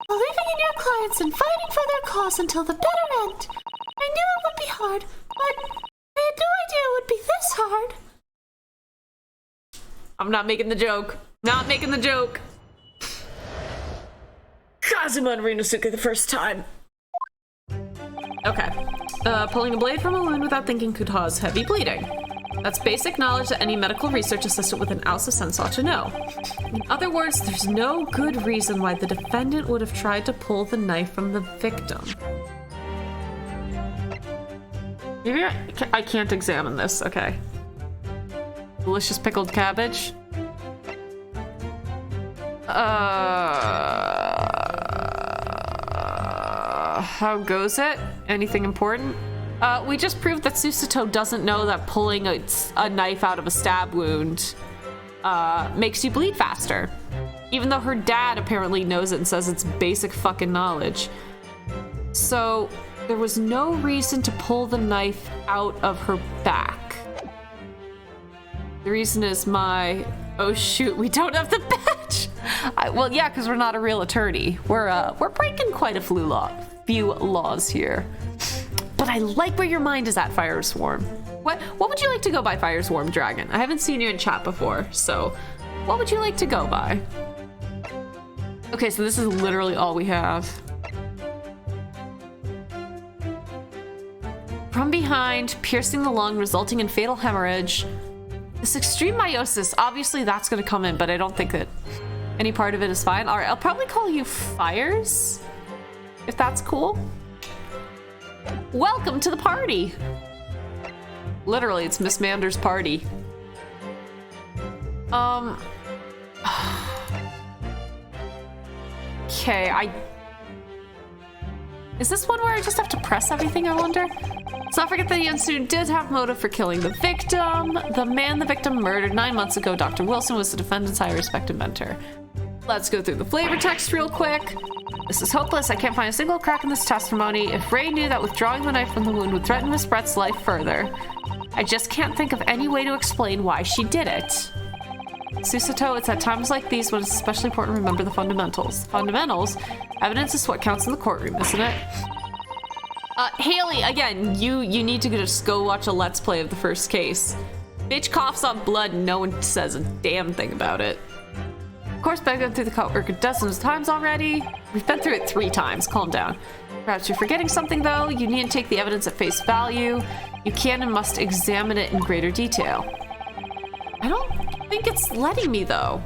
Believing in your clients and fighting for their cause until the bitter end. I knew it would be hard, but I had no idea it would be this hard. I'm not making the joke. Not making the joke. Kazuma and Rinosuke the first time. Okay. Pulling a blade from a wound without thinking could cause heavy bleeding. That's basic knowledge that any medical research assistant with an ounce of sense ought to know. In other words, there's no good reason why the defendant would have tried to pull the knife from the victim. Maybe I can't examine this. Okay. Delicious pickled cabbage. How goes it? Anything important? We just proved that Susato doesn't know that pulling a knife out of a stab wound makes you bleed faster. Even though her dad apparently knows it and says it's basic fucking knowledge. So there was no reason to pull the knife out of her back. The reason is my Oh shoot, we don't have the badge. Well, yeah, because we're not a real attorney. We're breaking quite a few laws here. But I like where your mind is at, Fireswarm. What would you like to go by, Fireswarm Dragon? I haven't seen you in chat before, so what would you like to go by? Okay, so this is literally all we have. From behind, piercing the lung, resulting in fatal hemorrhage. This extreme meiosis, obviously that's gonna come in, but I don't think that any part of it is fine. All right, I'll probably call you Fires, if that's cool. Welcome to the party. Literally, it's Miss Mander's party. Okay, is this one where I just have to press everything, I wonder? Let's not forget that the student did have motive for killing the victim. The man the victim murdered 9 months ago, Dr. Wilson, was the defendant's high respected mentor. Let's go through the flavor text real quick. This is hopeless. I can't find a single crack in this testimony. If Ray knew that withdrawing the knife from the wound would threaten Miss Brett's life further, I just can't think of any way to explain why she did it. Susato, it's at times like these when it's especially important to remember the fundamentals. Fundamentals? Evidence is what counts in the courtroom, isn't it? Haley, again, you need to just go watch a Let's Play of the first case. Bitch coughs up blood and no one says a damn thing about it. Of course, I've been through the court record dozens of times already. We've been through it 3 times. Calm down. Perhaps you're forgetting something, though. You needn't take the evidence at face value. You can and must examine it in greater detail. I don't think it's letting me, though.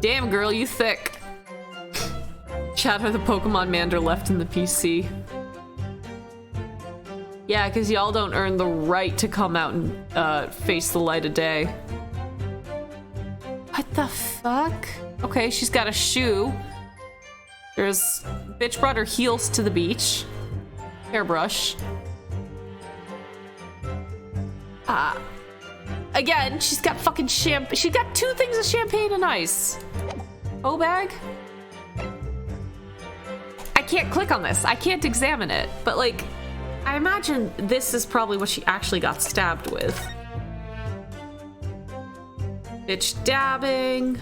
Damn, girl, you thick. Chatter the Pokemon Mander left in the PC. Yeah, because y'all don't earn the right to come out and face the light of day. What the fuck? Okay, she's got a shoe. There's... Bitch brought her heels to the beach. Hairbrush. Again, she's got fucking champagne. She's got 2 things of champagne and ice. O bag? I can't click on this. I can't examine it. But, like, I imagine this is probably what she actually got stabbed with. Bitch dabbing.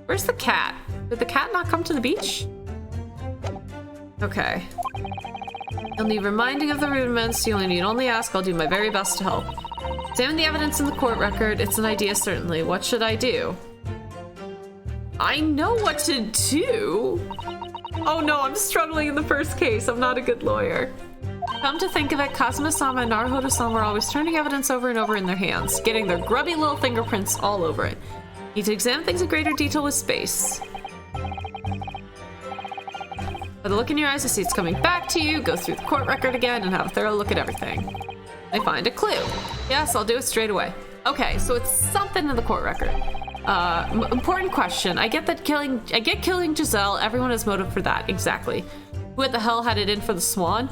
Where's the cat? Did the cat not come to the beach? Okay. You'll need reminding of the rudiments. You need only ask. I'll do my very best to help. Examine the evidence in the court record. It's an idea, certainly. What should I do? I know what to do. Oh no, I'm struggling in the first case. I'm not a good lawyer. Come to think of it, Kazuma-sama and Naruhodo-sama were always turning evidence over and over in their hands, getting their grubby little fingerprints all over it. Need to examine things in greater detail with space. By the look in your eyes, I see it's coming back to you. Go through the court record again and have a thorough look at everything. I find a clue. Yes, I'll do it straight away. Okay, so it's something in the court record. Important question. I get killing Giselle. Everyone has motive for that. Exactly. Who the hell had it in for the swan?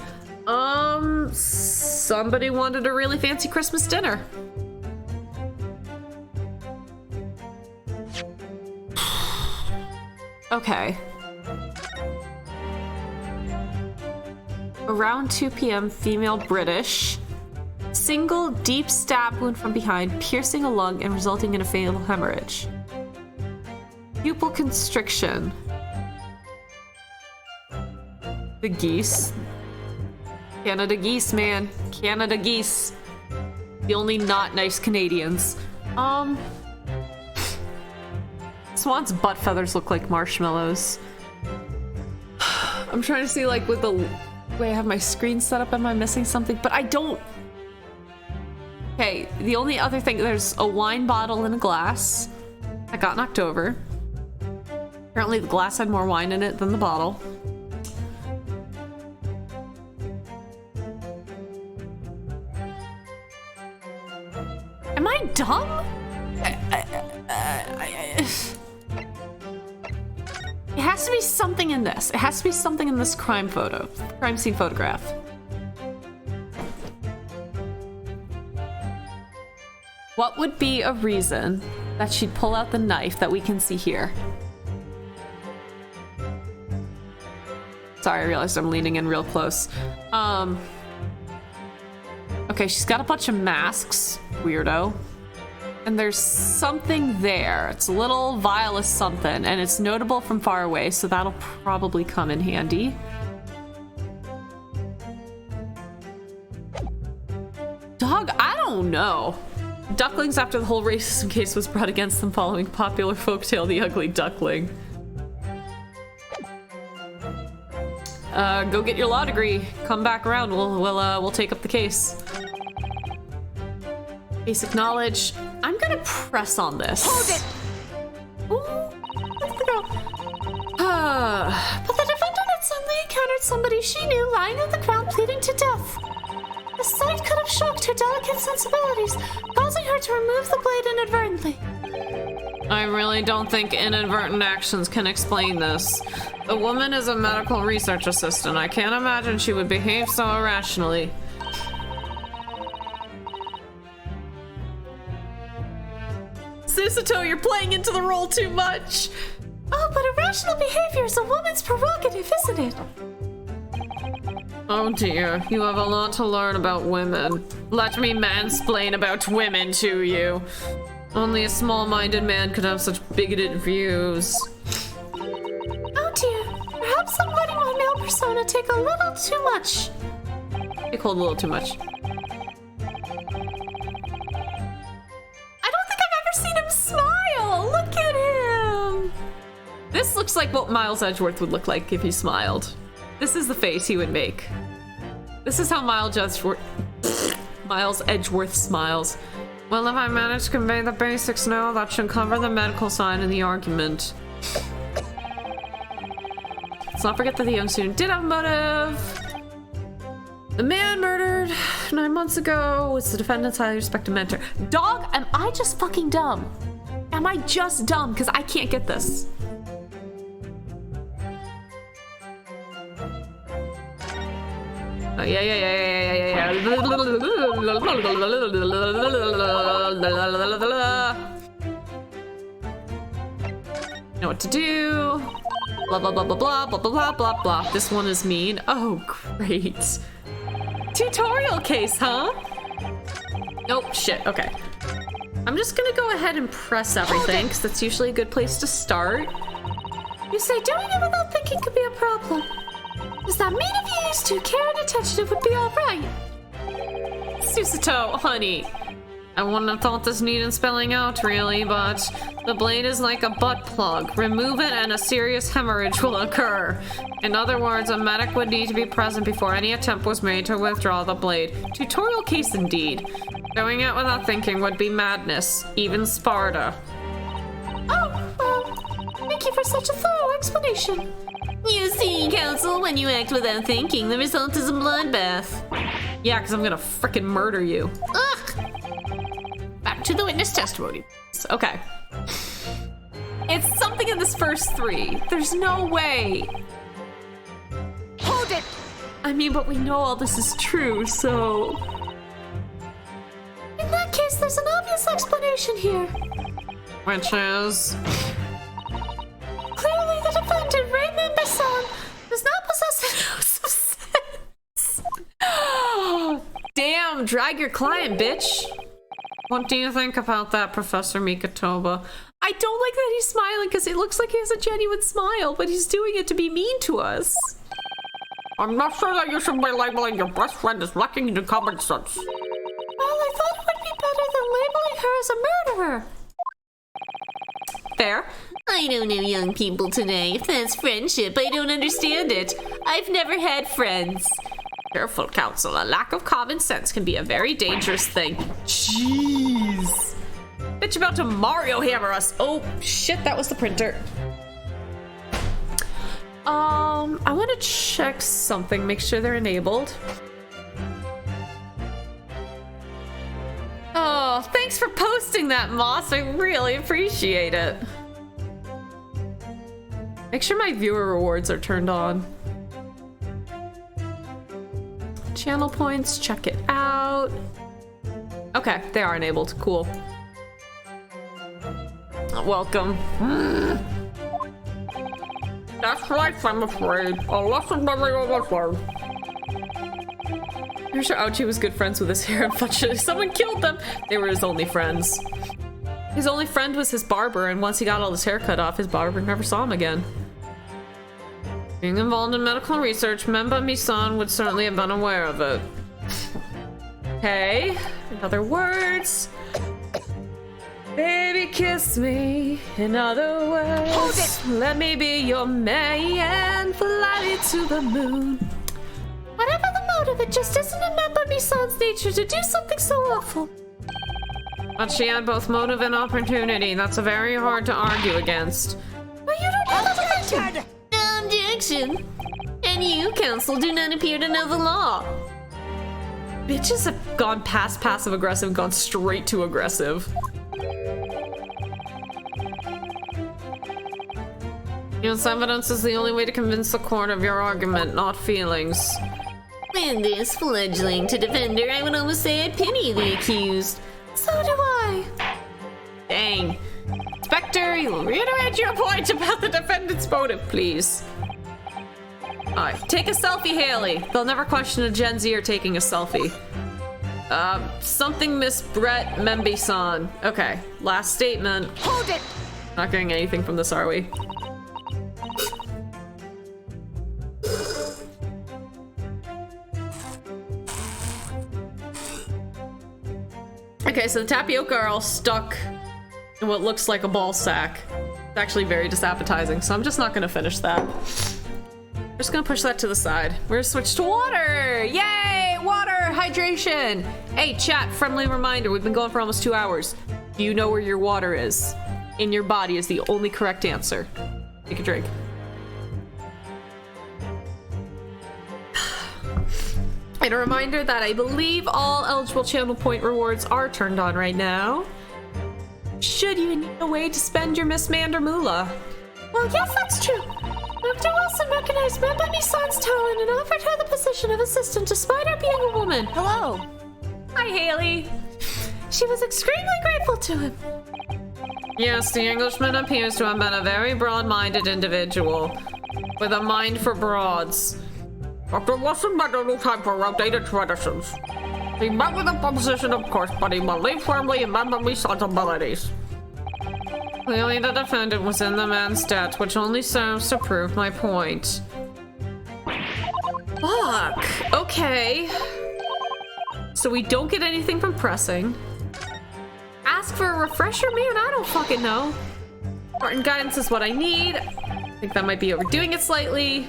Somebody wanted a really fancy Christmas dinner. Okay. Around 2 p.m., female British. Single deep stab wound from behind, piercing a lung and resulting in a fatal hemorrhage. Pupil constriction. The geese. Canada geese, man. Canada geese. The only not nice Canadians. Swan's butt feathers look like marshmallows. I'm trying to see, like, with the way I have my screen set up, am I missing something? But I don't... Okay, the only other thing, there's a wine bottle in a glass that got knocked over. Apparently the glass had more wine in it than the bottle. Am I dumb? It has to be something in this. It has to be something in this crime scene photograph. What would be a reason that she'd pull out the knife that we can see here? Sorry, I realized I'm leaning in real close. Okay, she's got a bunch of masks. Weirdo. And there's something there. It's a little vial of something, and it's notable from far away, so that'll probably come in handy. Dog, I don't know. Ducklings after the whole racism case was brought against them following popular folktale The Ugly Duckling. Go get your law degree. Come back around. We'll take up the case. Basic knowledge. I'm gonna press on this. Hold it! Let's go. But the defendant had suddenly encountered somebody she knew lying on the ground bleeding to death. The sight could have shocked her delicate sensibilities, causing her to remove the blade inadvertently. I really don't think inadvertent actions can explain this. The woman is a medical research assistant. I can't imagine she would behave so irrationally. Susato, you're playing into the role too much. Oh, but irrational behavior is a woman's prerogative, isn't it? Oh dear, you have a lot to learn about women. Let me mansplain about women to you. Only a small-minded man could have such bigoted views. Oh dear, perhaps I'm letting my male persona take a little too much. Take hold a little too much. I don't think I've ever seen him smile. Look at him. This looks like what Miles Edgeworth would look like if he smiled. This is the face he would make. This is how Miles Edgeworth smiles. Well, if I manage to convey the basics now, that should cover the medical side of the argument. Let's not forget that the young student did have a motive. The man murdered 9 months ago was the defendant's highly respected mentor. Dog, am I just fucking dumb? Am I just dumb? Because I can't get this. Oh, yeah. Know what to do. Blah, blah, blah, blah, blah, blah, blah, blah, blah. This one is mean. Oh, great. Tutorial case, huh? Nope, shit, okay. I'm just gonna go ahead and press everything, because that's usually a good place to start. You say doing it without thinking could be a problem. Does that mean if you used due care and attention it would be alright? Susato, honey. I wouldn't have thought this needed spelling out, really, but the blade is like a butt plug. Remove it and a serious hemorrhage will occur. In other words, a medic would need to be present before any attempt was made to withdraw the blade. Tutorial case indeed. Doing it without thinking would be madness, even Sparta. Oh, well, thank you for such a thorough explanation. You see, Counsel, when you act without thinking, the result is a bloodbath. Yeah, because I'm gonna frickin' murder you. Ugh! Back to the witness testimony. Okay. It's something in this first 3. There's no way. Hold it! I mean, but we know all this is true, so... In that case, there's an obvious explanation here. Which is... Clearly, the defendant, Raymond Besson, does not possess an ounce of sense. Damn, drag your client, bitch. What do you think about that, Professor Mikotoba? I don't like that he's smiling because it looks like he has a genuine smile, but he's doing it to be mean to us. I'm not sure that you should be labeling your best friend as lacking in common sense. Well, I thought it would be better than labeling her as a murderer. Fair. I don't know young people today. If that's friendship, I don't understand it. I've never had friends. Careful, Counsel. A lack of common sense can be a very dangerous thing. Jeez. Bitch about to Mario hammer us. Oh, shit, that was the printer. I want to check something, make sure they're enabled. Oh, thanks for posting that, Moss. I really appreciate it. Make sure my viewer rewards are turned on. Channel points, check it out. Okay, they are enabled. Cool. Welcome. That's life, I'm afraid. A lesson everyone must learn. I'm sure Ouchie was good friends with his hair. Unfortunately, someone killed them. They were his only friends. His only friend was his barber, and once he got all his hair cut off, his barber never saw him again. Being involved in medical research, Memba Misan would certainly have been aware of it. Okay, in other words. Baby, kiss me. In other words, hold it. Let me be your man. Fly me to the moon. Whatever the motive, it just isn't in Memba Misan's nature to do something so awful. But she had both motive and opportunity. That's very hard to argue against. But you don't have to. Objection. And you, counsel, do not appear to know the law. Bitches have gone past passive-aggressive and gone straight to aggressive. Yes, evidence is the only way to convince the court of your argument, not feelings. With this fledgling to defender, I would almost say I pity the accused. So do I. Dang. Spectre, you reiterate your point about the defendant's motive, please. Alright, take a selfie, Haley. They'll never question a Gen Zer taking a selfie. Something Miss Brett Membi-san. Okay, last statement. Hold it! Not getting anything from this, are we? Okay, so the tapioca are all stuck in what looks like a ball sack. It's actually very disappetizing, so I'm just not gonna finish that. I'm just gonna push that to the side. We're gonna switch to water! Yay! Water! Hydration! Hey, chat, friendly reminder, we've been going for almost 2 hours. Do you know where your water is? In your body is the only correct answer. Take a drink. And a reminder that I believe all eligible channel point rewards are turned on right now. Should you need a way to spend your Miss Mander Moolah? Well, yes, that's true. Dr. Wilson recognized Memba Misan's talent and offered her the position of assistant despite her being a woman. Hello. Hi, Haley. She was extremely grateful to him. Yes, the Englishman appears to have been a very broad-minded individual with a mind for broads. Dr. Wilson had no time for outdated traditions. He met with opposition, of course, but he believed firmly in Memba Misan's abilities. Clearly the defendant was in the man's debt, which only serves to prove my point. Fuck. Okay. So we don't get anything from pressing. Ask for a refresher? Man, I don't fucking know. Important guidance is what I need. I think that might be overdoing it slightly.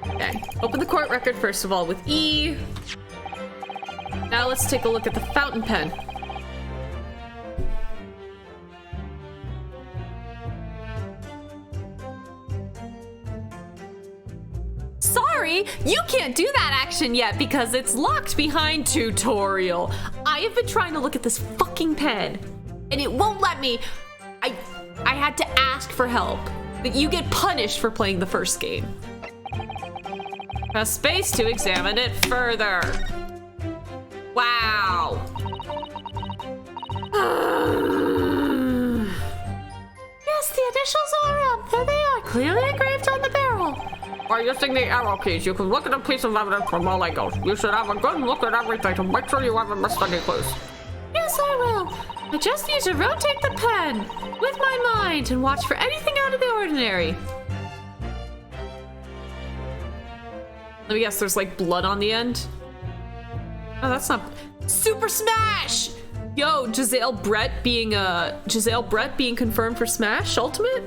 Okay. Open the court record first of all with E. Now let's take a look at the fountain pen. Sorry, you can't do that action yet because it's locked behind tutorial. I have been trying to look at this fucking pen and it won't let me. I had to ask for help. You get punished for playing the first game. Press space to examine it further. Wow. Yes, the initials are up. There they are, clearly engraved on the barrel. By using the arrow keys, you can look at a piece of evidence from all angles. You should have a good look at everything to make sure you haven't missed any clues. Yes, I will. I just need to rotate the pen with my mind and watch for anything out of the ordinary. Let me guess, there's like blood on the end? Oh, that's not... Super Smash! Yo, Giselle Brett being confirmed for Smash Ultimate?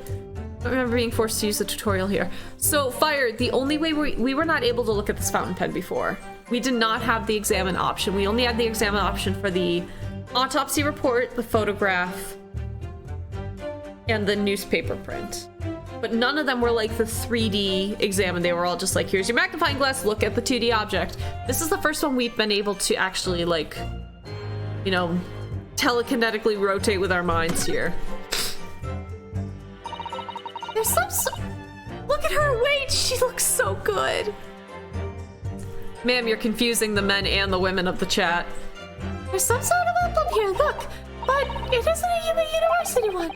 I remember being forced to use the tutorial here. So, Fire, the only way we were not able to look at this fountain pen before. We did not have the examine option. We only had the examine option for the autopsy report, the photograph, and the newspaper print. But none of them were like the 3D examine. They were all just like, here's your magnifying glass, look at the 2D object. This is the first one we've been able to actually like, you know, telekinetically rotate with our minds here. There's some look at her weight. She looks so good. Ma'am, you're confusing the men and the women of the chat. There's some sort of emblem here, look. But it isn't a university one.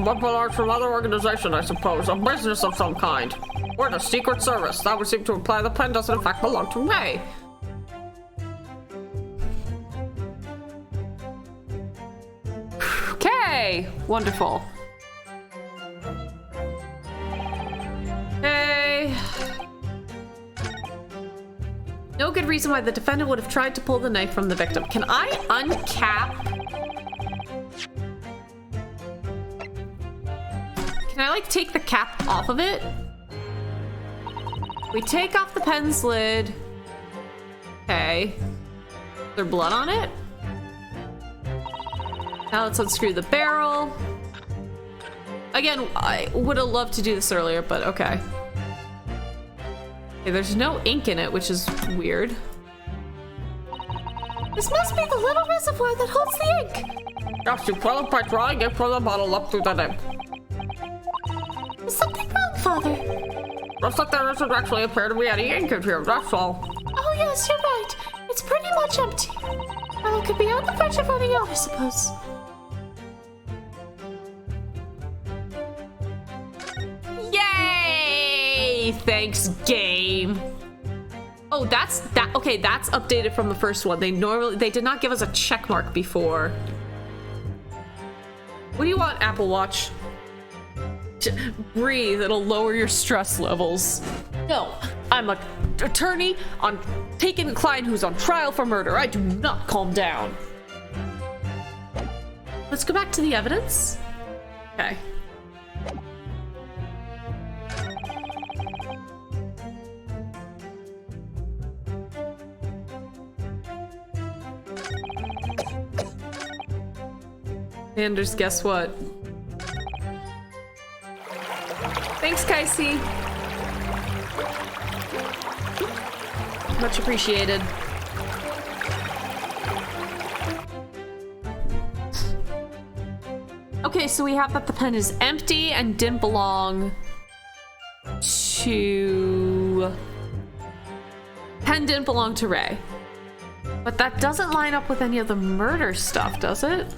But belongs to another organization, I suppose. A business of some kind. Or the Secret Service. That would seem to imply the pen doesn't in fact belong to May. Okay, wonderful. Okay. No good reason why the defendant would have tried to pull the knife from the victim. Can I uncap? Can I, like, take the cap off of it? We take off the pen's lid. Okay. Is there blood on it? Now let's unscrew the barrel. Again, I would have loved to do this earlier, but okay. Okay, there's no ink in it, which is weird. This must be the little reservoir that holds the ink. Yes, you fill it by drawing it from the bottle up through the nib. Is something wrong, Father? Just that there doesn't actually appear to be any ink in here, that's all. Oh yes, you're right. It's pretty much empty. Well, it could be on the verge of running out, I suppose. Yay! Thanks, game. Oh, that's that. Okay, that's updated from the first one. They did not give us a check mark before. What do you want, Apple Watch? Breathe, it'll lower your stress levels. No, I'm an attorney on taking a client who's on trial for murder. I do not calm down. Let's go back to the evidence. Okay. Anders, guess what? Thanks, Kaisi. Much appreciated. Okay, so we have that the pen is empty and didn't belong to... Pen didn't belong to Ray. But that doesn't line up with any of the murder stuff, does it?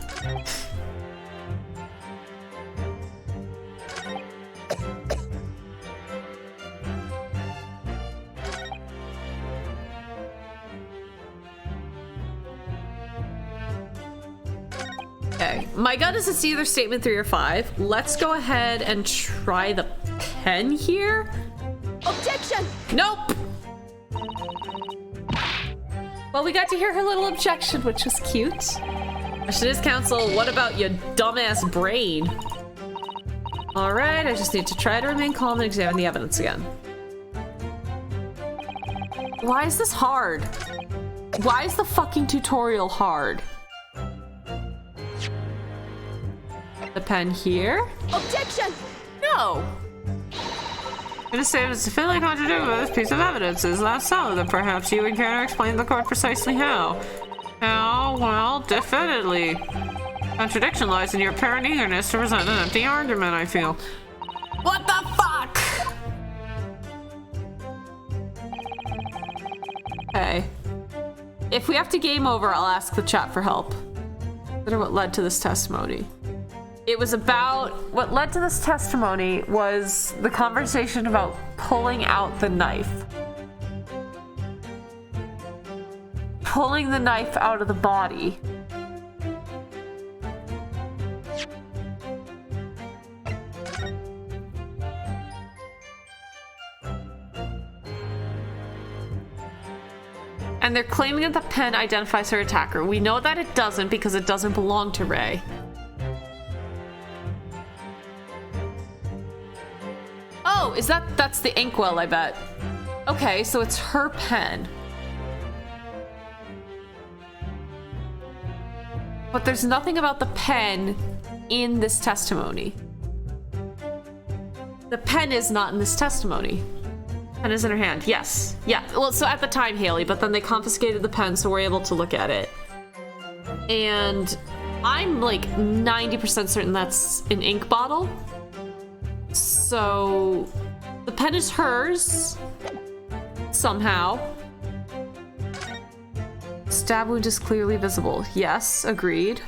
Okay, my gut is it's either statement 3 or 5. Let's go ahead and try the pen here. Objection! Nope! Well, we got to hear her little objection, which was cute. Question is, counsel, what about your dumbass brain? Alright, I just need to try to remain calm and examine the evidence again. Why is this hard? Why is the fucking tutorial hard? The pen here? Objection! No! I'm gonna say it's fairly contradictory with this piece of evidence is less so that perhaps you would care to explain to the court precisely how. How? Well, definitely. Contradiction lies in your apparent eagerness to present an empty argument, I feel. What the fuck? Okay. If we have to game over, I'll ask the chat for help. Consider what led to this testimony. It was about, what led to this testimony was the conversation about pulling out the knife. Pulling the knife out of the body. And they're claiming that the pen identifies her attacker. We know that it doesn't because it doesn't belong to Ray. Oh, that's the inkwell, I bet. Okay, so it's her pen. But there's nothing about the pen in this testimony. The pen is not in this testimony. Pen is in her hand, yes. Yeah, well, so at the time, Haley, but then they confiscated the pen, so we're able to look at it. And I'm like 90% certain that's an ink bottle. So the pen is hers somehow. Stab wound is clearly visible. Yes, agreed.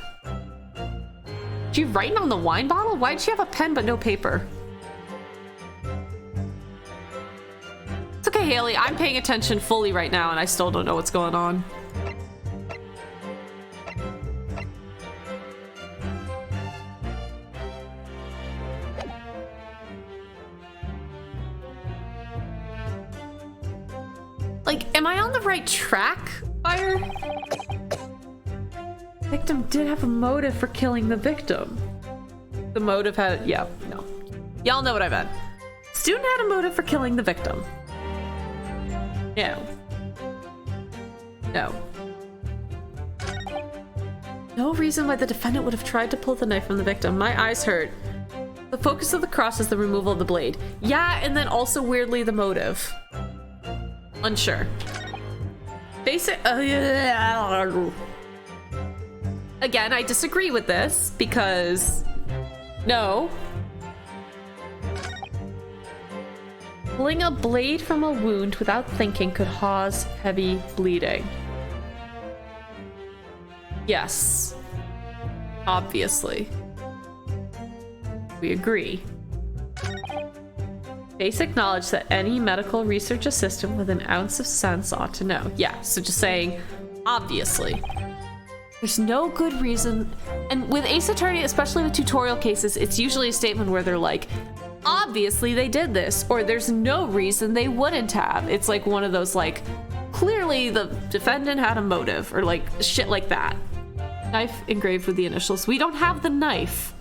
Did you write on the wine bottle? Why'd she have a pen but no paper? It's okay, Haley. I'm paying attention fully right now and I still don't know what's going on. Like, am I on the right track, Fire? Victim did have a motive for killing the victim. The motive had, yeah, no. Y'all know what I meant. Student had a motive for killing the victim. No. No. No reason why the defendant would have tried to pull the knife from the victim. My eyes hurt. The focus of the cross is the removal of the blade. Yeah, and then also weirdly the motive. Unsure. Basic. Again, I disagree with this because no. Pulling a blade from a wound without thinking could cause heavy bleeding. Yes. Obviously. We agree. Basic knowledge that any medical research assistant with an ounce of sense ought to know. Yeah, so just saying, obviously. There's no good reason. And with Ace Attorney, especially with tutorial cases, it's usually a statement where they're like, obviously they did this, or there's no reason they wouldn't have. It's like one of those like, clearly the defendant had a motive, or like shit like that. Knife engraved with the initials. We don't have the knife,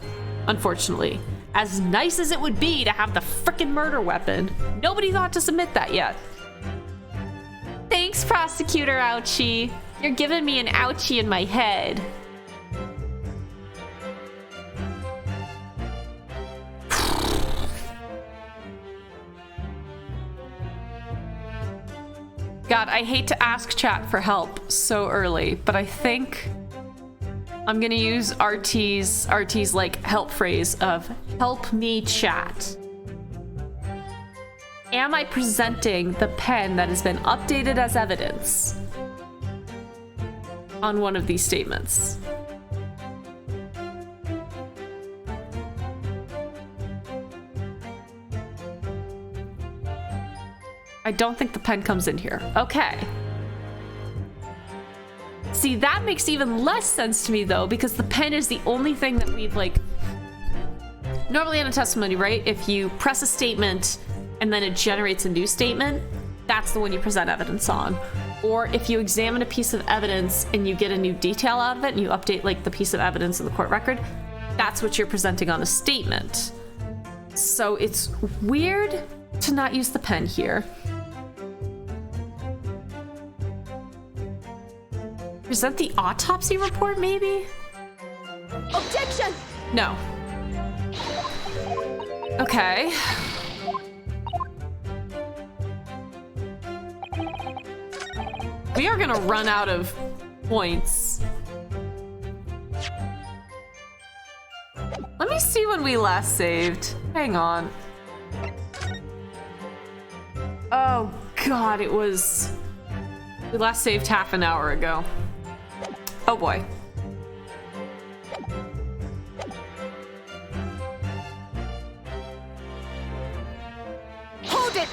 unfortunately. As nice as it would be to have the frickin' murder weapon, nobody thought to submit that yet. Thanks, Prosecutor Ouchie. You're giving me an ouchie in my head. God, I hate to ask chat for help so early, but I think I'm gonna use RT's like help phrase of help me chat. Am I presenting the pen that has been updated as evidence on one of these statements? I don't think the pen comes in here. Okay. See, that makes even less sense to me though, because the pen is the only thing that we've like... Normally in a testimony, right? If you press a statement and then it generates a new statement, that's the one you present evidence on. Or if you examine a piece of evidence and you get a new detail out of it and you update like the piece of evidence in the court record, that's what you're presenting on a statement. So it's weird to not use the pen here. Present the autopsy report, maybe? Objection! No. Okay. We are gonna run out of points. Let me see when we last saved. Hang on. Oh God, it was... We last saved half an hour ago. Oh boy. Hold it!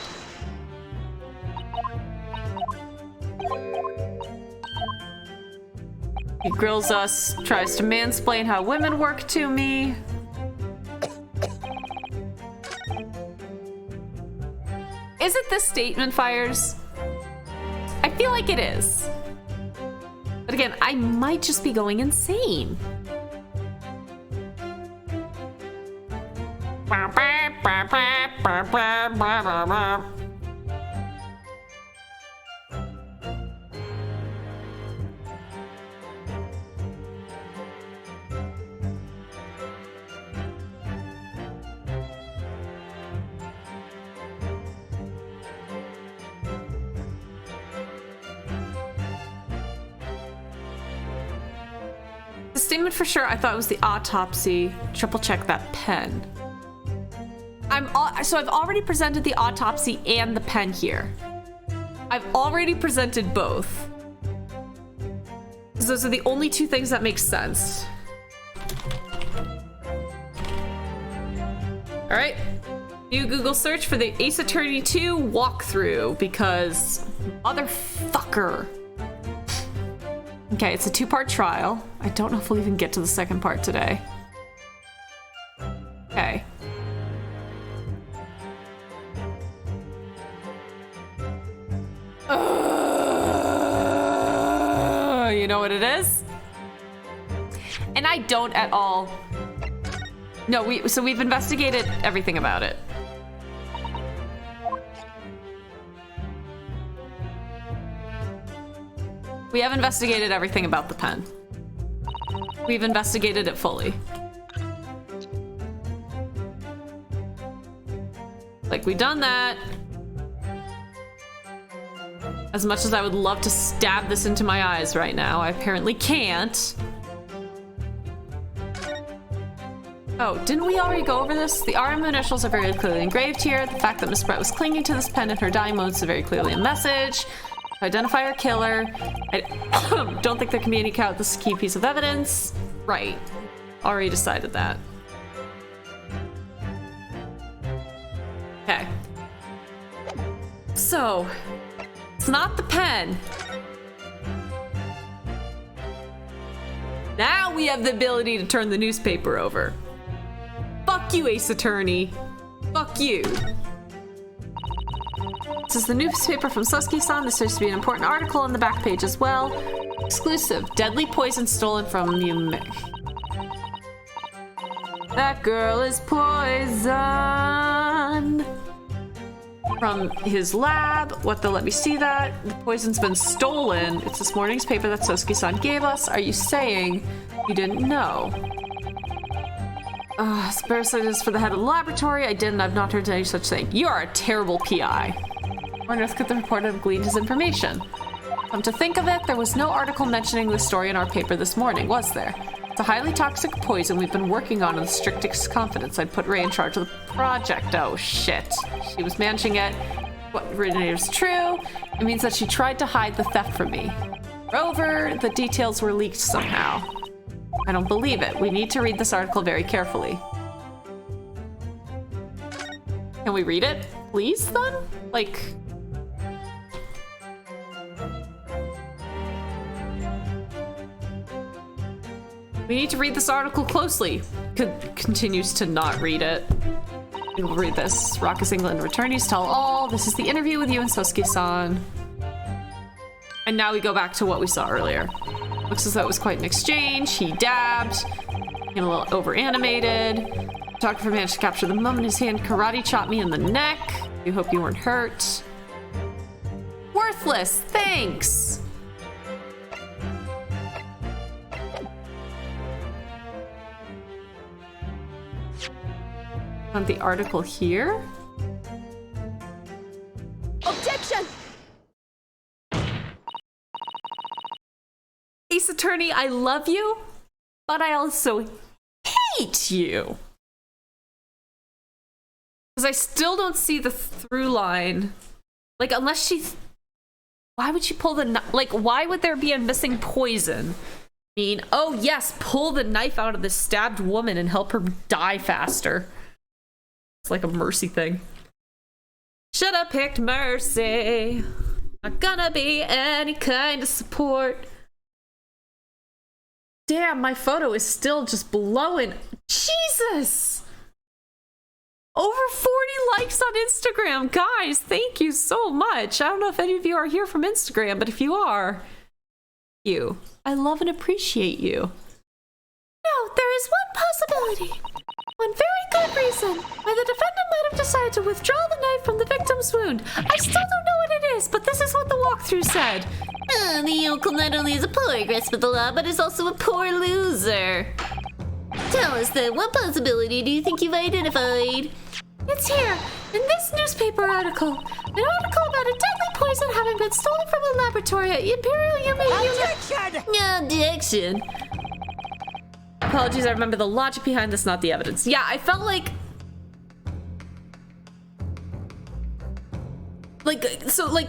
He grills us, tries to mansplain how women work to me. Is it this statement, Fires? I feel like it is. But again, I might just be going insane. The statement for sure, I thought it was the autopsy. Triple check that pen. So I've already presented the autopsy and the pen here. I've already presented both. Those are the only two things that make sense. All right. New Google search for the Ace Attorney 2 walkthrough because motherfucker. Okay, it's a 2-part trial. I don't know if we'll even get to the second part today. Okay. You know what it is? And I don't at all. No, we've investigated everything about it. We have investigated everything about the pen. We've investigated it fully. Like, we've done that. As much as I would love to stab this into my eyes right now, I apparently can't. Oh, didn't we already go over this? The RM initials are very clearly engraved here. The fact that Miss Brett was clinging to this pen in her dying moments is very clearly a message. To identify our killer. I don't think there can be any doubt this is a key piece of evidence. Right. Already decided that. Okay. So, it's not the pen. Now we have the ability to turn the newspaper over. Fuck you, Ace Attorney. Fuck you. This is the newspaper from Sosuke-san. This seems to be an important article on the back page as well. Exclusive. Deadly poison stolen from you. That girl is poison. From his lab. What the? Let me see that. The poison's been stolen. It's this morning's paper that Sosuke-san gave us. Are you saying you didn't know? This parasite is for the head of the laboratory. I've not heard any such thing. You are a terrible PI. Where on earth could the reporter have gleaned his information? Come to think of it, there was no article mentioning this story in our paper this morning, was there? It's a highly toxic poison we've been working on in the strictest confidence. I'd put Ray in charge of the project. Oh, shit. She was managing it. What originated is true. It means that she tried to hide the theft from me. Moreover, the details were leaked somehow. I don't believe it. We need to read this article very carefully. Can we read it, please, then? Like... We need to read this article closely. Continues to not read it. We'll read this. Raucous England returnees tell all. This is the interview with you and Sosuke-san. And now we go back to what we saw earlier. Looks as though it was quite an exchange. He dabbed. Getting a little over-animated. Photographer managed to capture the moment his hand karate chopped me in the neck. We hope you weren't hurt. Worthless, thanks! On the article here? Objection! Ace Attorney, I love you, but I also hate you. Because I still don't see the through line. Like, unless she... Why would she pull the... Like, why would there be a missing poison? I mean, oh yes, pull the knife out of this stabbed woman and help her die faster. It's like a mercy thing. Should have picked mercy. Not gonna be any kind of support. Damn, my photo is still just blowing. Jesus! Over 40 likes on Instagram. Guys, thank you so much. I don't know if any of you are here from Instagram, but if you are, you. I love and appreciate you. No, there is one possibility. One very good reason why the defendant might have decided to withdraw the knife from the victim's wound. I still don't know what it is, but this is what the walkthrough said. The yokel not only is a poor grasp of the law, but is also a poor loser. Tell us then, what possibility do you think you've identified? It's here, in this newspaper article. An article about a deadly poison having been stolen from a laboratory at Imperial Yumi. Objection! Apologies, I remember the logic behind this, not the evidence. Yeah, I felt like...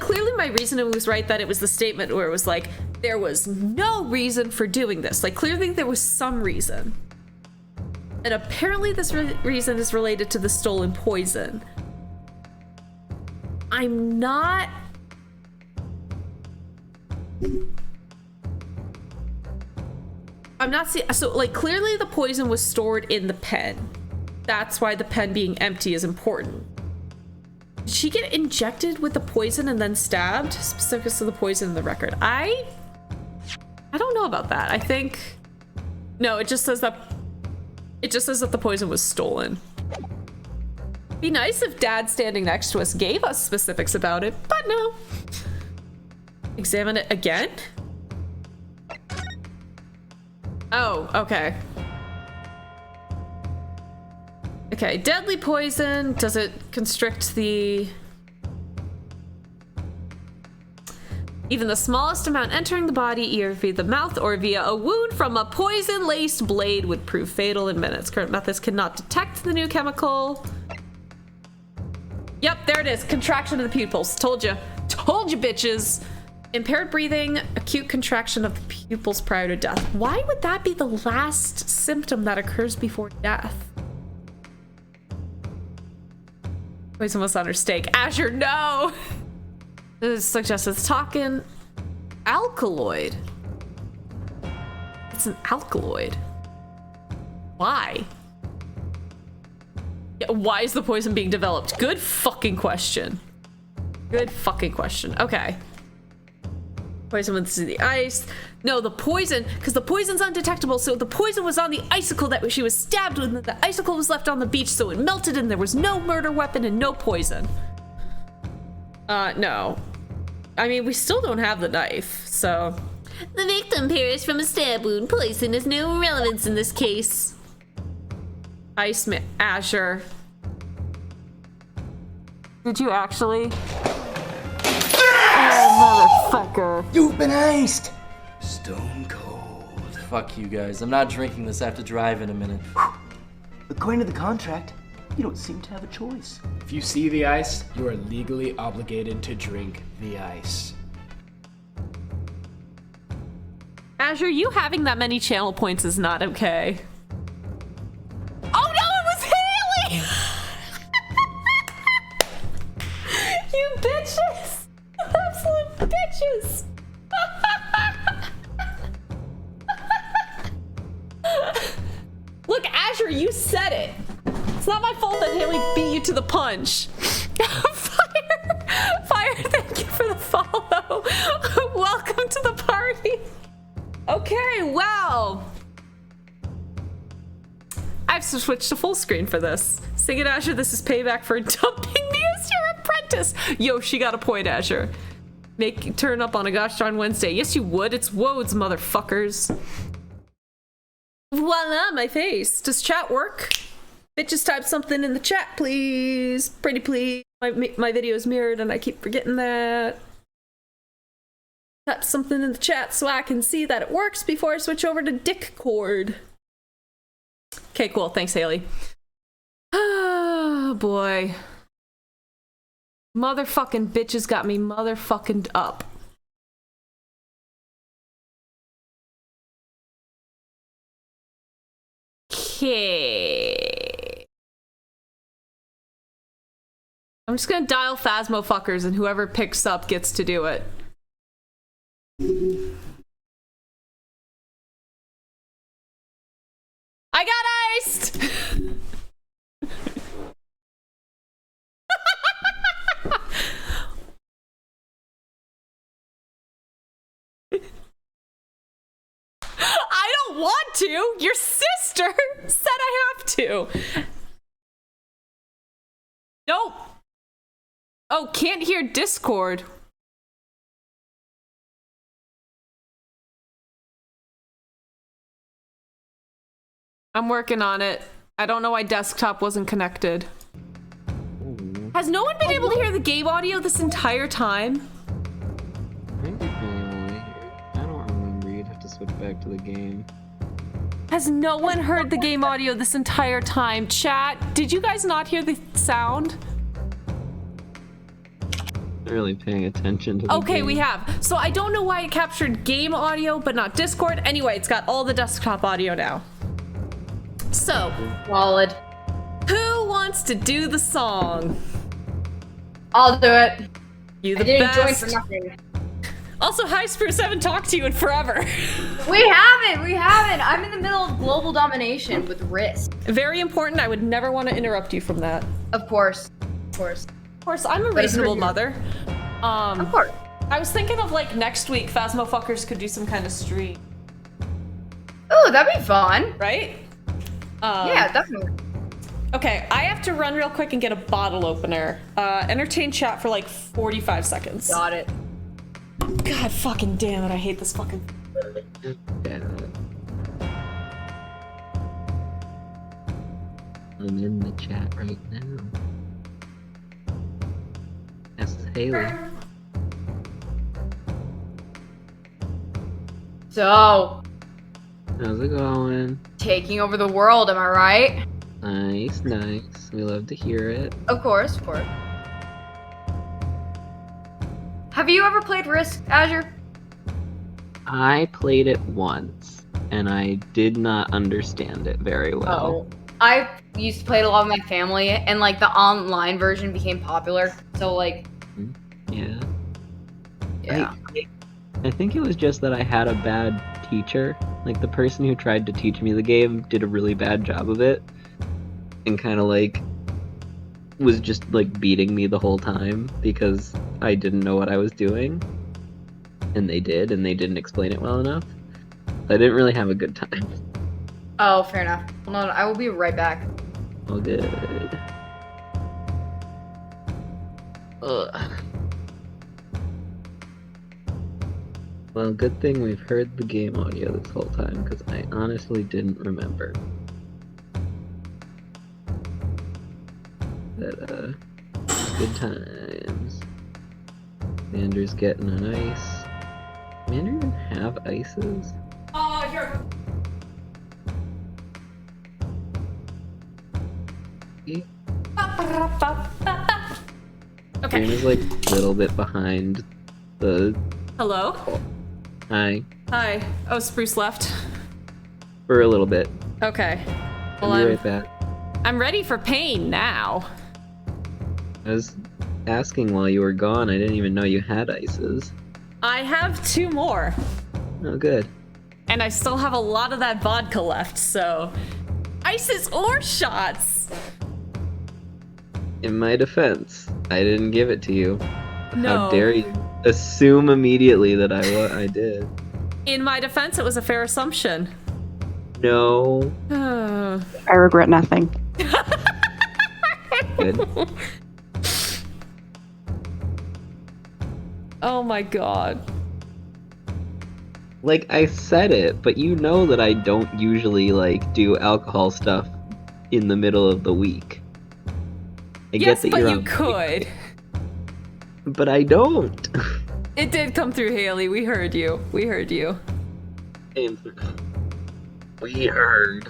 clearly my reasoning was right, that it was the statement where it was like, there was no reason for doing this. Like, clearly there was some reason. And apparently this reason is related to the stolen poison. I'm not... seeing... So, like, clearly the poison was stored in the pen. That's why the pen being empty is important. Did she get injected with the poison and then stabbed? Specifics of the poison in the record. I don't know about that. I think... No, it just says that the poison was stolen. Be nice if Dad standing next to us gave us specifics about it, but no. Examine it again? Oh, okay. Okay, deadly poison. Does it constrict the... Even the smallest amount entering the body, either via the mouth or via a wound from a poison-laced blade, would prove fatal in minutes. Current methods cannot detect the new chemical. Yep, there it is. Contraction of the pupils. Told you. Told you, bitches. Impaired breathing, acute contraction of the pupils prior to death. Why would that be the last symptom that occurs before death? Poison was on her steak. Azure, no! This suggests it's talking alkaloid. It's an alkaloid. Why? Yeah, why is the poison being developed? Good fucking question. Good fucking question. Okay. Poison went to the ice. No, the poison, because the poison's undetectable, so the poison was on the icicle that she was stabbed with, and the icicle was left on the beach, so it melted and there was no murder weapon and no poison. No. I mean, we still don't have the knife, so... The victim perished from a stab wound. Poison has no relevance in this case. Iceman, Azure. Did you actually? Oh, motherfucker. You've been iced! Stone cold. Fuck you guys. I'm not drinking this. I have to drive in a minute. According to the contract, you don't seem to have a choice. If you see the ice, you are legally obligated to drink the ice. Azure, you having that many channel points is not okay. Oh no, it was Haley! You bitches! Absolute bitches! Look, Azure, you said it. It's not my fault that Haley beat you to the punch. Fire, thank you for the follow. Welcome to the party. Okay, wow. I've switched to full screen for this. Sing it, Azure, this is payback for dumping me as your apprentice. Yo, she got a point, Azure. Turn up on a gosh darn Wednesday. Yes, you would. It's Wodes, motherfuckers. Voila, my face. Does chat work? Bitches, type something in the chat, please. Pretty please. My video is mirrored and I keep forgetting that. Type something in the chat so I can see that it works before I switch over to Discord. Okay, cool. Thanks, Haley. Oh, boy. Motherfucking bitches got me motherfucking up. Okay. I'm just gonna dial Phasmo fuckers and whoever picks up gets to do it. I got iced! I don't want to! Your sister said I have to! Nope! Oh, can't hear Discord. I'm working on it. I don't know why desktop wasn't connected. Has no one been able to hear the game audio this entire time? I think you can only hear it. I don't remember. You'd have to switch back to the game. Has no one heard the game audio this entire time? Chat, did you guys not hear the sound? Not really paying attention to the Okay, game. we have. So I don't know why it captured game audio, but not Discord. Anyway, it's got all the desktop audio now. So, Solid. who wants to do the song? I'll do it. You I the didn't join best. for nothing. Also, hi Spruce, I haven't talked to you in forever. We haven't. I'm in the middle of global domination with Risk. Very important. I would never want to interrupt you from that. Of course. Of course. Of course, I'm a But it's reasonable for you. mother. Of course. I was thinking of like next week, Phasmofuckers could do some kind of stream, Ooh, that'd be fun. right? Yeah, definitely. Okay, I have to run real quick and get a bottle opener. Entertain chat for like 45 seconds. Got it. God fucking damn it, I hate this fucking... I'm in the chat right now. That's Haley. So, How's it going? taking over the world, am I right? Nice, nice. We love to hear it. Of course, of course. Have you ever played Risk, Azure? I played it once, and I did not understand it very well. Oh. I used to play it a lot with my family, and like the online version became popular. So like, Yeah. yeah. I think it was just that I had a bad teacher. Like, the person who tried to teach me the game did a really bad job of it. And kind of like was just like beating me the whole time because I didn't know what I was doing. And they did, and they didn't explain it well enough. I didn't really have a good time. Oh, fair enough. Hold on, I will be right back. All good. Ugh. Well, good thing we've heard the game audio this whole time, because I honestly didn't remember. But, good times. Mander's getting an ice. Mander even have ices? Oh, here. Okay. Mander's like a little bit behind the... Hello? Hi. Hi. Oh, Spruce left. For a little bit. Okay. Well, I'll be right back. I'm ready for pain now. I was asking while you were gone. I didn't even know you had ices. I have 2 more. Oh, good. And I still have a lot of that vodka left, so... Ices or shots? In my defense, I didn't give it to you. No. How dare you assume immediately that I did? In my defense, it was a fair assumption. No. I regret nothing. Good. Oh my god. Like, I said it, but you know that I don't usually, like, do alcohol stuff in the middle of the week. I Yes, get that but you're you on could. But I don't. It did come through, Haley. We heard you. We heard you. We heard.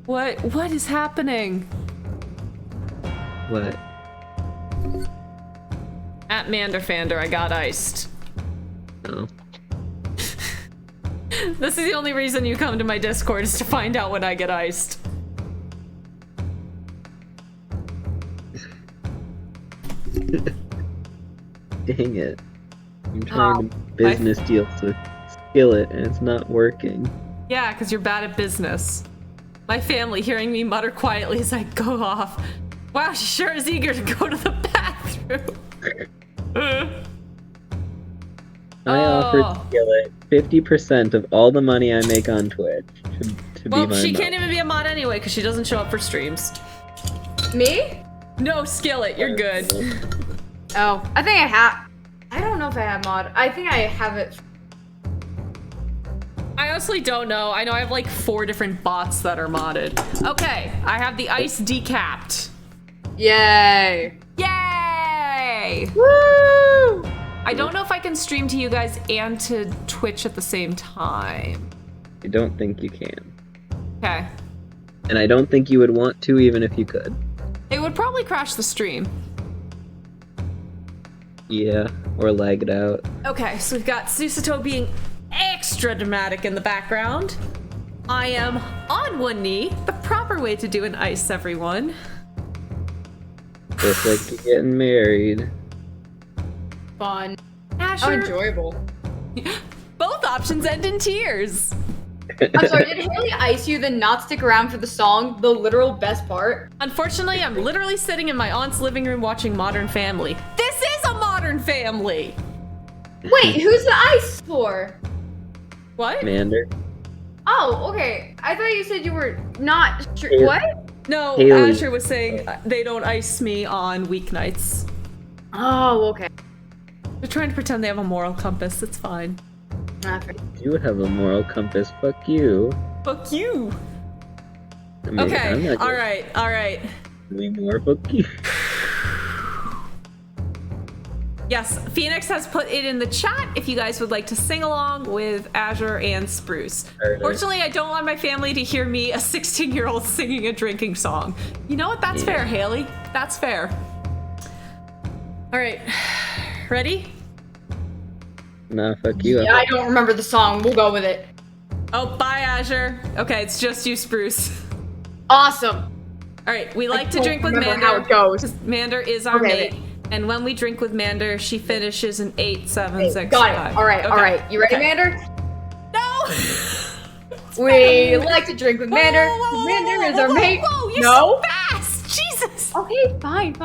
What is happening? What? At Manderfander, I got iced. No. This is the only reason you come to my Discord, is to find out when I get iced. Dang it. I'm trying to business deals with Skillet and it's not working. Yeah, because you're bad at business. My family hearing me mutter quietly as I go off. Wow, she sure is eager to go to the bathroom. I offered Skillet 50% of all the money I make on Twitch to Well, be my she mod. can't even be a mod anyway because she doesn't show up for streams. Me? No, Skillet, you're good. Oh, I think I have. I don't know if I have mod. I think I have it. I honestly don't know. I know I have like 4 different bots that are modded. Okay, I have the ice decapped. Yay! Yay! Woo! I don't know if I can stream to you guys and to Twitch at the same time. I don't think you can. Okay. And I don't think you would want to even if you could. It would probably crash the stream. Yeah, or lag it out. Okay, so we've got Susato being extra dramatic in the background. I am on one knee, the proper way to do an ice, everyone. Just like you're getting married. Fun. Asher. How enjoyable. Both options end in tears. I'm sorry, did Haley ice you then not stick around for the song, the literal best part? Unfortunately, I'm literally sitting in my aunt's living room watching Modern Family. This is a Modern Family! Wait, who's the ice for? What? Mander. Oh, okay. I thought you said you were not sure. Haley. What? No, Haley. Asher was saying they don't ice me on weeknights. Oh, okay. They're trying to pretend they have a moral compass. It's fine. You have a moral compass. Fuck you. Fuck you. I mean, I'm Okay, not gonna alright. be more fuck you. Yes, Phoenix has put it in the chat if you guys would like to sing along with Azure and Spruce. Alright. Fortunately, I don't want my family to hear me, a 16-year-old, singing a drinking song. You know what? That's fair, Haley. That's fair. Alright. Ready? Nah, fuck you. Yeah, I don't remember the song. We'll go with it. Oh, bye, Azure. Okay, it's just you, Spruce. Awesome. Alright, we like to don't drink with remember Mander. how it goes. 'Cause Mander is our Okay. mate. And when we drink with Mander, she finishes an 8, 7, 6, Got it. 5. All right, Okay. all right. You ready, Okay. Mander? No! We like to drink with Mander. Mander is our mate. Whoa, you're No. so fast! Jesus! Okay, fine.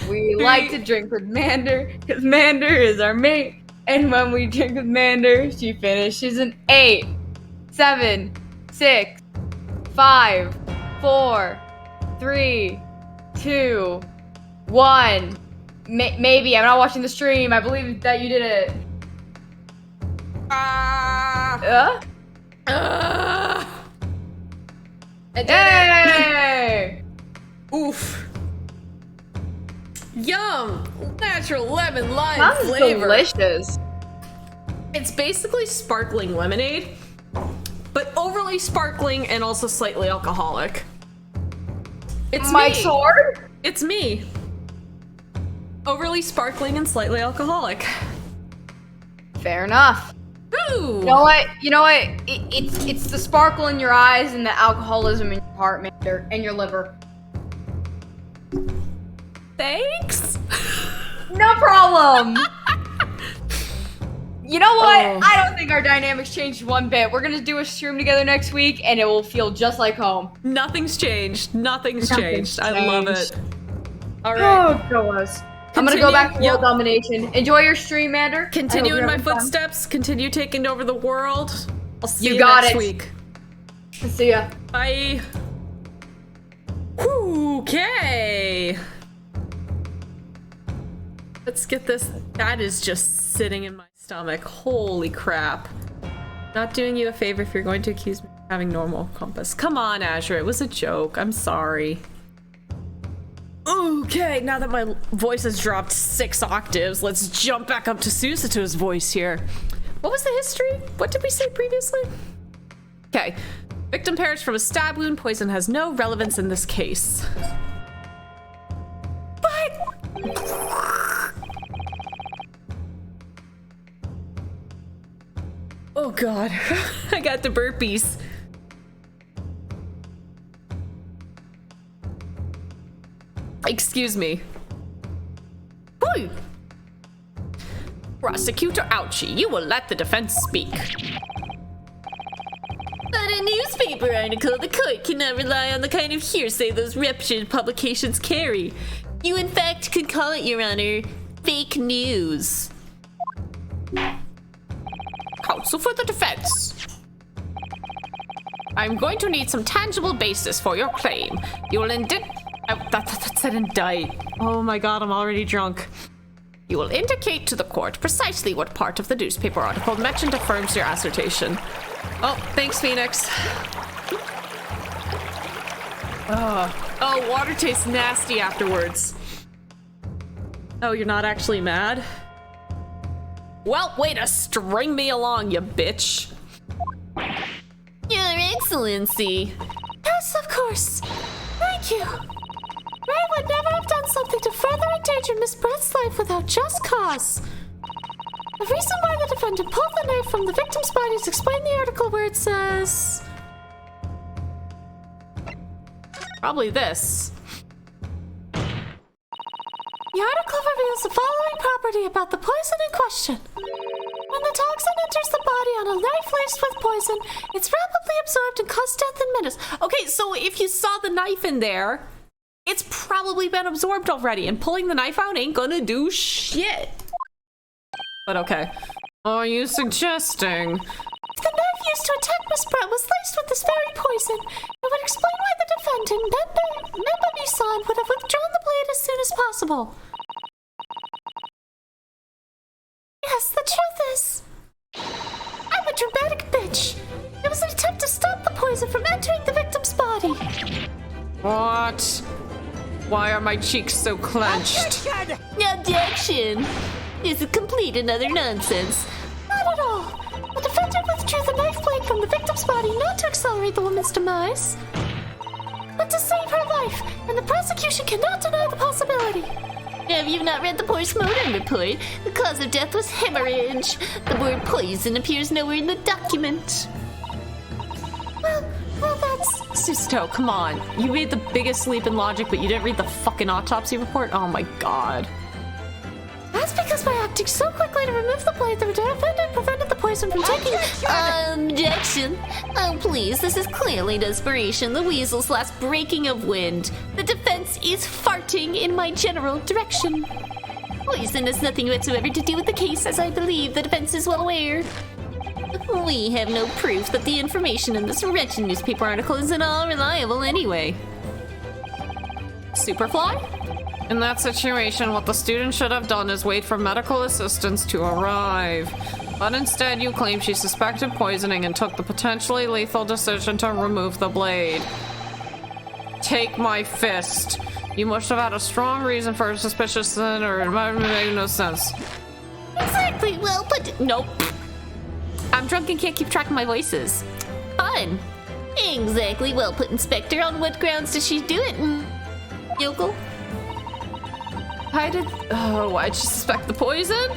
We like to drink with Mander because Mander is our mate. And when we drink with Mander, she finishes an 8, 7, 6, 5, 4, 3, 2, 1. Maybe. I'm not watching the stream. I believe that you did it. Hey! Oof. Yum! Natural lemon lime Sounds flavor. delicious. It's basically sparkling lemonade, but overly sparkling and also slightly alcoholic. It's My me. sword? It's me. Overly sparkling and slightly alcoholic. Fair enough. Ooh. You know what? It's the sparkle in your eyes and the alcoholism in your heart, Mander, and your liver. Thanks. No problem. You know what? Oh. I don't think our dynamics changed one bit. We're gonna do a stream together next week, and it will feel just like home. Nothing's changed. Nothing's Nothing's changed. I love it. changed. All right. Oh, goes. I'm gonna go back to world domination. Enjoy your stream, Mander. Continue in my having fun. footsteps. Continue taking over the world. I'll see you, You got next it. week. See ya. Bye. Okay. Let's get this. That is just sitting in my stomach. Holy crap. Not doing you a favor if you're going to accuse me of having normal compass. Come on, Azure. It was a joke. I'm sorry. Okay, now that my voice has dropped 6 octaves, let's jump back up to Susato's voice here. What was the history? What did we say previously? Okay. Victim perished from a stab wound. Poison has no relevance in this case. But... Oh god. I got the burpees. Excuse me. Boy. Prosecutor Ouchie, you will let the defense speak. But a newspaper article, the court cannot rely on the kind of hearsay those reputed publications carry. You, in fact, could call it, Your Honor, fake news. Counsel for the defense. I'm going to need some tangible basis for your claim. You will That said indict. Oh my god, I'm already drunk. You will indicate to the court precisely what part of the newspaper article mentioned affirms your assertion. Oh, thanks, Phoenix. Oh, water tastes nasty afterwards. Oh, you're not actually mad? Well, way to string me along, you bitch. Your Excellency. Yes, of course. Thank you. Ray would never have done something to further endanger Miss Brett's life without just cause. The reason why the defendant pulled the knife from the victim's body is explained in the article where it says, Probably this. The article reveals the following property about the poison in question. When the toxin enters the body on a knife laced with poison, it's rapidly absorbed and causes death in minutes. Okay, so if you saw the knife in there, it's probably been absorbed already, and pulling the knife out ain't gonna do shit. But okay. Are you suggesting? If the knife used to attack Miss Brett was laced with this very poison, it would explain why the defendant, Member Misan, would have withdrawn the blade as soon as possible. Yes, the truth is, I'm a dramatic bitch. It was an attempt to stop the poison from entering the victim's body. What? Why are my cheeks so clenched? Objection! This is complete and utter nonsense. Not at all. The defendant withdrew the knife blade from the victim's body not to accelerate the woman's demise, but to save her life, and the prosecution cannot deny the possibility. Have you not read the postmortem report? The cause of death was hemorrhage. The word poison appears nowhere in the document. Well, that's... Sisto, come on. You made the biggest leap in logic, but you didn't read the fucking autopsy report? Oh my god. That's because by acting so quickly to remove the blade, the defendant prevented the poison from taking... Objection! Oh, please, this is clearly desperation. The weasel's last breaking of wind. The defense is farting in my general direction. Poison has nothing whatsoever to do with the case, as I believe the defense is well aware. We have no proof that the information in this wretched newspaper article is at all reliable anyway. Superfly? In that situation, what the student should have done is wait for medical assistance to arrive. But instead, you claim she suspected poisoning and took the potentially lethal decision to remove the blade. Take my fist. You must have had a strong reason for a suspicious sin, or it might make no sense. Exactly, well put. Nope. I'm drunk and can't keep track of my voices. Fun. Exactly, well put, Inspector. On what grounds does she do it, yokel? Why'd she suspect the poison?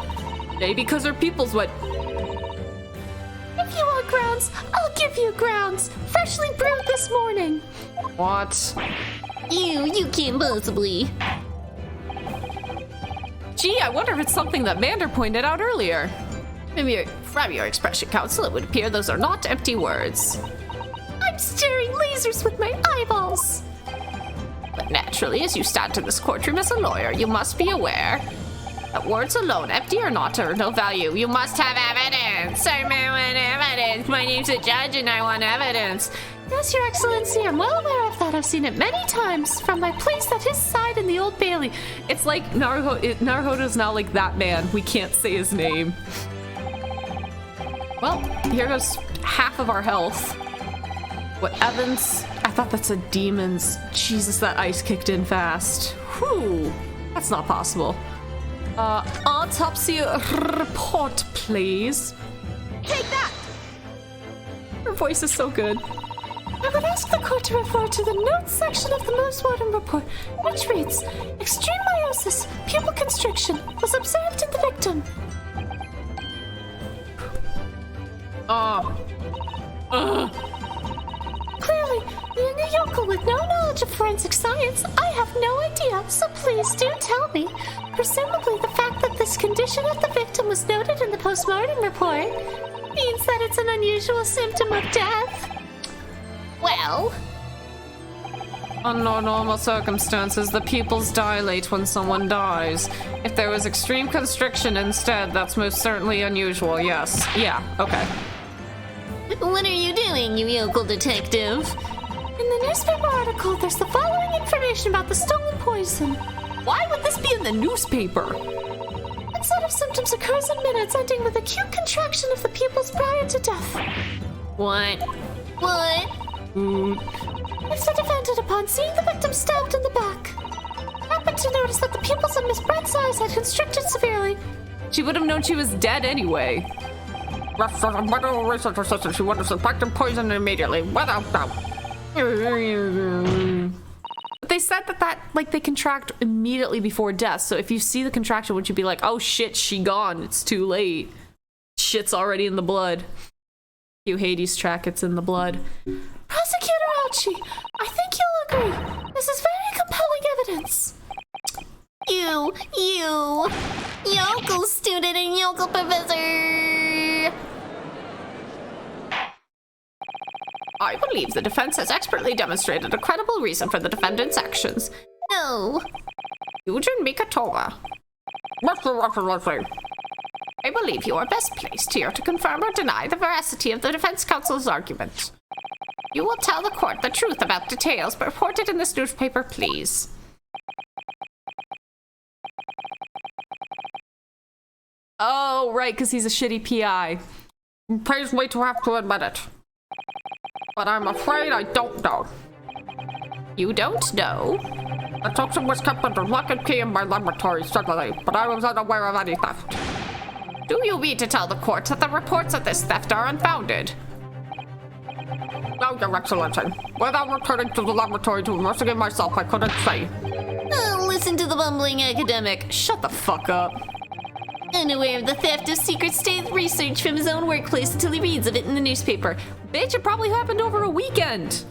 Maybe because her pupils went... If you want grounds, I'll give you grounds. Freshly brewed this morning. What? You can't possibly. Gee, I wonder if it's something that Mander pointed out earlier. From your expression, Counsel, it would appear those are not empty words. I'm staring lasers with my eyeballs. But naturally, as you stand in this courtroom as a lawyer, you must be aware that words alone, empty or not, are no value. You must have evidence. I want evidence. My name's a judge and I want evidence. Yes, Your Excellency, I'm well aware of that. I've seen it many times from my place at his side in the Old Bailey. It's like Naruhodo's now like that man. We can't say his name. Well, here goes half of our health. What, Evans? I thought that's a demon's. Jesus, that ice kicked in fast. Whew. That's not possible. Autopsy report, please. Take that! Her voice is so good. I would ask the court to refer to the notes section of the postmortem report, which reads, extreme meiosis, pupil constriction, was observed in the victim. Clearly, being a yokel with no knowledge of forensic science, I have no idea, so please do tell me. Presumably, the fact that this condition of the victim was noted in the postmortem report means that it's an unusual symptom of death. Well, under normal circumstances, the pupils dilate when someone dies. If there was extreme constriction instead, that's most certainly unusual, yes. Yeah, okay. What are you doing, you yokel detective? In the newspaper article, there's the following information about the stolen poison. Why would this be in the newspaper? Onset of symptoms occurs in minutes, ending with acute contraction of the pupils prior to death. What? If the defendant, upon seeing the victim stabbed in the back, happened to notice that the pupils of Miss Brett's eyes had constricted severely, she would have known she was dead anyway. Medical research assistant, she would have suspected poison immediately, without doubt. But they said that they contract immediately before death. So if you see the contraction, would you be like, oh shit, she gone, it's too late. Shit's already in the blood. You Hades track, it's in the blood. Prosecutor Ouchie, I think you'll agree. This is very compelling evidence. You, yokel student and yokel professor. I believe the defense has expertly demonstrated a credible reason for the defendant's actions. No. Eugen Mikatova. Mr. Excellency, I believe you are best placed here to confirm or deny the veracity of the defense counsel's argument. You will tell the court the truth about details reported in this newspaper, please. Oh, right, because he's a shitty PI. It pains me to have to admit it, but I'm afraid I don't know. You don't know? The toxin was kept under lock and key in my laboratory suddenly, but I was unaware of any theft. Do you mean to tell the court that the reports of this theft are unfounded? No, Your Excellency. Without returning to the laboratory to investigate myself, I couldn't say. Oh, listen to the bumbling academic. Shut the fuck up. Unaware of the theft of secret state research from his own workplace until he reads of it in the newspaper. Bitch, it probably happened over a weekend.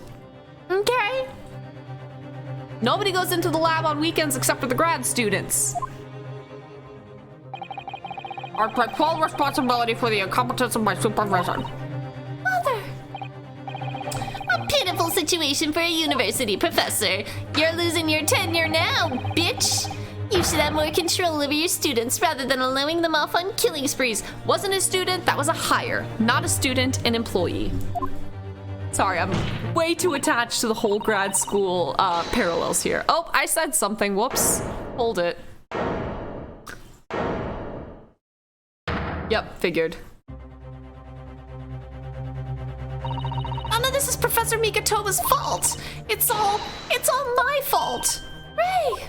Okay. Nobody goes into the lab on weekends except for the grad students. I take full responsibility for the incompetence of my supervision. Mother! A pitiful situation for a university professor. You're losing your tenure now, bitch! You should have more control over your students rather than allowing them off on killing sprees. Wasn't a student, that was a hire. Not a student, an employee. Sorry, I'm way too attached to the whole grad school parallels here. Oh, I said something. Whoops. Hold it. Yep, figured. None of this is Professor Mikatova's fault. It's all my fault. Ray!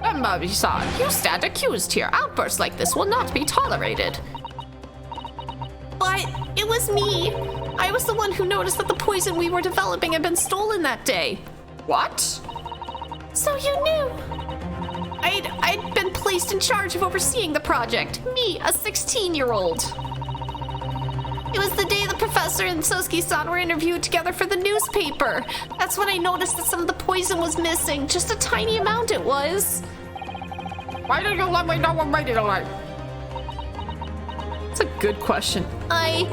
Misa, you stand accused here. Outbursts like this will not be tolerated. But it was me. I was the one who noticed that the poison we were developing had been stolen that day. What? So you knew. I'd been placed in charge of overseeing the project. Me, a 16-year-old. It was the day the professor and Sosuke-san were interviewed together for the newspaper. That's when I noticed that some of the poison was missing. Just a tiny amount it was. Why didn't you let me know immediately? That's a good question. I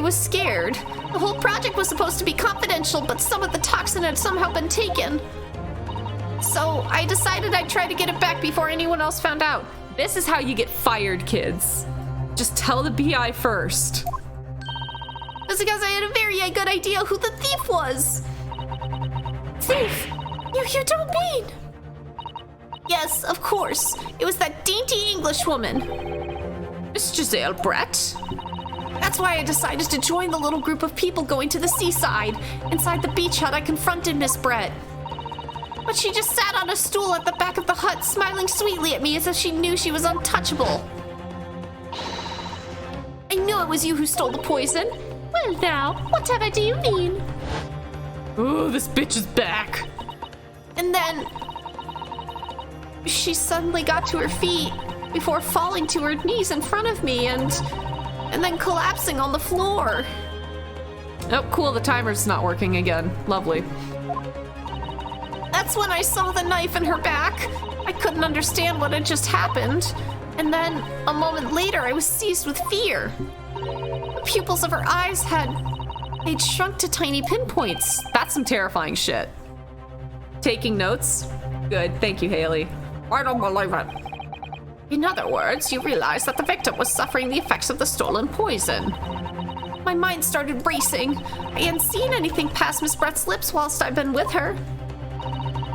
was scared. The whole project was supposed to be confidential, but some of the toxin had somehow been taken. So I decided I'd try to get it back before anyone else found out. This is how you get fired, kids. Just tell the BI first. That's because I had a very good idea who the thief was. Thief? You don't mean? Yes, of course. It was that dainty English woman. Miss Giselle Brett? That's why I decided to join the little group of people going to the seaside. Inside the beach hut, I confronted Miss Brett. But she just sat on a stool at the back of the hut, smiling sweetly at me as if she knew she was untouchable. I knew it was you who stole the poison. Well now, whatever do you mean? Oh, this bitch is back. And then she suddenly got to her feet before falling to her knees in front of me and then collapsing on the floor. Oh, cool, the timer's not working again. Lovely. That's when I saw the knife in her back. I couldn't understand what had just happened. And then, a moment later, I was seized with fear. The pupils of her eyes they'd shrunk to tiny pinpoints. That's some terrifying shit. Taking notes? Good, thank you, Haley. I don't believe it. In other words, you realized that the victim was suffering the effects of the stolen poison. My mind started racing. I hadn't seen anything past Miss Brett's lips whilst I'd been with her.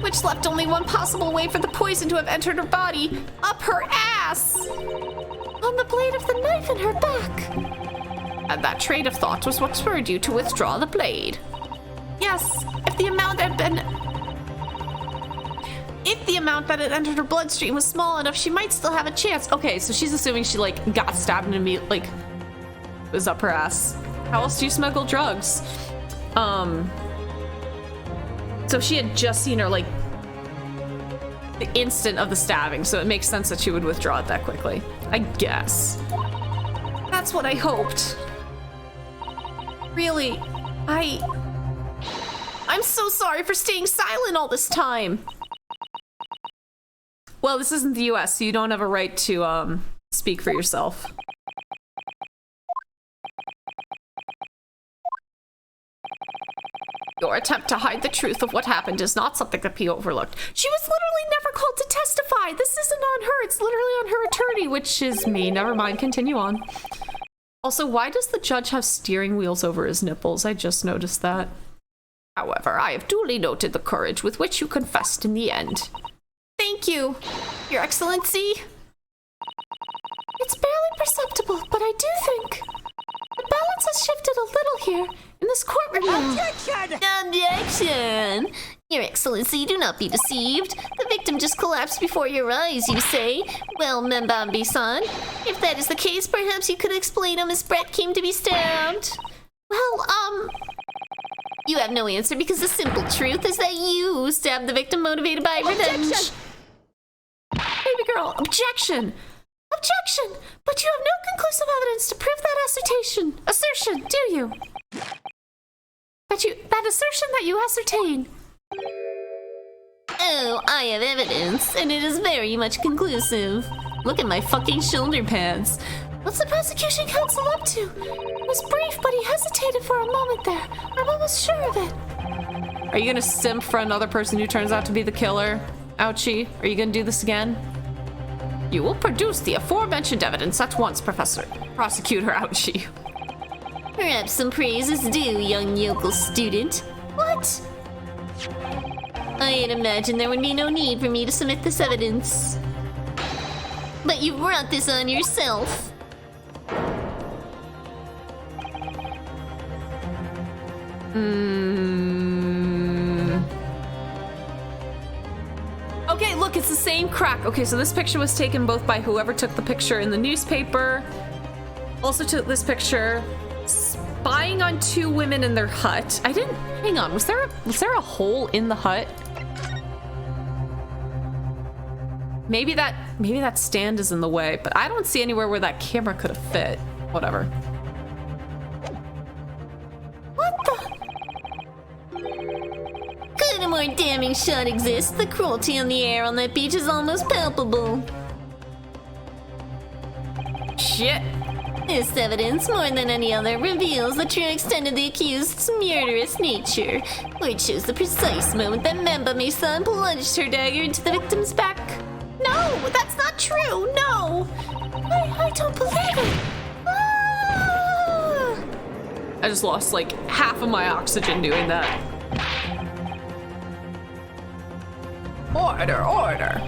Which left only one possible way for the poison to have entered her body, up her ass! On the blade of the knife in her back. And that train of thought was what spurred you to withdraw the blade. Yes, if the amount that had entered her bloodstream was small enough, she might still have a chance. Okay, so she's assuming she, got stabbed and immediately, was up her ass. How else do you smuggle drugs? So she had just seen her, the instant of the stabbing, so it makes sense that she would withdraw it that quickly. I guess. That's what I hoped. Really, I I'm so sorry for staying silent all this time. Well, this isn't the US, so you don't have a right to speak for yourself. Your attempt to hide the truth of what happened is not something that be overlooked. She was literally never called to testify. This isn't on her. It's literally on her attorney, Which is me. Never mind. Continue on. Also, why does the judge have steering wheels over his nipples? I just noticed that. However, I have duly noted the courage with which you confessed in the end. Thank you, Your Excellency. It's barely perceptible, but I do think the balance has shifted a little here in this courtroom. Objection! Objection! Your Excellency, do not be deceived. The victim just collapsed before your eyes, you say? Well, Membambi-san, if that is the case, perhaps you could explain how Miss Brett came to be stabbed. Well, you have no answer because the simple truth is that you stabbed the victim motivated by revenge. Baby girl, objection! Objection! But you have no conclusive evidence to prove that assertion, do you? That assertion that you ascertain. Oh, I have evidence, and it is very much conclusive. Look at my fucking shoulder pads. What's the prosecution counsel up to? It was brief, but he hesitated for a moment there. I'm almost sure of it. Are you gonna simp for another person who turns out to be the killer? Ouchie, are you gonna do this again? You will produce the aforementioned evidence at once, Professor. Prosecutor Ouchie. Perhaps some praise is due, young yokel student. What? I had imagined there would be no need for me to submit this evidence. But you brought this on yourself. Okay, look, it's the same crack. Okay, so this picture was taken both by whoever took the picture in the newspaper, also took this picture spying on two women in their hut. Hang on, was there a hole in the hut? Maybe that stand is in the way, but I don't see anywhere where that camera could have fit. Whatever. What the? Could a more damning shot exist? The cruelty on the air on that beach is almost palpable. Shit. This evidence, more than any other, reveals the true extent of the accused's murderous nature, for it shows the precise moment that Membambi-san plunged her dagger into the victim's back. No, that's not true. No. I don't believe it. Ah! I just lost like half of my oxygen doing that. Order, order.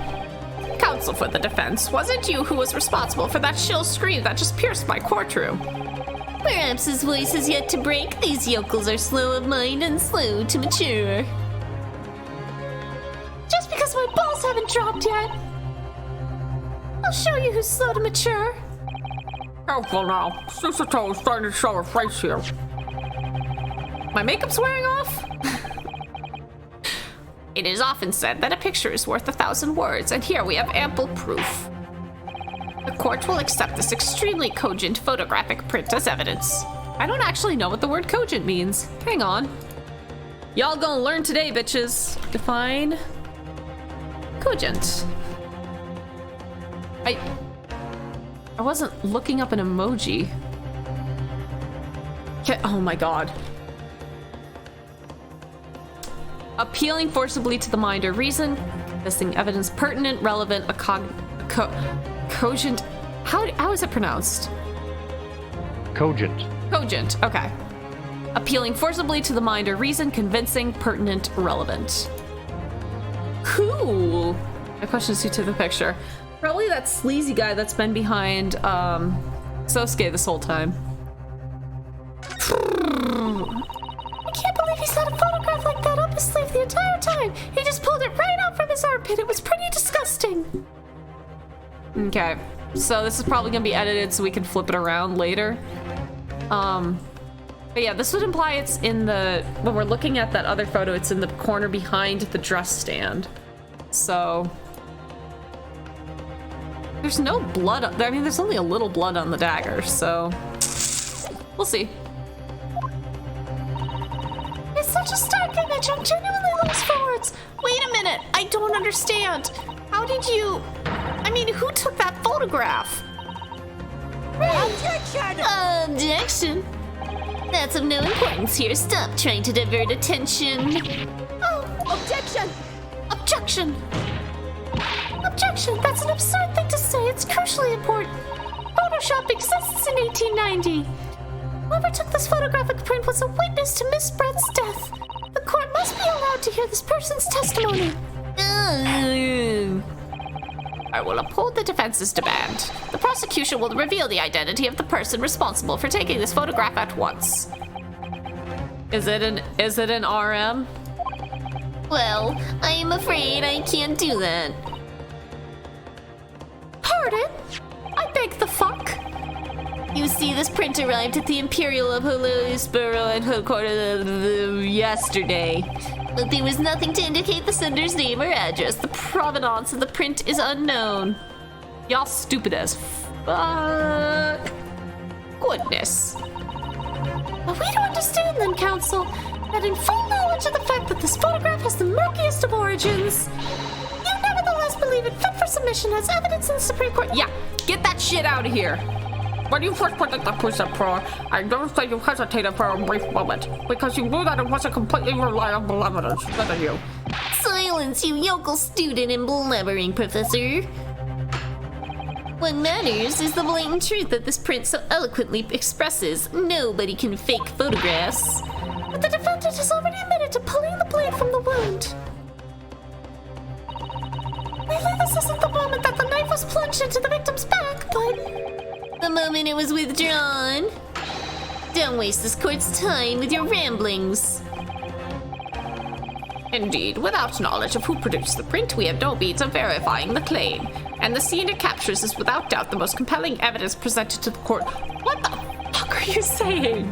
Counsel for the defense, was it you who was responsible for that shrill scream that just pierced my courtroom? Perhaps his voice is yet to break. These yokels are slow of mind and slow to mature. Just because my balls haven't dropped yet. I'll show you who's slow to mature. Careful now. Susato is starting to show her face here. My makeup's wearing off? It is often said that a picture is worth 1,000 words, and here we have ample proof. The court will accept this extremely cogent photographic print as evidence. I don't actually know what the word cogent means. Hang on. Y'all gonna learn today, bitches. Define cogent. I wasn't looking up an emoji. Oh my god. Appealing forcibly to the mind or reason, listing evidence pertinent, relevant, cogent. How is it pronounced? Cogent. Cogent, okay. Appealing forcibly to the mind or reason, convincing, pertinent, relevant. Cool. My question is who took the picture? Probably that sleazy guy that's been behind Sosuke this whole time. I can't believe he's had a photograph like that up his sleeve the entire time. He just pulled it right out from his armpit. It was pretty disgusting. Okay, so this is probably gonna be edited so we can flip it around later. But yeah, this would imply it's in the, when we're looking at that other photo, it's in the corner behind the dress stand. So there's no blood. I mean, there's only a little blood on the dagger, so we'll see. It's such a stark image. image. I'm genuinely lost for words. Wait a minute. I don't understand. How did you... I mean, who took that photograph? Objection! That's of no importance here. Stop trying to divert attention. Oh, objection! Objection! Objection! That's an absurd thing to say. It's crucially important. Photoshop exists in 1890. Whoever took this photographic print was a witness to Miss Brett's death. The court must be allowed to hear this person's testimony. I will uphold the defense's demand. The prosecution will reveal the identity of the person responsible for taking this photograph at once. Is it an RM? Well, I am afraid I can't do that. Pardon? I beg the fuck. You see, this print arrived at the Imperial of Hillsborough and headquarters yesterday. But there was nothing to indicate the sender's name or address. The provenance of the print is unknown. Y'all stupid as fuck. Goodness. But we don't understand then, counsel, that in full knowledge of the fact that this photograph has the murkiest of origins, you nevertheless believe it fit for submission as evidence in the Supreme Court. Yeah, get that shit out of here. When you first put it up with the pro, I noticed that you hesitated for a brief moment, because you knew that it wasn't completely reliable evidence, didn't you? Silence, you yokel student and blabbering professor. What matters is the blatant truth that this print so eloquently expresses. Nobody can fake photographs. But the defendant has already admitted to pulling the blade from the wound. Maybe this isn't the moment that the knife was plunged into the victim's back, but... The moment it was withdrawn. Don't waste this court's time with your ramblings. Indeed, without knowledge of who produced the print, we have no means of verifying the claim. And the scene it captures is without doubt the most compelling evidence presented to the court. What the fuck are you saying?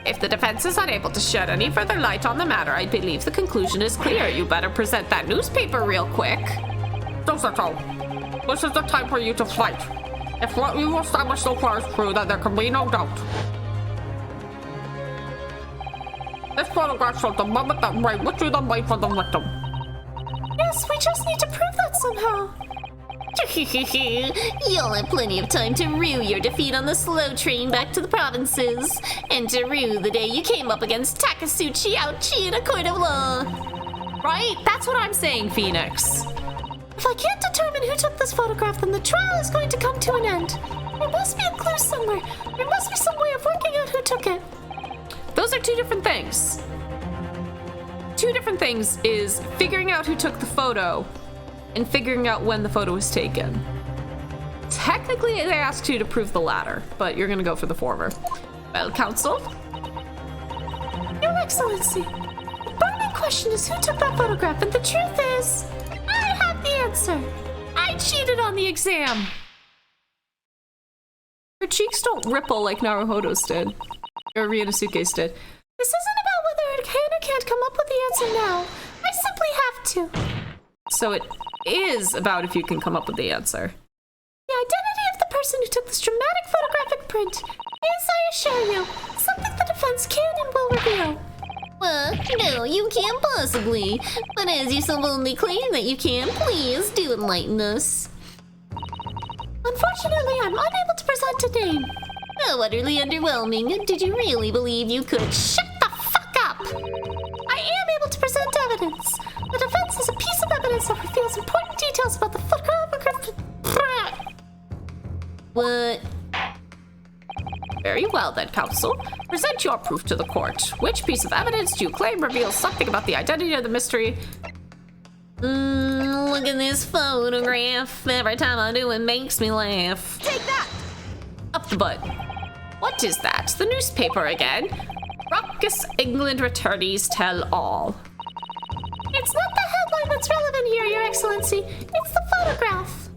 If the defense is unable to shed any further light on the matter, I believe the conclusion is clear. You better present that newspaper real quick. Don't say so. This is the time for you to fight. If what you've established so far is true, then there can be no doubt. This photograph shows the moment that Ray withdrew the blade from the victim. Yes, we just need to prove that somehow. You'll have plenty of time to rue your defeat on the slow train back to the provinces, and to rue the day you came up against Takasuchi Ouchi in a court of law. Right? That's what I'm saying, Phoenix. If I can't determine who took this photograph, then the trial is going to come to an end. There must be a clue somewhere. There must be some way of working out who took it. Those are two different things. Two different things is figuring out who took the photo and figuring out when the photo was taken. Technically, they asked you to prove the latter, but you're gonna go for the former. Well, counsel? Your Excellency, the burning question is who took that photograph, and the truth is, I have the answer. I cheated on the exam. Her cheeks don't ripple like Naruhodo's did, or Ryunosuke's did. This isn't about whether I can or can't come up with the answer now. I simply have to. So it is about if you can come up with the answer. The identity of the person who took this dramatic photographic print is, I assure you, something the defense can and will reveal. No, you can't possibly. But as you so boldly claim that you can, please do enlighten us. Unfortunately, I'm unable to present a name. How utterly underwhelming. Did you really believe you could? Shut the fuck up! I am able to present evidence. The defense is a piece of evidence that reveals important details about the photograph. What? Very well then, counsel. Present your proof to the court. Which piece of evidence do you claim reveals something about the identity of the mystery? Look at this photograph. Every time I do, it makes me laugh. Take that! Up the butt. What is that? The newspaper again? Raucous England attorneys tell all. It's not the headline that's relevant here, Your Excellency. It's the photograph.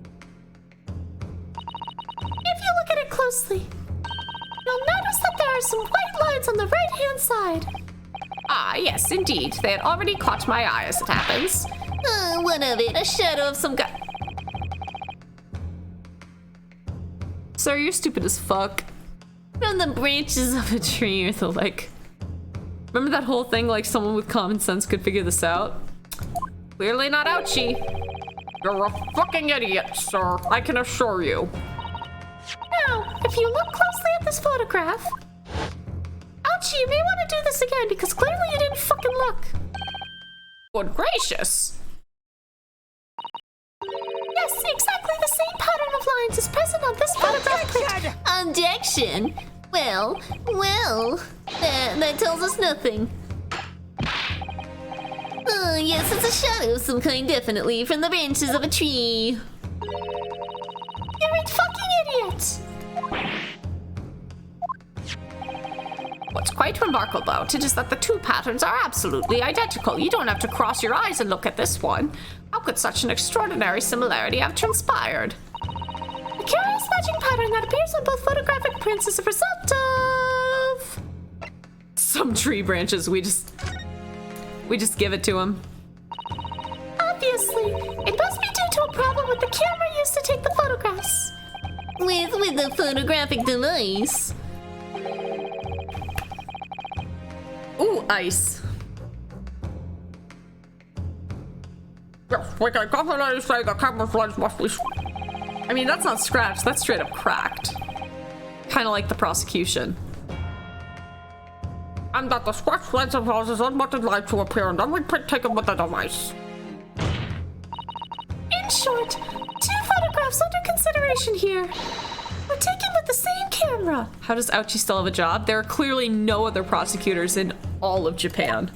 If you look at it closely, you'll notice that there are some white lines on the right-hand side. Ah, yes, indeed. They had already caught my eye as it happens. What of it? A shadow of some guy. Sir, you're stupid as fuck. From the branches of a tree or the like. Remember that whole thing, like someone with common sense could figure this out? Clearly not Ouchie. You're a fucking idiot, sir. I can assure you. Now, if you look closely at this photograph, Ouchie, you may want to do this again because clearly you didn't fucking look. Good gracious. Yes, exactly the same pattern of lines is present on this photograph. Objection? Well, that tells us nothing. Oh, yes, it's a shadow of some kind, definitely, from the branches of a tree. You're a fucking idiot! What's quite remarkable about it is that the two patterns are absolutely identical. You don't have to cross your eyes and look at this one. How could such an extraordinary similarity have transpired? The curious matching pattern that appears on both photographic prints is a result of... Some tree branches, we just give it to him. Obviously, it must be due to a problem with the camera used to take the photographs. With the photographic device. Ooh, ice. Yes, we can definitely say the camera's lens must be... I mean, that's not scratched, that's straight up cracked. Kind of like the prosecution. And that the scratched lens causes unwanted light to appear and then we take it with the device. In short, two photographs under consideration here were taken with the same camera. How does Ouchie still have a job? There are clearly no other prosecutors in all of Japan.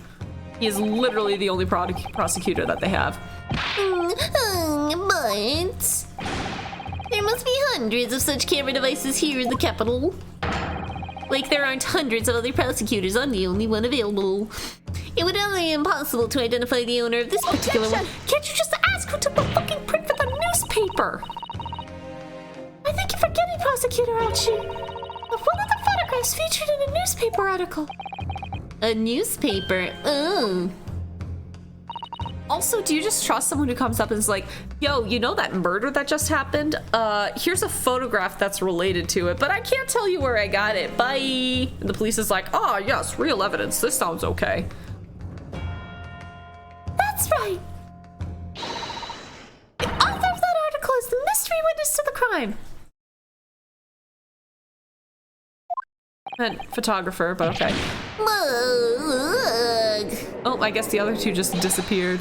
He is literally the only prosecutor that they have. But there must be hundreds of such camera devices here in the capital. Like there aren't hundreds of other prosecutors, I'm the only one available. It would only be impossible to identify the owner of this particular one. Can't you just ask who took the fucking print for the newspaper? I think you're forgetting, Prosecutor Ouchie. One of the photographs featured in a newspaper article. A newspaper? Oh. Also, do you just trust someone who comes up and is like, yo, you know that murder that just happened? Here's a photograph that's related to it, but I can't tell you where I got it. Bye. And the police is like, oh, yes, real evidence. This sounds okay. That's right. The author of that article is the mystery witness to the crime. And photographer, but okay. Look. Oh, I guess the other two just disappeared.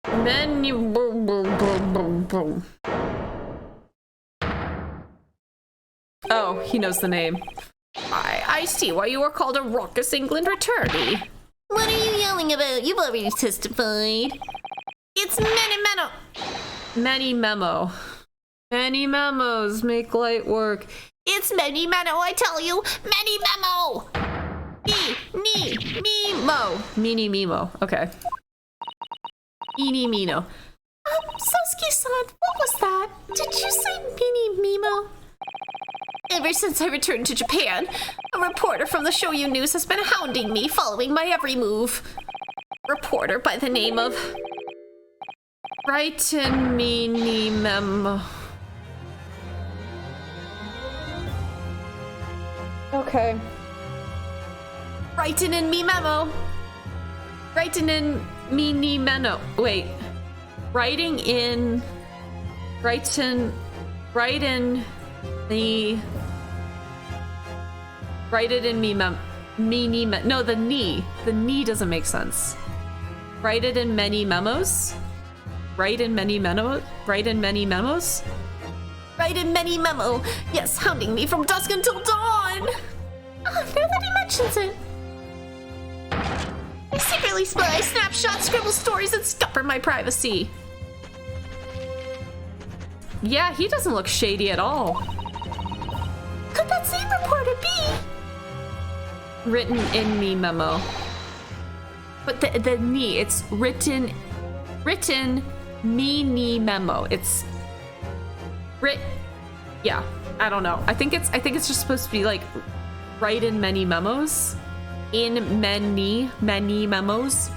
Then you boom, boom, boom, boom, boom. Oh, he knows the name. I see why you were called a raucous England attorney. What are you yelling about? You've already testified. It's Many Memo. Many Memo. Many memos make light work. It's Many Memo, I tell you. Many Memo. Memo. Meeny Mimo. Okay. Eeny Mino. Sosuke-san, what was that? Did you say Meeny Mimo? Ever since I returned to Japan, a reporter from the Shoyu News has been hounding me, following my every move. Reporter by the name of... Brighton Meeny Memo. Okay. Writing in me memo. Writing in me memo. Wait. Writing in. Write in the. Write it in me mem. No, the knee. The knee doesn't make sense. Write it in many memos. Write in many memos. Write in many memos. Write in many memo. Yes, hounding me from dusk until dawn. Oh, now that he mentions it. I secretly spy, snapshot, scribble stories, and scupper my privacy. Yeah, he doesn't look shady at all. Could that same reporter be? Written in me memo. But the knee, it's written me memo. It's yeah, I don't know. I think it's just supposed to be like write in many memos. In many memos.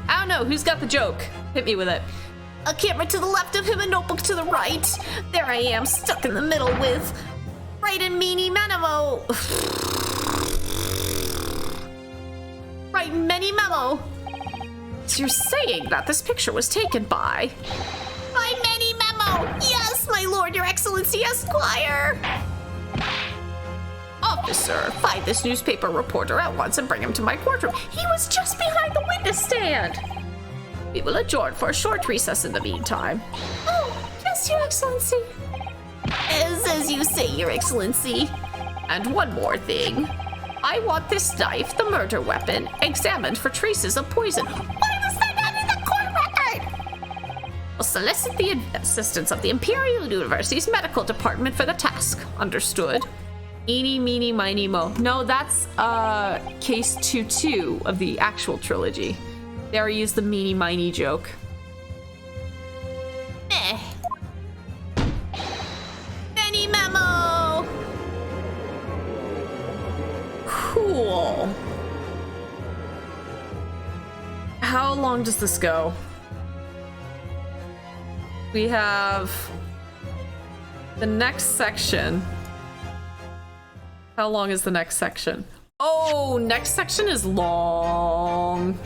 I don't know, who's got the joke? Hit me with it. A camera to the left of him, a notebook to the right. There I am, stuck in the middle with write in meeny memo. by many memo. So you're saying that this picture was taken by... By many memo. Yes, my lord, your excellency, Esquire. Officer, find this newspaper reporter at once and bring him to my courtroom. He was just behind the witness stand. We will adjourn for a short recess in the meantime. Oh, yes, your excellency. As you say, your excellency. And one more thing. I want this knife, the murder weapon, examined for traces of poison. Why was that not in the court record? I'll solicit the assistance of the Imperial University's medical department for the task. Understood? Eeny, meeny, miny, mo. No, that's case 2-2 of the actual trilogy. They already used the meeny, miny joke. Many memo. Cool. How long does this go? We have the next section. How long is the next section? Oh, next section is long.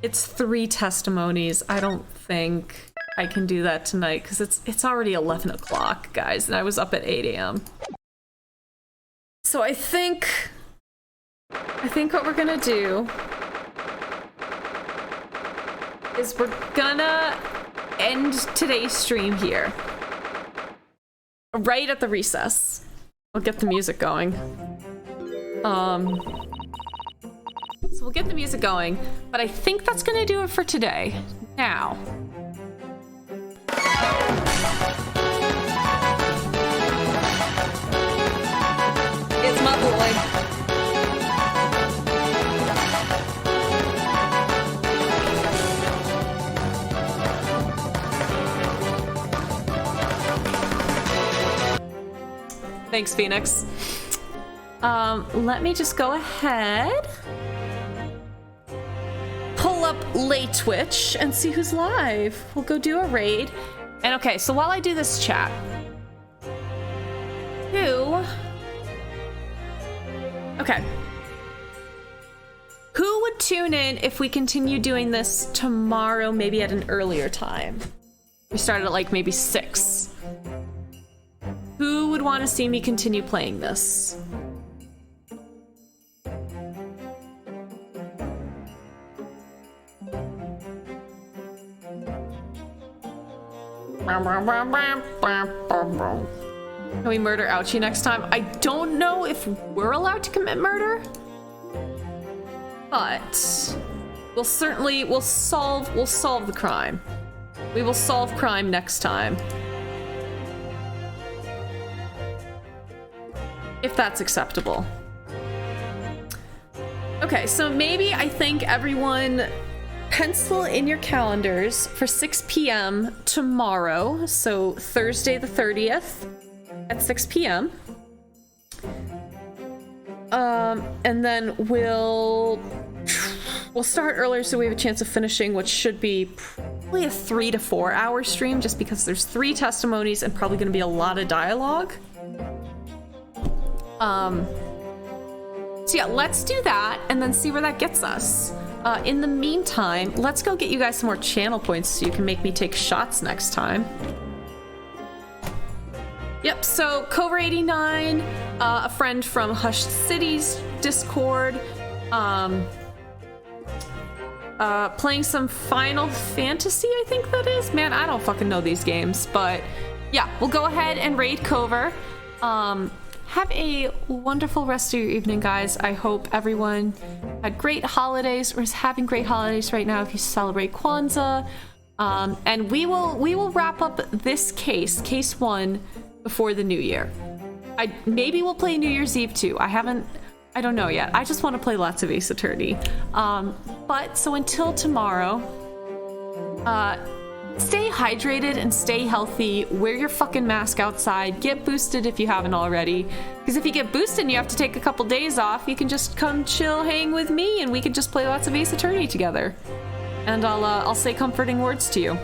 It's 3 testimonies. I don't think I can do that tonight because it's already 11 o'clock, guys, and I was up at 8 a.m. So I think what we're gonna do is we're gonna end today's stream here. Right at the recess. I'll get the music going. So we'll get the music going, but I think that's gonna do it for today. Now. It's my boy. Thanks, Phoenix. Let me just go ahead, pull up Late Twitch and see who's live. We'll go do a raid. And okay, so while I do this chat, who would tune in if we continue doing this tomorrow, maybe at an earlier time? We started at like maybe 6. Who would want to see me continue playing this? Can we murder Ouchie next time? I don't know if we're allowed to commit murder, but we'll solve the crime. We will solve crime next time. If that's acceptable. Okay, so maybe I think everyone pencil in your calendars for 6 p.m. tomorrow, so Thursday the 30th at 6 p.m. And then we'll start earlier so we have a chance of finishing, which should be probably a 3 to 4 hour stream, just because there's 3 testimonies and probably going to be a lot of dialogue. So yeah, let's do that and then see where that gets us. In the meantime, let's go get you guys some more channel points so you can make me take shots next time. Yep, so Cobra89, a friend from Hushed Cities Discord, playing some Final Fantasy, I think that is. Man, I don't fucking know these games, but yeah, we'll go ahead and raid Cover. Have a wonderful rest of your evening, guys. I hope everyone had great holidays or is having great holidays right now if you celebrate Kwanzaa. And we will wrap up this case 1, before the new year. Maybe we'll play New Year's Eve too. I don't know yet. I just want to play lots of Ace Attorney. But so until tomorrow, stay hydrated and stay healthy. Wear your fucking mask outside. Get boosted if you haven't already. Because if you get boosted and you have to take a couple days off, you can just come chill, hang with me, and we can just play lots of Ace Attorney together. And I'll say comforting words to you.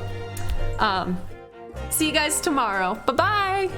See you guys tomorrow. Bye-bye!